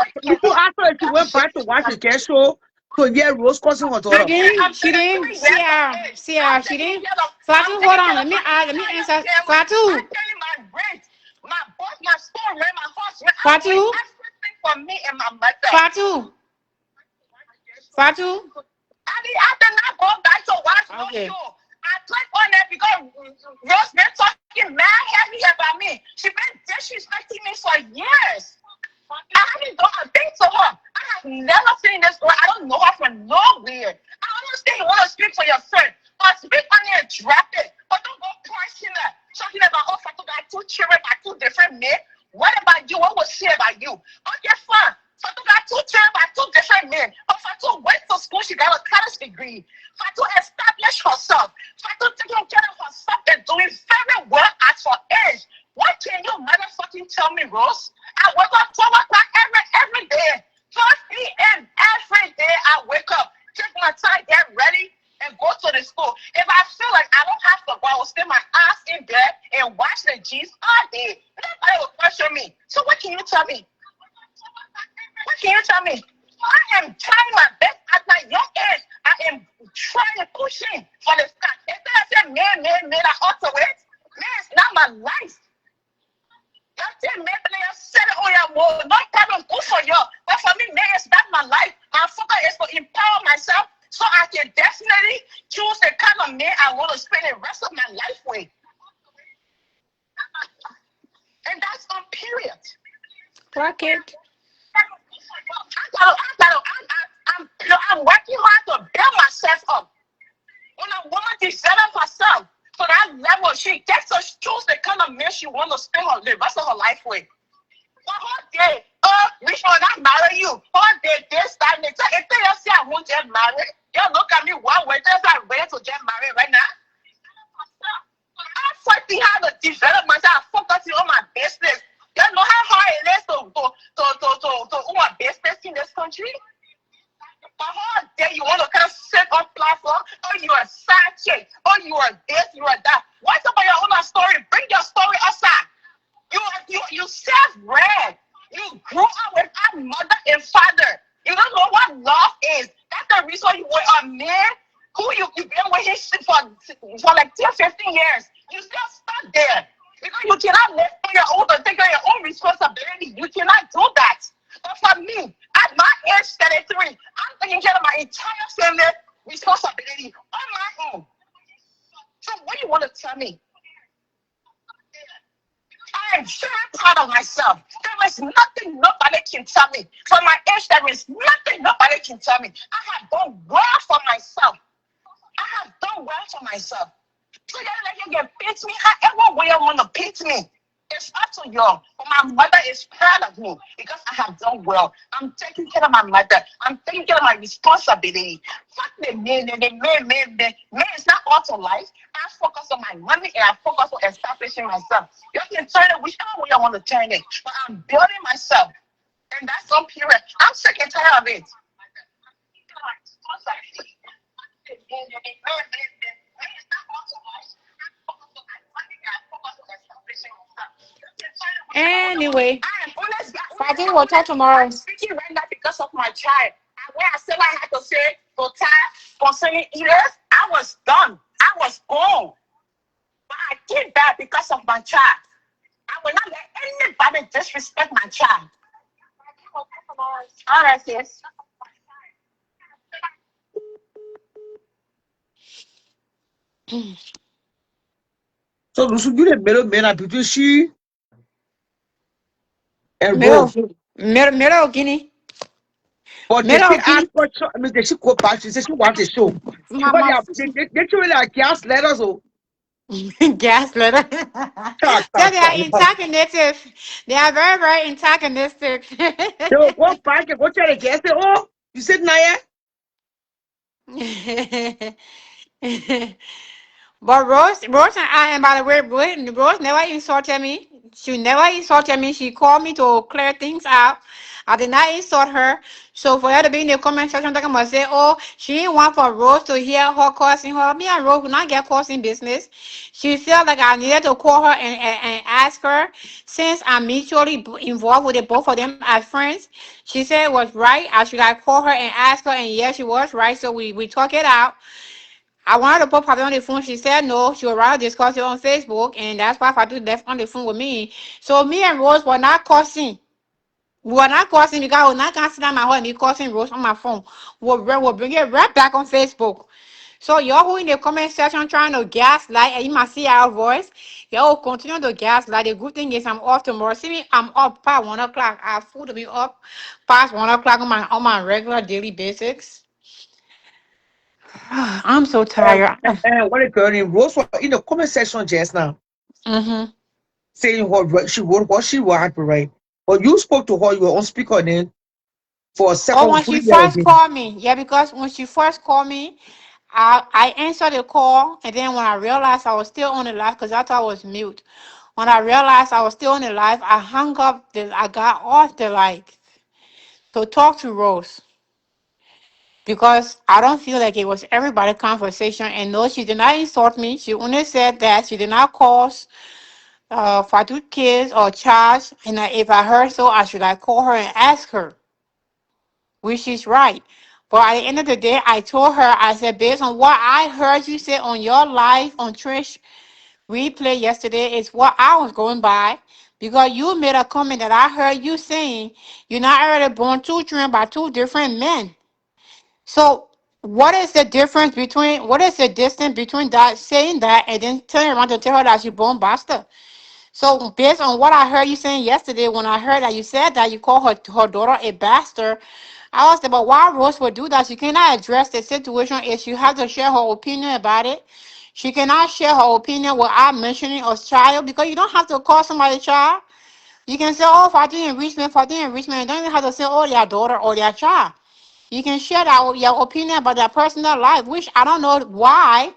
after if you went back to watch the game show, so yeah, Rose causing her daughter. She didn't see her. She didn't. Fatu, hold on. Let me answer. Fatu. My store ran, my horse ran. Fatu. Everything for me and my mother. Fatu. I did not go back to watch no show. I clicked on it because Rose been talking mad heavy about me. She been disrespecting me for years. I haven't done a thing to her. I have never seen this girl. I don't know her from nowhere. I understand you want to speak for your friend, but speak on it and drop it. But don't go personal. Talking about, oh, Fatu got 2 children by 2 different men. What about you? What was she about you? Okay, fine. Fatu got 2 children by 2 different men. But Fatu went to school. She got a college degree. Fatu established herself. Fatu taking care of herself and doing very well at her age. What can you motherfucking tell me, Rose? I wake up 12 o'clock every day. 12 p.m. every day I wake up, take my time, get ready, and go to the school. If I feel like I don't have to go, I will stay my ass in bed and watch the G's all day. Nobody will question me. So what can you tell me? What can you tell me? I am trying my best at my young age. I am trying to push in for the start. Instead of saying, man, I ought to wait. Man, it's not my life. No problem, good for you. But for me, man, it's not my life. My focus is to empower myself so I can definitely choose the kind of man I want to spend the rest of my life with. And that's on period. Clock it. I'm working hard to build myself up. When a woman develops herself to that level, she gets to choose the kind of man she wants to spend the rest of her life with. But whole day, we should not marry you. Whole day, this time, if you say I won't get married, you look at me one way, just like ready to get married right now. I'm fighting how to develop myself, focusing on my business. You know how hard it is to own a business in this country? But how bred. You grew up without mother and father. You don't know what love is. That's the reason you were a man who you been with his shit for like 10, 15 years. You still stuck there. Because you cannot live on your own or take on your own responsibility. You cannot do that. But for me, at my age 33, I'm taking care of my entire family responsibility on my own. So what do you want to tell me? I am very proud of myself. There is nothing nobody can tell me. For my age, there is nothing nobody can tell me. I have done well for myself. I have done well for myself. So you can pitch me however way you want to pitch me. It's up to you. But my mother is proud of me because I have done well. I'm taking care of my mother. I'm taking care of my responsibility. Fuck the man, man is not all to life. I focus on my money and I focus on establishing myself. You can turn it whichever way you want to turn it. But I'm building myself. And that's on period. I'm sick and tired of it. Anyway, I am honest. Fati will talk tomorrow. I'm speaking right now because of my child. And when I said I had to say to time concerning eaters, I was done. I was gone. But I did that because of my child. I will not let anybody disrespect my child. All right, sis. So you should do the middle man between she and Middle, Rose. middle Guinea, But did she middle ask Guinea. for show? I mean, did she go back? She said she wants a show. Because My they truly like gas letters. Oh, gas letter. ta, So ta, they ta. are antagonistic. They are very, very antagonistic. They will go back and go tell the gas. Say, oh, you said Naya? But Rose and I, and by the way, Rose never insulted me. She never insulted me. She called me to clear things out. I did not insult her. So for her to be in the comment section talking about say, oh, she didn't want for Rose to hear her cursing her. Me and Rose will not get cursing business. She felt like I needed to call her and ask her, since I'm mutually involved with the both of them as friends. She said it was right. I should like call her and ask her, and yes, she was right. So we talk it out. I wanted to put Fabi on the phone. She said no. She would rather discuss it on Facebook, and that's why Fabi left on the phone with me. So me and Rose were not cursing. We were not cursing because I was not gonna sit down my home and be cursing Rose on my phone. We'll bring it right back on Facebook. So y'all who in the comment section trying to gaslight, and you might see our voice, y'all will continue to gaslight. The good thing is I'm off tomorrow. See me, I'm up past 1 o'clock. I have food to be up past 1 o'clock on my regular daily basics. I'm so tired. And what a girl named Rose was in the comment section just now Mm-hmm. saying what she wrote, what she wanted to write. But you spoke to her, you were on speaker then for a Oh, second, when put she it there first again. called me, yeah, because when she first called me, I answered the call, and then when I realized I was still on the live, because I thought I was mute. When I realized I was still on the live, I hung up. I got off the live to talk to Rose because I don't feel like it was everybody conversation. And no, she did not insult me. She only said that she did not cause Fatu kids or charge. And if I heard so, I should like call her and ask her, which is right. But at the end of the day, I told her, I said, based on what I heard you say on your live on Trish replay yesterday, is what I was going by. Because you made a comment that I heard you saying you're not already born two children by two different men. So what is the difference between what is the distance between that saying that and then turning around to tell her that she's born bastard? So based on what I heard you saying yesterday, when I heard that you said that you call her daughter a bastard, I was like, but why Rose would do that? She cannot address the situation if she has to share her opinion about it. She cannot share her opinion without mentioning a child because you don't have to call somebody child. You can say, oh, for the enrichment. You don't even have to say, oh, their daughter or their child. You can share that your opinion about their personal life, which I don't know why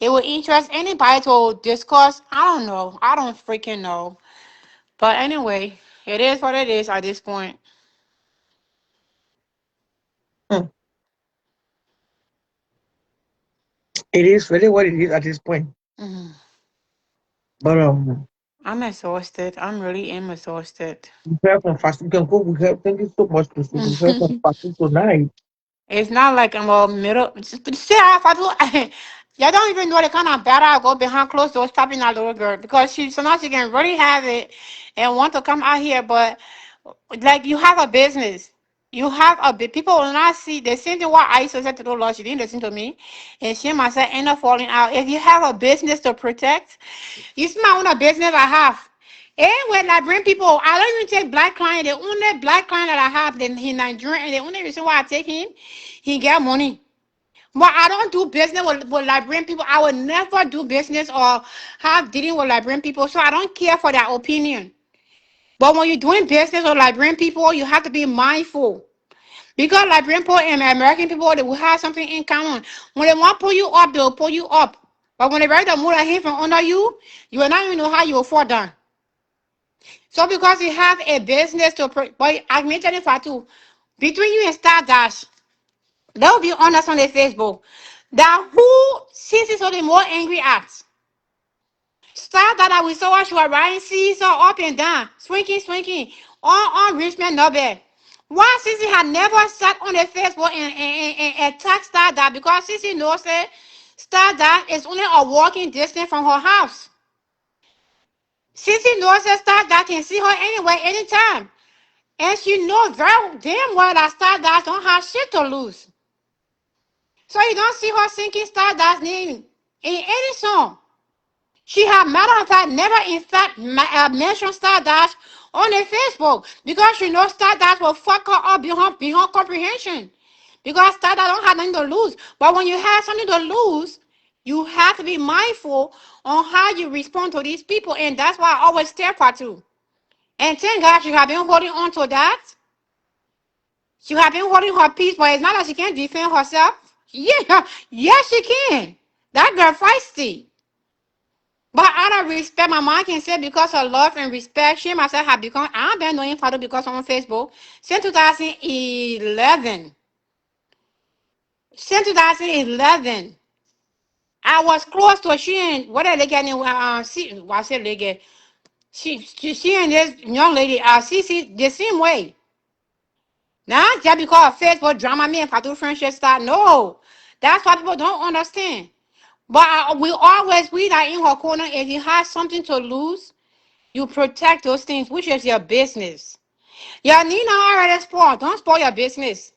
it would interest anybody to discuss. I don't know. I don't freaking know. But anyway, it is what it is at this point. Hmm. It is really what it is at this point. Mhm. But I'm exhausted. I'm really am exhausted. We have from fasting. We can go. We have. Thank you so much, Christine. We have from fasting tonight. It's not like I'm a middle. See, if I do, y'all don't even know the kind of battle I go behind closed doors stopping that little girl because sometimes she can really have it and want to come out here, but like you have a business. You have people will not see the same thing what I used to say to the Lord. She didn't listen to me, and she myself end up falling out. If you have a business to protect, you see my own business I have. And when I bring people, I don't even take black client. The only black client that I have, then he Nigerian, and the only reason why I take him, he get money. But I don't do business with Liberian people. I will never do business or have dealing with Liberian people. So I don't care for their opinion. But when you're doing business with Liberian people, you have to be mindful. Because Liberian people and American people, they will have something in common. When they want to pull you up, they will pull you up. But when they ready to move a hand from under you, you will not even know how you will fall down. So because you have a business to, but I mentioned it for too, between you and Stardust, they'll be honest on their Facebook. That who sees is only more angry at. Stardust, we saw her, she was riding seesaw up and down, swinging, on Richmond Nobel. Why Sissy had never sat on the Facebook and attacked Stardust because Sissy knows that Stardust is only a walking distance from her house. Sissy knows that Stardust can see her anywhere, anytime. And she knows very damn well that Stardust don't have shit to lose. So you don't see her singing Stardust name in any song. She had, matter of fact, never in fact mentioned Stardust on her Facebook because she knows Stardust will fuck her up beyond comprehension. Because Stardust don't have nothing to lose. But when you have something to lose, you have to be mindful on how you respond to these people. And that's why I always stare for too. And thank God she have been holding on to that. She have been holding her peace, but it's not that she can't defend herself. Yeah, yes, she can. That girl feisty. But out of respect, my mom can say because of love and respect, she myself have become, I've been knowing Father because on Facebook since 2011. Since 2011. I was close to her. She and, what are they getting? I said they get. She and this young lady, see, the same way. Now, just because of Facebook drama, me and Fatu friendship start, no. That's what people don't understand. But we are in her corner. If you have something to lose, you protect those things, which is your business. Your Nina already spoiled. Don't spoil your business.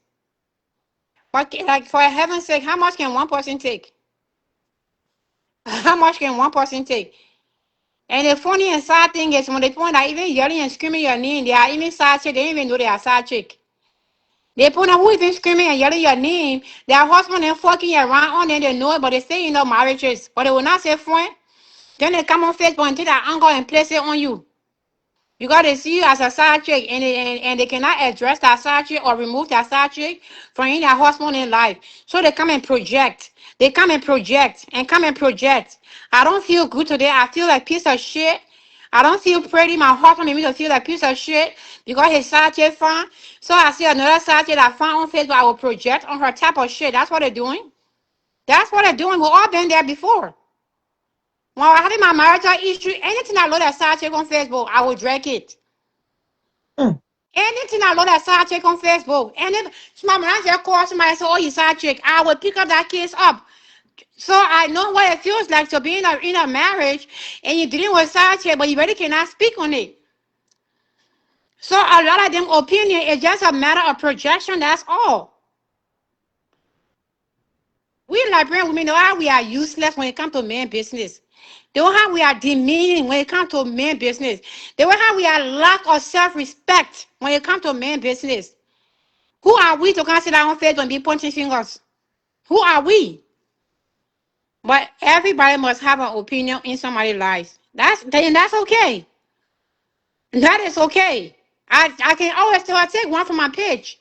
But like for heaven's sake, how much can one person take? How much can one person take? And the funny and sad thing is when they point out even yelling and screaming your name, they are even side chick. They don't even know they are side chick. They point out who even screaming and yelling your name. Their husband and fucking around on them, they know it, but they say you know marriages. But they will not say friend. Then they come on Facebook and take that angle and place it on you. Because they see you as a side chick and they cannot address that side chick or remove that side chick from in their husband in life. So they come and project. They come and project and come and project. I don't feel good today. I feel like piece of shit. I don't feel pretty. My husband made me to feel like piece of shit because his side chick found. So I see another side chick that found on Facebook. I will project on her type of shit. That's what they're doing. That's what they're doing. We've all been there before. When I having my marital issue, anything I load that side chick on Facebook, I will drag it. Mm. Anything I know that side chick on Facebook, and if somebody when I just call somebody and say, "Oh, you side chick," I will pick up that case up. So I know what it feels like to be in a marriage and you're dealing with side chick, but you really cannot speak on it. So a lot of them opinion is just a matter of projection. That's all. We Liberian women know how we are useless when it comes to men business. They know how we are demeaning when it comes to men business. They know how we are lack of self-respect when it comes to men business. Who are we to consider our face and be pointing fingers? Who are we? But everybody must have an opinion in somebody's life. That's okay. That is okay. I can always tell her, take one from my page.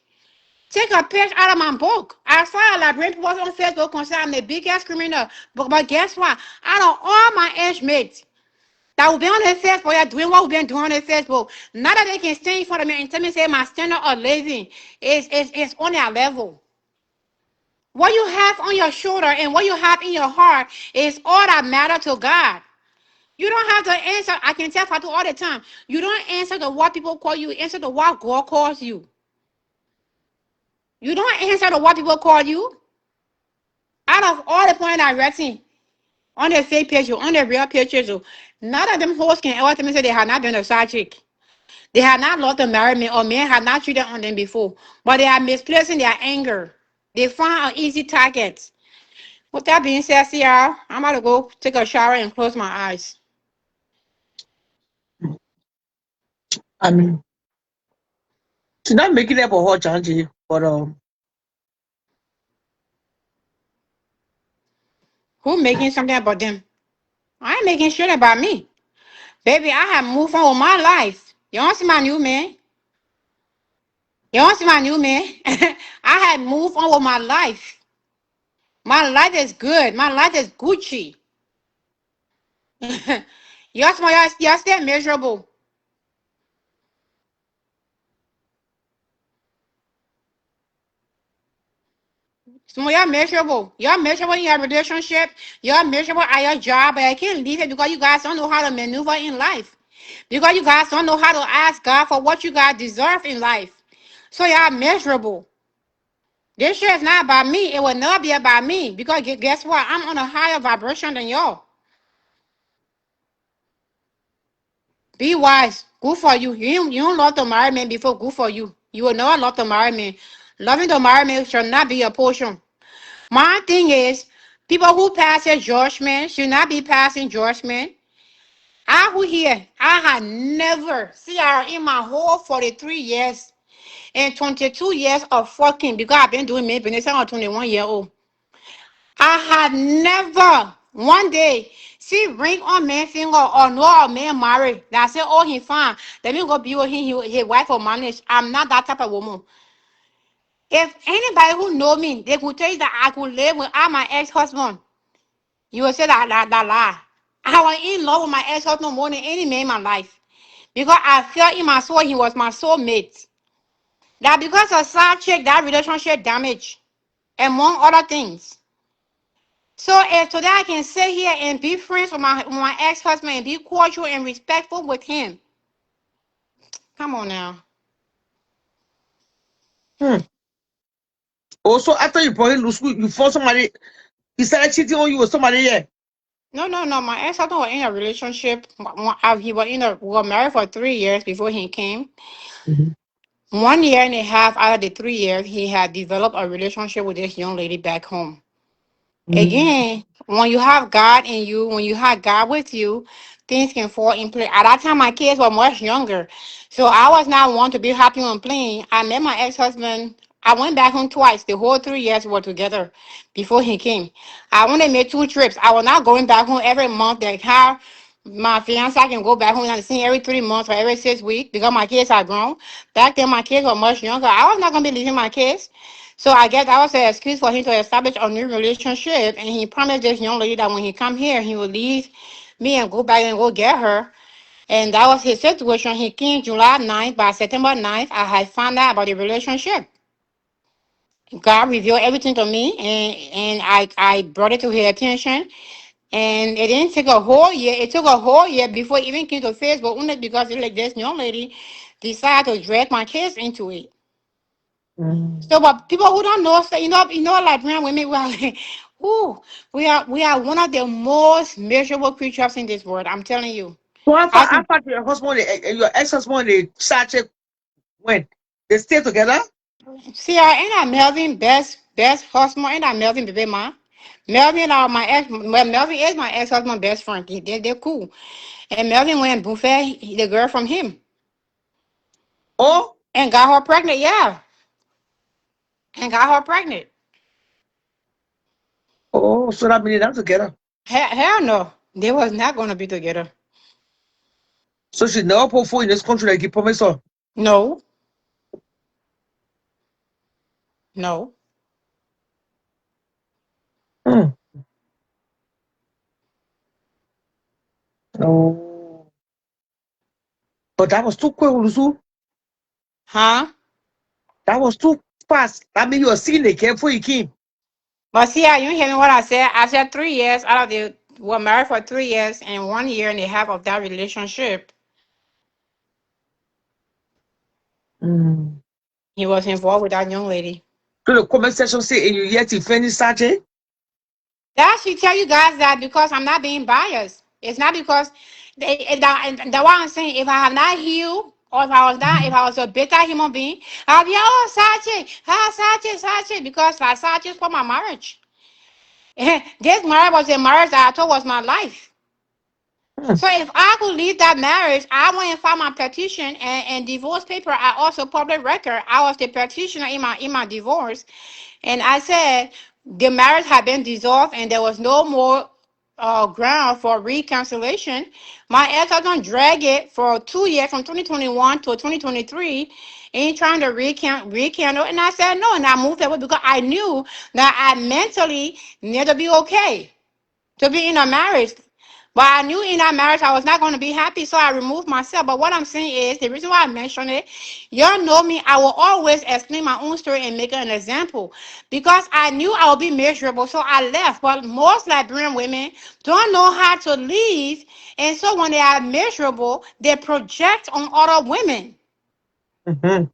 Take a page out of my book. As far as Liberian people on Facebook concerned, I'm the biggest criminal. But guess what? Out of all my age mates that will be on the Facebook, doing what we've been doing on the Facebook, now that they can stand in front of me and tell me, say, my standard of living is on their level. What you have on your shoulder and what you have in your heart is all that matter to God. You don't have to answer. I can tell Fatu all the time. You don't answer to what people call you. Answer to what God calls you. You don't answer to what people call you. Out of all the points I'm writing on the fake page, on the real pictures, none of them hosts can ever tell me say they have not been a side chick. They have not loved to marry me or men have not cheated on them before. But they are misplacing their anger. They find an easy target. With that being said, CR, I'm about to go take a shower and close my eyes. I mean, she's not making up a whole change, but Who making something about them? I ain't making shit about me. Baby, I have moved on with my life. You want to see my new man? You want to see my new man? I had moved on with my life. My life is good. My life is Gucci. Y'all still miserable. Some of y'all miserable. Y'all miserable in your relationship. Y'all miserable at your job, but I can't leave it because you guys don't know how to maneuver in life. Because you guys don't know how to ask God for what you guys deserve in life. So y'all miserable. This shit is not about me. It will never be about me. Because guess what? I'm on a higher vibration than y'all. Be wise. Good for you. You don't love to marry men before. Good for you. You will never love to marry men. Loving to marry men should not be your portion. My thing is, people who pass a judgment should not be passing judgment. I who here, I had never see her in my whole 43 years and 22 years of fucking because I've been doing men business. I'm 21 years old. I had never one day see ring on man finger or know a man married. That say, oh, he fine. Let me go be with him, his wife or manage. I'm not that type of woman. If anybody who know me, they could tell you that I could live without my ex-husband. You will say that lie. I was in love with my ex-husband more than any man in my life. Because I felt in my soul he was my soulmate. That because of side check, that relationship damage, among other things. So if today I can sit here and be friends with my ex-husband and be cordial and respectful with him. Come on now. also after you brought him to school, you found somebody, he started cheating on you with somebody here. No. My ex-husband was in a relationship. He was we were married for 3 years before he came. Mhm. 1 year and a half out of the 3 years, he had developed a relationship with this young lady back home. Mm. Again, when you have God in you, when you have God with you, things can fall in place. At that time, my kids were much younger. So I was not one to be happy on playing. I met my ex-husband. I went back home twice. The whole 3 years we were together before he came. I only made 2 trips. I was not going back home every month. Like how my fiance can go back home and see every 3 months or every 6 weeks because my kids are grown. Back then, my kids were much younger. I was not going to be leaving my kids. So I guess that was an excuse for him to establish a new relationship. And he promised this young lady that when he come here, he would leave me and go back and go get her. And that was his situation. He came July 9th. By September 9th, I had found out about the relationship. God revealed everything to me, and I brought it to his attention. And it didn't take a whole year. It took a whole year before it even came to Facebook, only because like this young lady decided to drag my kids into it. Mm. So, but people who don't know, say, Liberian women, we are, ooh, we are one of the most miserable creatures in this world. I'm telling you. So I can after your husband, your ex-husband, they side check when they stay together. see her and I Melvin best husband and I Melvin baby ma. Melvin are my ex. Well, Melvin is my ex-husband best friend. They're cool. And Melvin went buffet the girl from him Oh, and got her pregnant. Yeah, and got her pregnant. oh, so that means they're together. Hell no, they was not gonna be together. So she never put food in this country like he promised her. No, no. Hmm. No. But that was too quick, Ulusu. Huh? That was too fast. That means you were seeing the care before you came. But see, you hear me what I said? I said 3 years out of the were married for 3 years and 1 year and a half of that relationship, Mm. he was involved with that young lady. So the comment section say, and you yet to finish Saturday? That should tell you guys that because I'm not being biased. It's not because that what I'm saying. If I have not healed, or if I was a better human being, I'll be Sachi, because like Sachi for my marriage. This marriage was a marriage that I thought was my life. Hmm. So if I could leave that marriage, I went and filed my petition and divorce paper. I also public record. I was the petitioner in my divorce. And I said the marriage had been dissolved and there was no more ground for reconciliation. My ex-husband dragged it for 2 years from 2021 to 2023 and trying to rekindle. And I said no, and I moved away because I knew that I mentally needed to be okay to be in a marriage. But I knew in that marriage I was not going to be happy, so I removed myself. But what I'm saying is, the reason why I mention it, y'all know me, I will always explain my own story and make an example. Because I knew I would be miserable, so I left. But most Liberian women don't know how to leave. And so when they are miserable, they project on other women. Mm-hmm.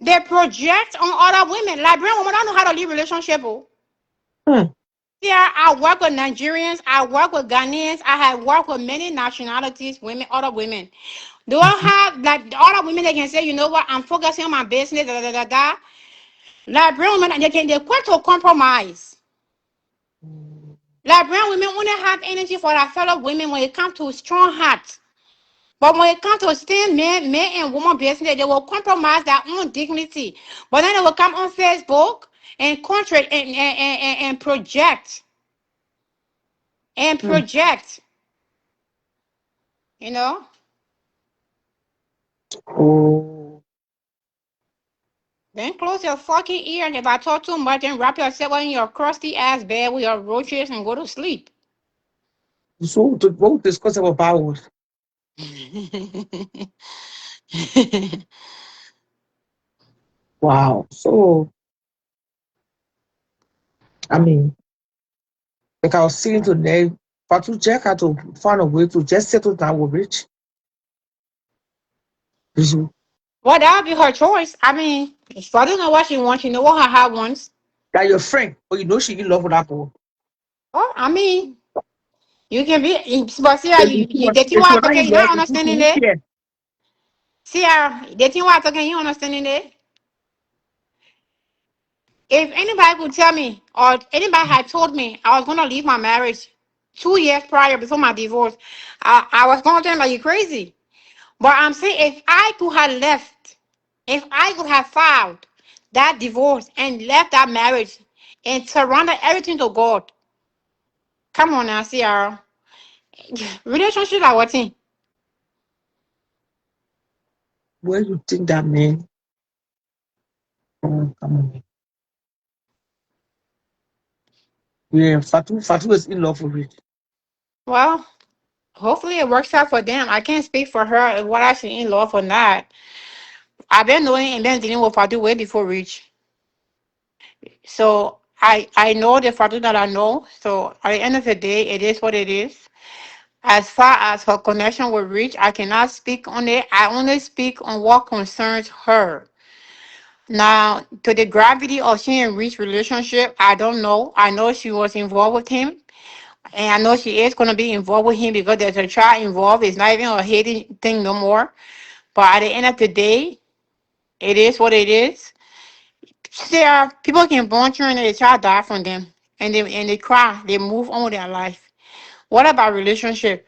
They project on other women. Liberian women don't know how to leave relationship. Hmm. Yeah, I work with Nigerians. I work with Ghanaians. I have worked with many nationalities, women, other women. Do I have like the other women that can say, you know what, I'm focusing on my business, da da da da. Liberian women, they quit to compromise. Liberian women only have energy for their fellow women when it comes to strong hearts. But when it comes to staying man and woman business, they will compromise their own dignity. But then they will come on Facebook and contract and project and Hmm. project. You know, Oh. then close your fucking ear, and if I talk too much, then wrap yourself in your crusty ass bed with your roaches and go to sleep. So what we discuss about powers? Wow. So I mean, like I was saying today, but to check out to find a way to just settle down with Rich. Mhm. Well, that'll be her choice. I mean, if I don't know what she wants, you know what her heart wants. That your friend, but you know she in love with that boy. Oh, I mean, you can be, but see, If you the thing you why were I'm not talking, in you're love, not if understanding you it. care. See, the thing why I'm talking, you understanding it. If anybody could tell me, or anybody had told me I was gonna leave my marriage 2 years prior before my divorce, I was gonna tell them like you crazy. But I'm saying if I could have left, if I could have filed that divorce and left that marriage and surrendered everything to God, come on now, see our relationship like what thing? Where you think that man? Oh, come on. Yeah, Fatu is in love with Rich. Well, hopefully it works out for them. I can't speak for her what I should in love or not. I've been knowing and been dealing with Fatu way before Rich. So I know the Fatu that I know. So at the end of the day, it is what it is. As far as her connection with Rich, I cannot speak on it. I only speak on what concerns her. Now, to the gravity of she and Rich relationship, I don't know. I know she was involved with him, and I know she is going to be involved with him because there's a child involved. It's not even a hating thing no more. But at the end of the day, it is what it is. There, people can born children and the child die from them, and they cry. They move on with their life. What about relationship?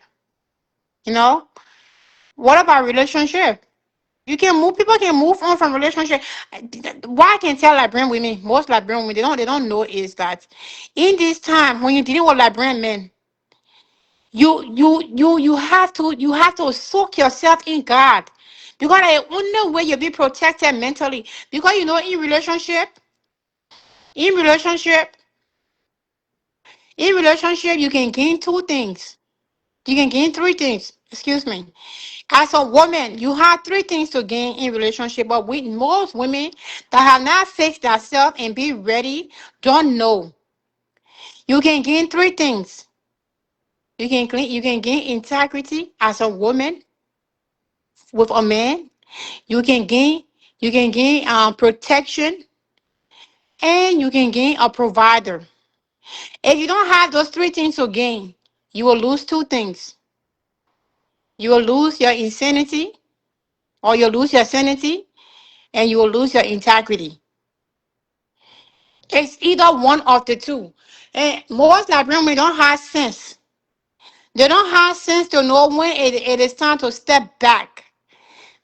You know, what about relationship? You can move. People can move on from relationship. What I can tell Liberian women, most Liberian women, they don't know is that in this time when you're dealing with Liberian men, you have to soak yourself in God, because the only way you'll be protected mentally. Because in relationship, in relationship, you can gain two things. You can gain three things. Excuse me. As a woman, you have three things to gain in relationship, but with most women that have not fixed themselves and be ready don't know. You can gain three things. You can gain integrity as a woman with a man. You can gain protection, and you can gain a provider. If you don't have those three things to gain, you will lose two things. You will lose your insanity, or you'll lose your sanity, and you will lose your integrity. It's either one of the two. And most Liberian women don't have sense. They don't have sense to know when it is time to step back,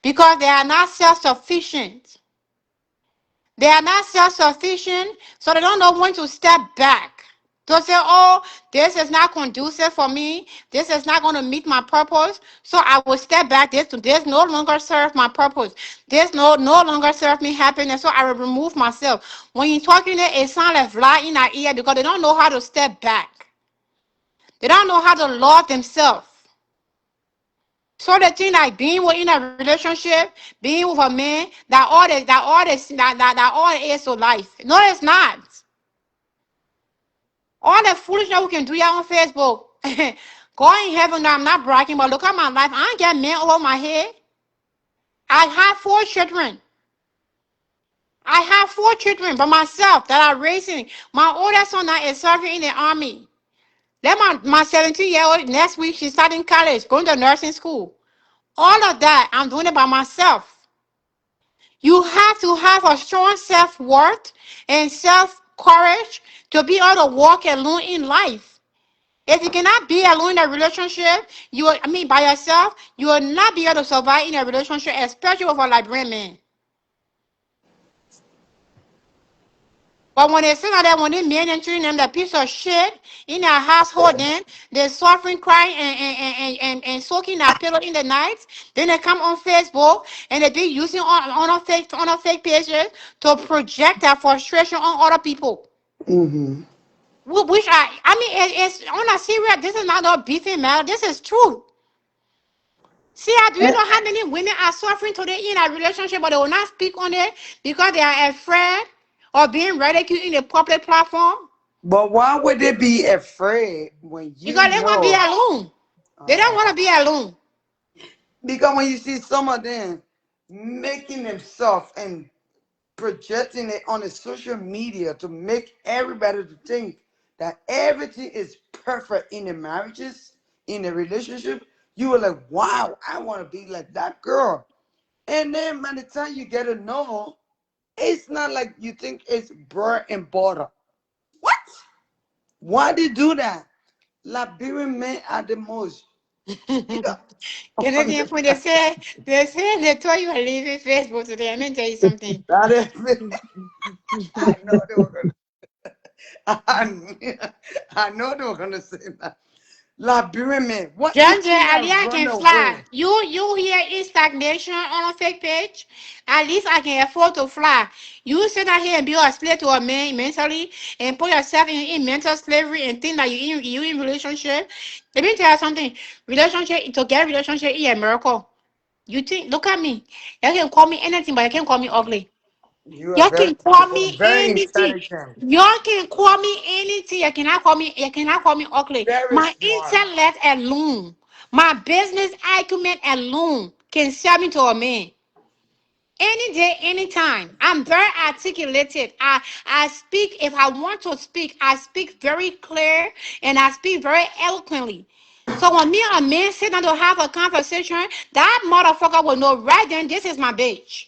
because they are not self-sufficient. They are not self-sufficient, so they don't know when to step back. To say, oh, this is not conducive for me. This is not going to meet my purpose. So I will step back. This no longer serve my purpose. This no longer serve me happiness. So I will remove myself. When you're talking it sounds like fly in our ear, because they don't know how to step back. They don't know how to love themselves. So the thing like being within a relationship, being with a man, that all is to life. No, it's not. All the foolishness we can do here on Facebook. God in heaven, now I'm not bragging, but look at my life. I ain't got men over my head. I have 4 children. I have 4 children by myself that are raising. My oldest son now is serving in the army. Then my 17-year-old next week she's starting college, going to nursing school. All of that, I'm doing it by myself. You have to have a strong self-worth and self-courage to be able to walk alone in life. If you cannot be alone in a relationship, by yourself, you will not be able to survive in a relationship, especially with a Liberian man. But when they say that, when they men and treating them the piece of shit in their household, then they're suffering, crying, and soaking their pillow in the night. Then they come on Facebook and they be using on a fake pages to project their frustration on other people. Mm-hmm. Which it's on a serious. This is not no beefing matter. This is true. See, do you know how many women are suffering today in a relationship, but they will not speak on it because they are afraid of being ridiculed in the public platform? But why would they be afraid when you Because they want to be know? alone. They don't Uh, want to be alone. because when you see some of them making themselves and projecting it on the social media to make everybody to think that everything is perfect in the marriages, in the relationship, you were like, wow, I want to be like that girl. And then by the time you get to know, it's not like you think it's bread and butter. What? Why they do that? Liberian men are the most. You Canadian know, food, they told you are leaving Facebook today. Let me tell you something. that is, I know they were gonna. I know they were gonna say that. Liberian men, what you John Jay, think at that least I run can fly. away? You here in stagnation on a fake page. At least I can afford to fly. You sit out here and be a slave to a man mentally and put yourself in mental slavery and think that you in relationship. Let me tell you something. Relationship to get relationship is a miracle. You think? Look at me. You can call me anything, but you can't call me ugly. You are Y'all very, can call me very anything. intelligent, Y'all can call me anything. You cannot call me ugly. very My smart. intellect alone, my business acumen alone can sell me to a man. Any day, anytime. I'm very articulated. I speak if I want to speak. I speak very clear and I speak very eloquently. So when me and a man sit down to have a conversation, that motherfucker will know right then this is my bitch.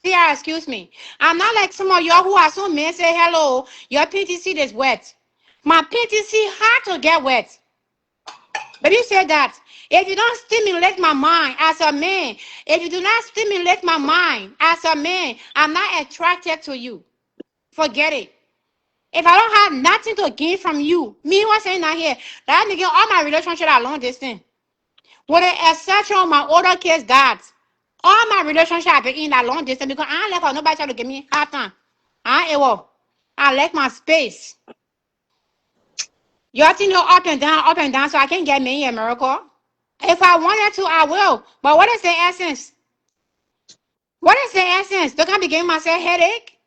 Yeah, excuse me. I'm not like some of y'all who are so men say hello. Your PTC is wet. My PTC had to get wet. But you said that if you don't stimulate my mind as a man, if you do not stimulate my mind as a man, I'm not attracted to you. Forget it. If I don't have nothing to gain from you, me what's saying out here, that nigga, all my relationship are long distance. With the exception of my older kids' dads. All my relationship have been in that long distance because I don't like how nobody try to give me hard time. I like my space. Y'all think you're up and down, so I can get me in America. If I wanted to, I will. But what is the essence? What is the essence? Don't I be giving myself headache?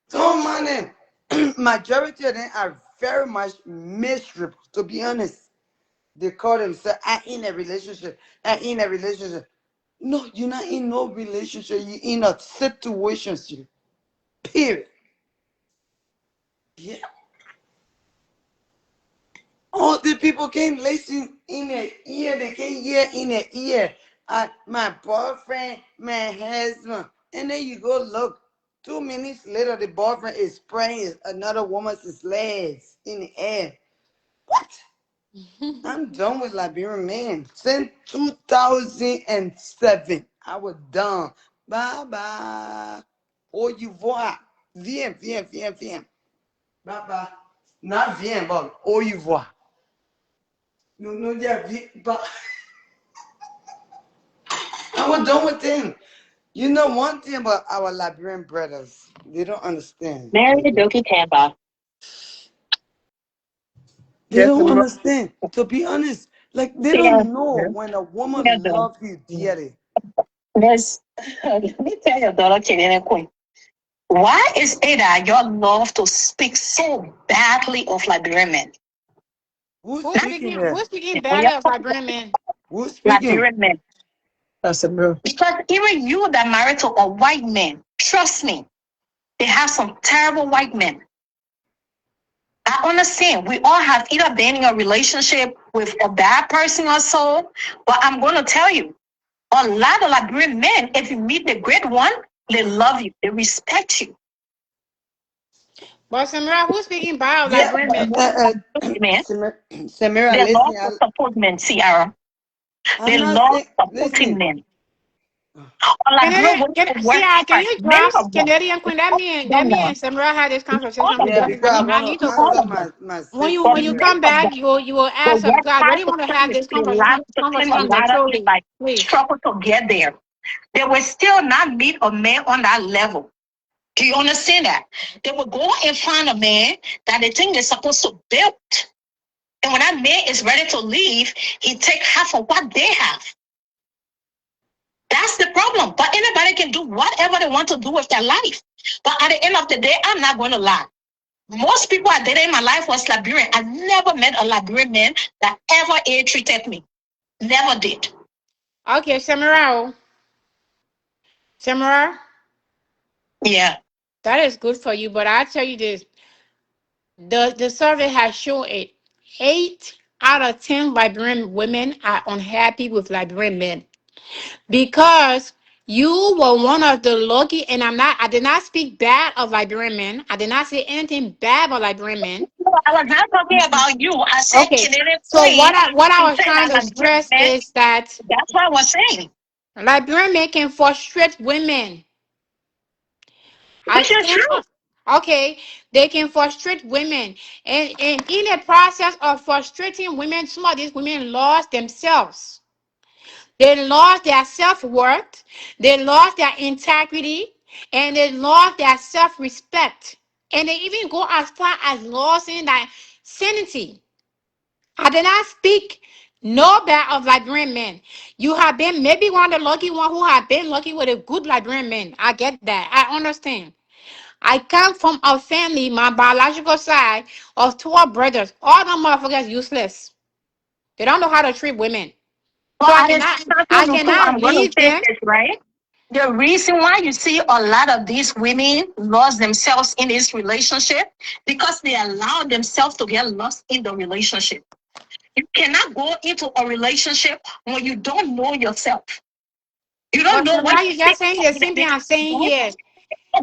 So money, majority of them are very much miserable. To be honest, they call themselves, "I in a relationship. I in a relationship." No, you're not in no relationship. You're in a situationship. Period. Yeah. All the people came listen in their ear. They came hear in their ear. My boyfriend, my husband. And then you go look. 2 minutes later, the boyfriend is spraying another woman's legs in the air. What? I'm done with Liberian men. Since 2007, I was done. Bye bye. Au revoir. Viens, viens, viens, viens. Bye bye. Not viens, but au revoir. No, no, yeah, but I was done with them. You know one thing about our Liberian brothers, they don't understand. Mary Doki Tampa. They Yes, don't bro. understand. To be honest, like they Yeah, don't know when a woman loves you dearly. there's, let me tell your daughter, Kenene Queen. Why is it that y'all love to speak so badly of Liberian men? Who's speaking there? Who's speaking When you're badly of talking Liberian men? Who's about speaking? Liberian men, That's a bro. because even you that married to a white man, trust me, they have some terrible white men. I understand we all have either been in a relationship with a bad person or so, but I'm going to tell you, a lot of Liberian men, if you meet the great one, they love you, they respect you. But Samara, who's speaking bad of Yeah, Liberian men? Man, Samira, they love listen. to support men, Ciara. I'm They not love saying. supporting Listen. men. A Liberian women Can, who see, work can hard, you men trust of God, Canadian Queen? That don't me know. and Samara had this All conversation of Yeah, before. them, because I I want need to to all answer of them. my For when sister you men come here. of back, God, you will they ask her work because I hard really to want to climb have the this ladder, to climb a conversation ladder, they maturely. like Please. struggle to get there. They will still not meet a man on that level. Do you understand that? They will go and find a man that they think they're supposed to build. And when that man is ready to leave, he take half of what they have. That's the problem. But anybody can do whatever they want to do with their life. But at the end of the day, I'm not going to lie. Most people I dated in my life was Liberian. I never met a Liberian man that ever ill treated me. Never did. Okay, Samara. Samara, Yeah. that is good for you, but I tell you this: the survey has shown it. 8 out of 10 Liberian women are unhappy with Liberian men because you were one of the lucky. And I did not speak bad of Liberian men. I did not say anything bad about Liberian men. No, I was not talking about you. I said Okay. Canadian So Queen. what I She was said trying that to Liberian stress man. is that That's what I was saying. Liberian men can frustrate women. I Which is stand true. up. Okay, they can frustrate women, and in the process of frustrating women, some of these women lost themselves. They lost their self-worth, they lost their integrity, and they lost their self-respect. And they even go as far as losing their sanity. I did not speak no bad of Liberian men. You have been maybe one of the lucky one who have been lucky with a good Liberian man. I get that. I understand. I come from a family, my biological side, of 12 brothers. All them motherfuckers useless. They don't know how to treat women. So But at the same I time, too, cannot I'm going to leave say them. this, right? The reason why you see a lot of these women lost themselves in this relationship because they allow themselves to get lost in the relationship. You cannot go into a relationship when you don't know yourself. You don't But know what Samara, you you think just saying the in a same thing I'm saying relationship. here.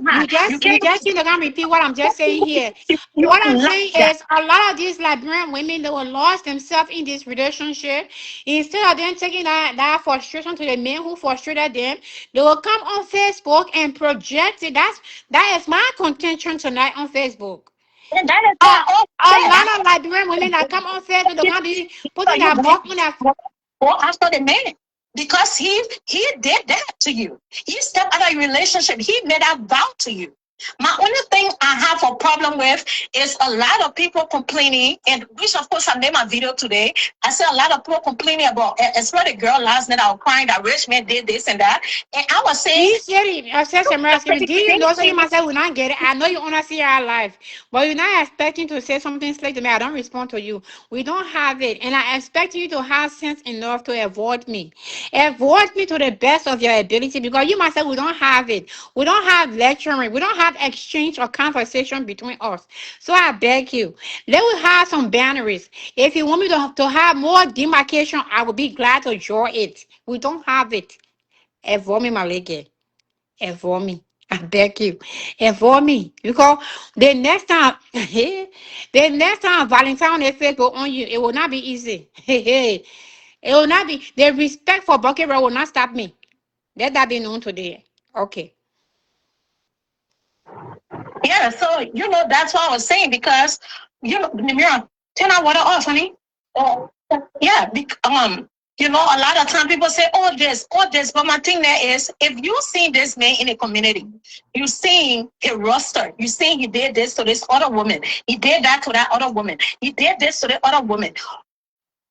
You can't, You just you gonna repeat what I'm just saying here. you What I'm like saying that. is a lot of these Liberian women that will lost themselves in this relationship. Instead of them taking that frustration to the men who frustrated them, they will come on Facebook and project it. That is my contention tonight on Facebook. And that is Uh, why I always a said, lot of Liberian women that come on Facebook, they're gonna be putting you their going buck on their. to go after the man because he did that to you. He stepped out of your relationship. He made a vow to you. My only thing I have a problem with is a lot of people complaining, and which of course I made my video today. I said a lot of people complaining about, especially the girl last night, I was crying that rich man did this and that. And I was saying, You said it. I said some asking me, do you know? So you must say, we not get it. I know you want to see our life, but you're not expecting to say something slick to me. I don't respond to you. We don't have it. And I expect you to have sense enough to avoid me. Avoid me to the best of your ability because you must say, we don't have it. We don't have lecturing. We don't have exchange or conversation between us. So I beg you, let us have some boundaries. If you want me to have more demarcation, I will be glad to draw it. We don't have it. Avoid me, my lady. And for me, I beg you. And for me. Because the next time, Valentine on their Facebook on you, it will not be easy. It will not be. The respect for Bucket Road will not stop me. Let that be known today. Okay. yeah, so that's what I was saying because Namira, turn our water off, honey. Oh, yeah, a lot of time people say, oh this, but my thing there is, if you see this man in a community, you seeing a roster, you seeing he did this to this other woman, he did that to that other woman, he did this to the other woman.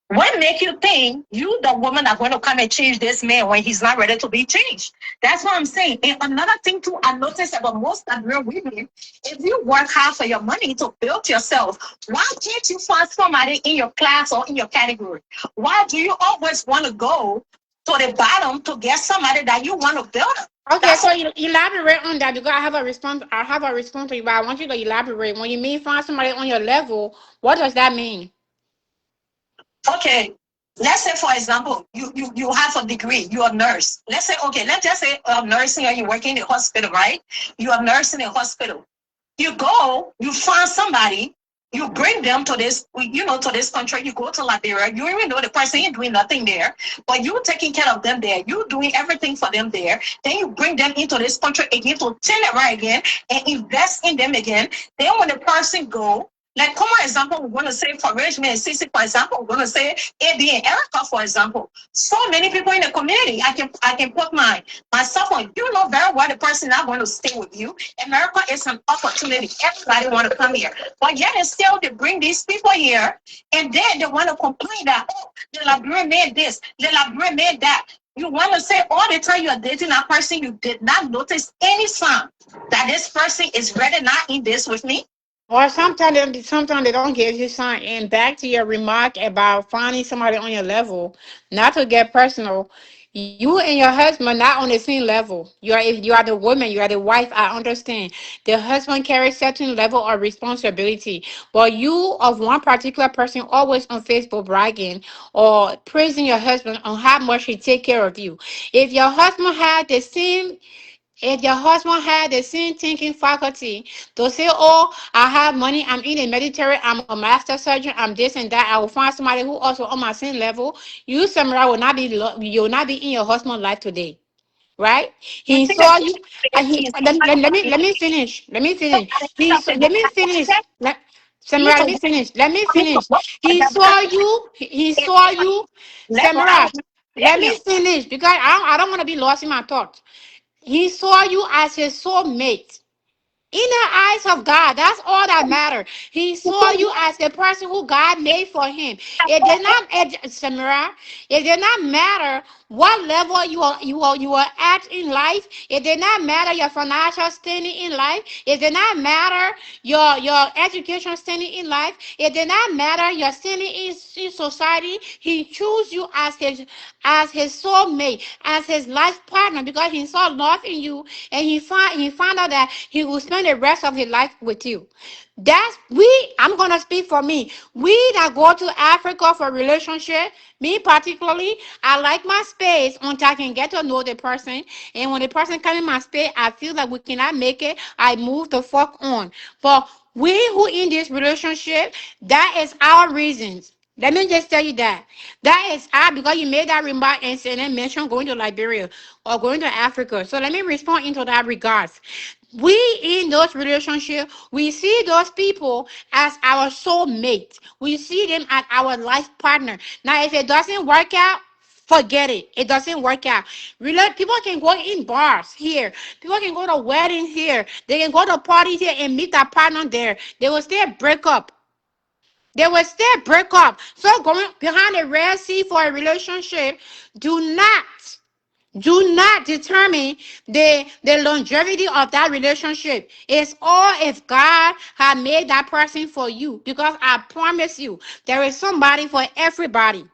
What make you think you, the woman, are going to come and change this man when he's not ready to be changed? That's what I'm saying. And another thing too, I noticed about most of real women, if you work hard for your money to build yourself, why can't you find somebody in your class or in your category? Why do you always want to go to the bottom to get somebody that you want to build up? Okay, That's so you elaborate on that because I have a response. I have a response to you, but I want you to elaborate. When you mean find somebody on your level, what does that mean? okay. Let's say, for example, you have a degree, you're a nurse. Let's say, okay, let's just say nursing, or you work in the hospital, right? You're a nurse in a hospital. You go, you find somebody, you bring them to to this country. You go to Liberia. You even know the person ain't doing nothing there, but you taking care of them there. You doing everything for them there. Then you bring them into this country again to turn it right again and invest in them again. Then when the person go, like common example, we're going to say for Regiment and Sissy, for example, we're going to say AB and Erica, for example. So many people in the community, I can put myself on. You know very well the person not going to stay with you. America is an opportunity. Everybody want to come here. But yet and still they bring these people here and then they want to complain that, oh, the Liberian made this, the Liberian made that. You want to say all the time you're dating that person, you did not notice any sign that this person is ready not in this with me? Or sometimes they don't give you some. And back to your remark about finding somebody on your level, not to get personal. You and your husband not on the same level. If you are the woman, you are the wife. I understand. The husband carries certain level of responsibility, but you of one particular person always on Facebook bragging or praising your husband on how much he take care of you. If your husband had the same if your husband had the same thinking faculty to say, oh, I have money, I'm in the military, I'm a master surgeon, I'm this and that, I will find somebody who also on my same level, you, Samara, you will not be in your husband's life today. Right? You He think that saw you. Let me finish. Let me finish. Samara, let me finish. Let me finish. He saw you. He saw you. Samara, let me finish because I don't want to be lost in my thoughts. He saw you as his soulmate. In the eyes of God, that's all that matters. He saw you as the person who God made for him. Samira, it did not matter what level you are at in life. It did not matter your financial standing in life. It did not matter your education standing in life. It did not matter your standing in society. He chose you as his soulmate, as his life partner, because he saw love in you, and he found out that he will spend the rest of his life with you. I'm gonna speak for me. We that go to Africa for relationship, me particularly, I like my space until I can get to know the person. And when the person come in my space, I feel like we cannot make it, I move the fuck on. But we who in this relationship, that is our reasons. Let me just tell you that. That is because you made that remark and said and mentioned going to Liberia or going to Africa. So let me respond into that regards. We in those relationships, we see those people as our soulmate. We see them as our life partner. Now, if it doesn't work out, Forget it. It doesn't work out. Really, people can go in bars here. People can go to weddings here. They can go to parties here and meet their partner there. They will still break up. They will still break up. So going behind the Red Sea for a relationship, do not determine the longevity of that relationship. It's all if God had made that person for you. Because I promise you, there is somebody for everybody.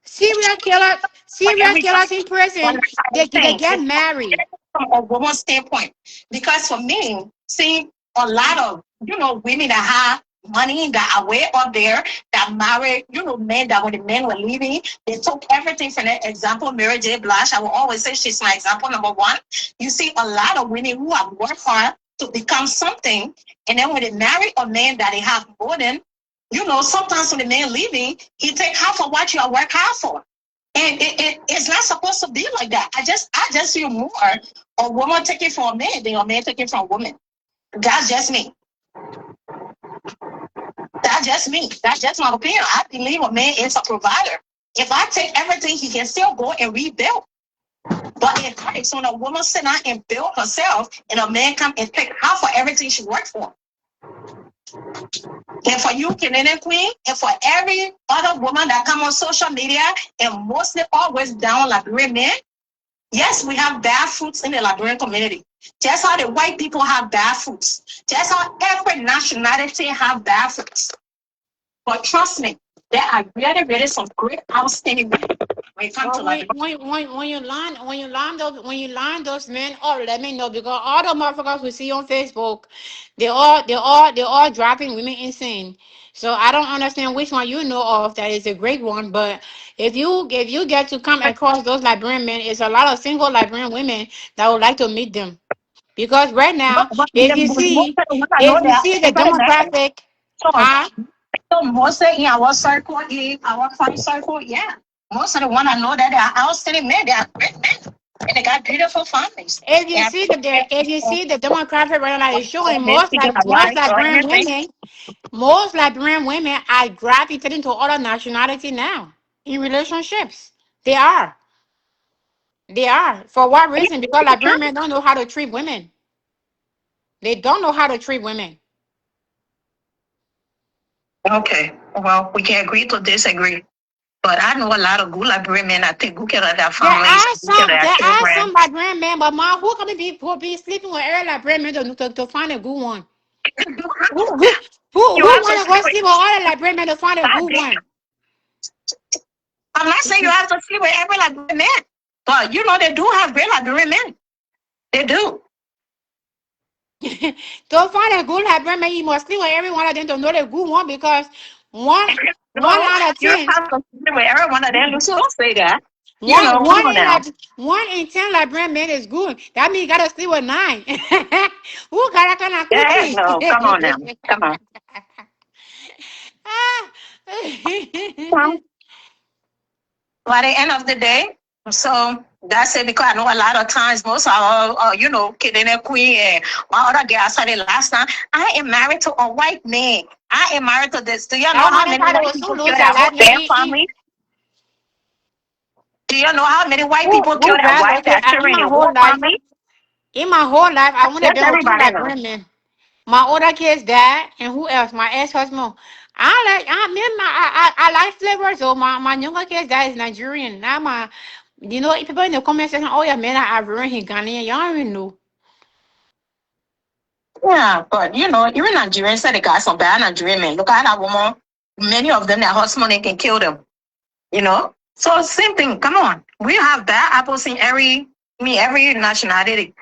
Serial killers, For serial everybody. killers in What prison, I was they saying, get it's married. from a woman's standpoint. Because for me, see a lot of women that have money that are way up there that married, men that when the men were leaving, they took everything from that example, Mary J. Blige. I will always say she's my example number one. You see a lot of women who have worked hard to become something, and then when they marry a man that they have more than, sometimes when the man leaving, he take half of what you are work hard for. And it's not supposed to be like that. I just feel more a woman taking from a man than a man taking from a woman. That's just me. That's just me. That's just my opinion. I believe a man is a provider. If I take everything, he can still go and rebuild. But it hurts when a woman sit down and build herself and a man come and take half of everything she worked for. And for you, Canadian Queen, and for every other woman that come on social media and mostly always down Liberian men, yes, we have bad fruits in the Liberian community. Just how the white people have bad fruits. Just how every nationality have bad fruits. But trust me, there are really, really some great outstanding men when it comes Well, to Liberia. when you line those men up, let me know because all the motherfuckers we see on Facebook, they all dropping women insane. So I don't understand which one you know of that is a great one. But if you get to come across those Liberian men, it's a lot of single Liberian women that would like to meet them. Because right now, But most of the ones I know if you that see the everybody married. demographic, So, huh? so mostly in our circle, in our friend circle, yeah. Most of the one I know that they are outstanding men, they are great men. And they got beautiful families. If They you have see the demographic right now is showing most speaking like of most life or Liberian anything. women, most Liberian women are gravitating to other nationality now in relationships. They are. They are. For what reason? Because Liberian men don't know how to treat women. They don't know how to treat women. Okay. Well, we can agree to disagree. But I know a lot of good Liberian men that take good care of their families, good care of their There are children. some Liberian men, but ma, who can be sleeping with every Liberian men to find a good one? Who who You who have to wanna sleep go with sleep with all the Liberian men to find a God good damn. one? I'm not saying you have to sleep with every Liberian man. But they do have great Liberian men. They do. To find a good Liberian man, you must sleep with every one of them to know the good one because one one No, out of you don't 10, have to sleep with every one of them. Let's don't say that. Come one on in now. like 1 in 10 Liberian men is good. That means you gotta sleep with 9. Who got that kind of Yeah, cookie? no, come on now. Come on. Ah. Well, by the end of the day, so that's it because I know a lot of times most of our, Canadian Queen and my other girl, I said it last time, I am married to a white man. I am married to this. Do you know That how one many probably white will soon people lose kill their their whole life. damn family? Do you know how many white people kill Who their rather wife, okay their children, their whole family? in my whole life I wouldn't have That's been with two everybody know. Liberian men. My older kids dad and who else? My ex-husband. I like flavors. So my younger kids dad is Nigerian. Now people in the comment section, oh yeah, man, I ruined his Ghanaian. Y'all don't even know. Yeah, but even Nigerians said they got some bad Nigerian men. Look at that woman. Many of them, their husband, they can kill them. So same thing. Come on, we have bad apples in every nationality.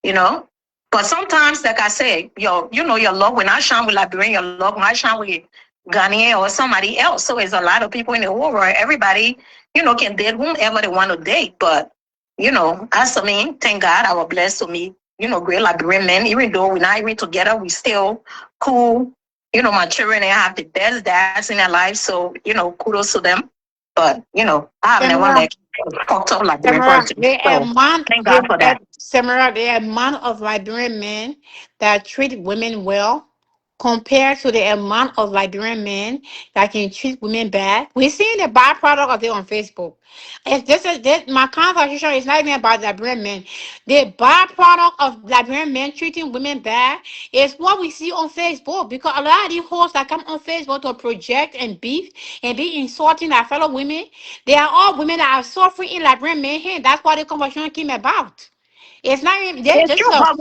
You know, but sometimes, like I said, your love will not shine with Liberian. Your love might shine with Ghanaian or somebody else. So it's a lot of people in the world where everybody, can date whomever they want to date. But as I mean, thank God I was blessed to meet, great Liberian men. Even though we're not even together, we still cool. My children, they have the best dads in their life. So, kudos to them. But, I have never Samara, met a fucked up Liberian Samara, person. So thank God for that. Samara, the amount of Liberian men that treat women well compared to the amount of Liberian men that can treat women bad. We're seeing the byproduct of it on Facebook. If this my conversation is not even about Liberian men. The byproduct of Liberian men treating women bad is what we see on Facebook, because a lot of these hosts that come on Facebook to project and beef and be insulting their fellow women, they are all women that are suffering in Liberian men hand. That's what the conversation came about. It's not even It's this is true, a but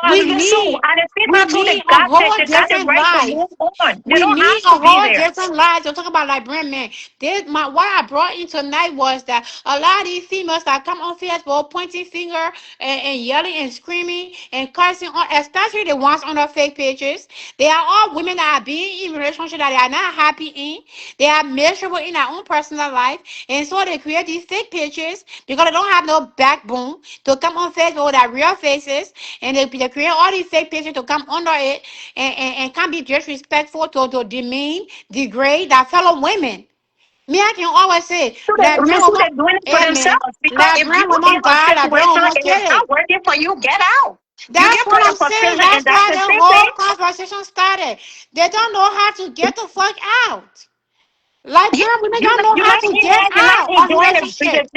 we listen, need at the same we time too, need a whole they got the different right to life. move on. They We don't need have a to be whole there. different life to talk about Liberian men. This my what I brought in tonight was that a lot of these females that come on Facebook pointing finger and yelling and screaming and cursing on, especially the ones on the fake pages. They are all women that are being in relationships that they are not happy in. They are miserable in their own personal life, and so they create these fake pages because they don't have no backbone to come on Facebook with their real faces, and they create all these fake pages to come under it and can't be disrespectful to demean, degrade their fellow women. Me, I can always say, So they, Liberian listen, woman, they're doing it for amen. themselves. Because if you Liberian in woman, a God, Liberian situation woman, and it's get not it. working for you, get out. You That's get what put in I'm saying. frustration, and That's that's why the the same whole thing. conversation started. They don't know how to get the fuck out. Yeah, Liberian women don't know you're how not to in get there, you're not out of enjoying relationship.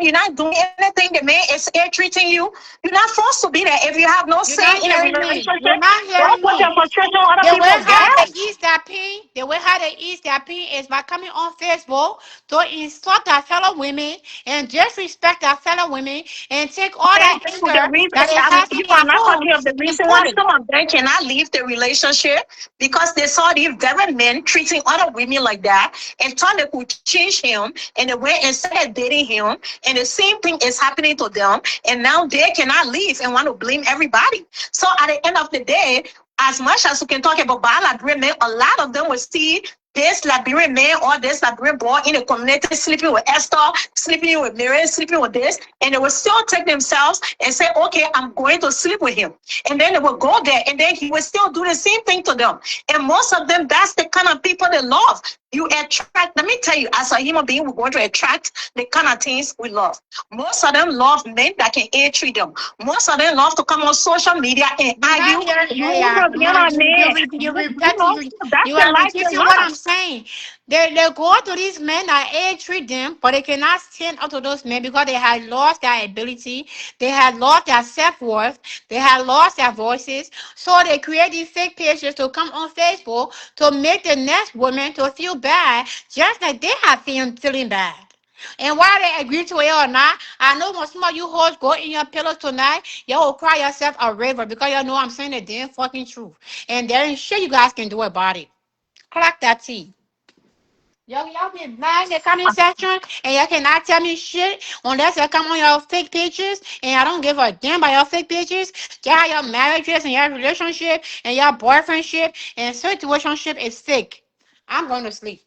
you're not doing anything. The man is ill treating you. You're not forced to be there. If you have no You're say not in a hearing me. relationship, You're not don't hearing put your me. frustration on other The way people. Get how they out. ease their pain, the way how they ease their pain is by coming on Facebook to insult their fellow women and disrespect their fellow women and take all And that then the anger reason that they have in their I'm not home talking of the and reason why put it. some of them cannot leave the relationship because they saw these very men treating other women like that and thought they could change him, and they went and started dating him, and the same thing is happening to them, and now they cannot leave and want to blame everybody. So at the end of the day, as much as we can talk about bad men, a lot of them will see this Liberian man or this Liberian boy in the community sleeping with Esther, sleeping with Mary, sleeping with this, and they will still take themselves and say, okay, I'm going to sleep with him. And then they will go there, and then he will still do the same thing to them. And most of them, that's the kind of people they love. You attract, let me tell you, as a human being, we're going to attract the kind of things we love. Most of them love men that can ill treat them. Most of them love to come on social media and You're not argue. hearing, You yeah, want yeah. to be on a man. You You repeat, know, that's you the are life you repeating what love. I'm saying. They go to these men that treat them, but they cannot stand up to those men because they had lost their ability, they had lost their self worth, they had lost their voices. So they create these fake pages to come on Facebook to make the next woman to feel bad, just like they have feeling bad. And whether they agree to it or not, I know when some of you hoes go in your pillows tonight, you will cry yourself a river because you know I'm saying the damn fucking truth. And there ain't shit you guys can do about it. Clock that tea. Y'all be mad in the comment section and y'all cannot tell me shit unless you come on your fake pages and I don't give a damn about your fake pages. Get your marriages and your relationship and your boyfriendship and situationship is fake. I'm going to sleep.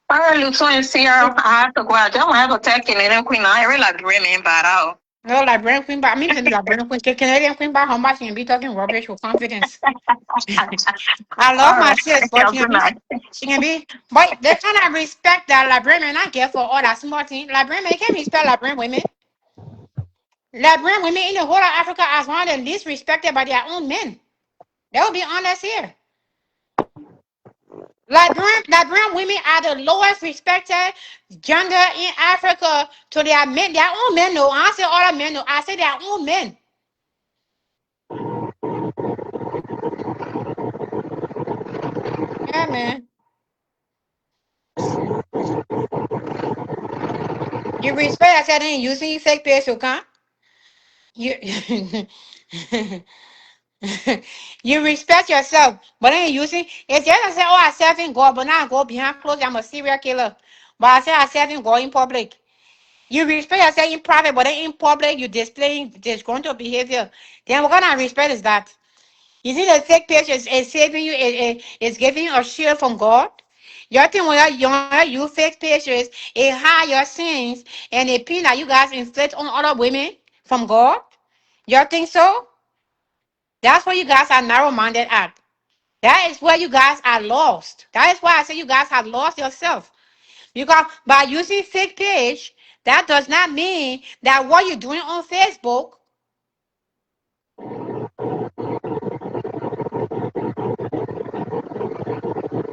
Parang luto yung CR, I have to go out. Don't have to take it and queen. I really like women, but out. No, like Brand Queen, but I mean, like Brand Queen, Canadian Queen, but how much you can be talking rubbish with confidence? I love All my right. sis, Okay, but good night. she can be, but the kind of respect that Liberian I get for all that smart thing. Liberian can respect Liberian women. Liberian women in the whole of Africa as one of the least respected by their own men. They will be honest here. Liberian women are the lowest respected gender in Africa to their men, their own men. No, I say all the men. No, I say their own men. Yeah, man. You respect I said ain't using fake page to come. You you respect yourself, but ain't using if they don't say, oh, I serve in God, but now I go behind clothes, I'm a serial killer. But I say I serve in God in public. You respect yourself in private, but then in public you displaying disgruntled behavior. Then what kind of respect is that? You see the fake page is saving you, is giving you a shield from God. Your thing when you fake pages, it hide your sins and the pain that you guys inflict on other women from God. You think so? That's where you guys are narrow-minded at. That is where you guys are lost. That is why I say you guys have lost yourself. Because by using fake page, that does not mean that what you're doing on Facebook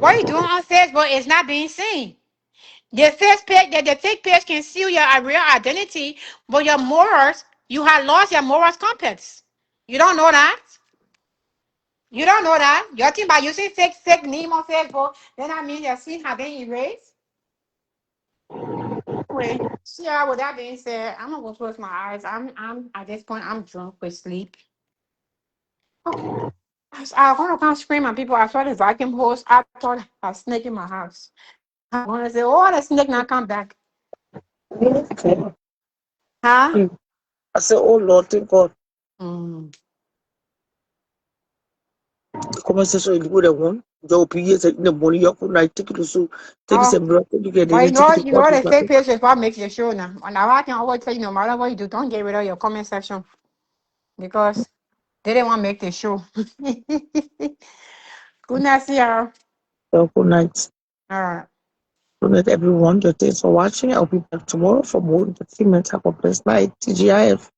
What you doing on Facebook is not being seen. The fake page can see your real identity, but your morals, you have lost your morals compass. You don't know that? You don't know that? You think by using fake name on Facebook, then that means your sin have been erased? Anyway, yeah, with that being said, I'm gonna go close my eyes. I'm at this point, I'm drunk with sleep. Okay. I want to come scream at people. I saw the vacuum hose. I thought a snake in my house. I want to say, oh, the snake now come back. Okay. Huh? I said, oh Lord, thank God. Mm. The conversation is good one. The opinions in the morning, you could like take it to so take Oh, some blood, you get but it, take it to you court. know, the fake page is what makes the show now. And now I can always tell you, no matter what you do, don't get rid of your comment section because they didn't want to make the show. Good night, see y'all. So good night. All right. Good night, everyone. Thanks for watching. I'll be back tomorrow for more entertainment. Have a blessed night. TGIF.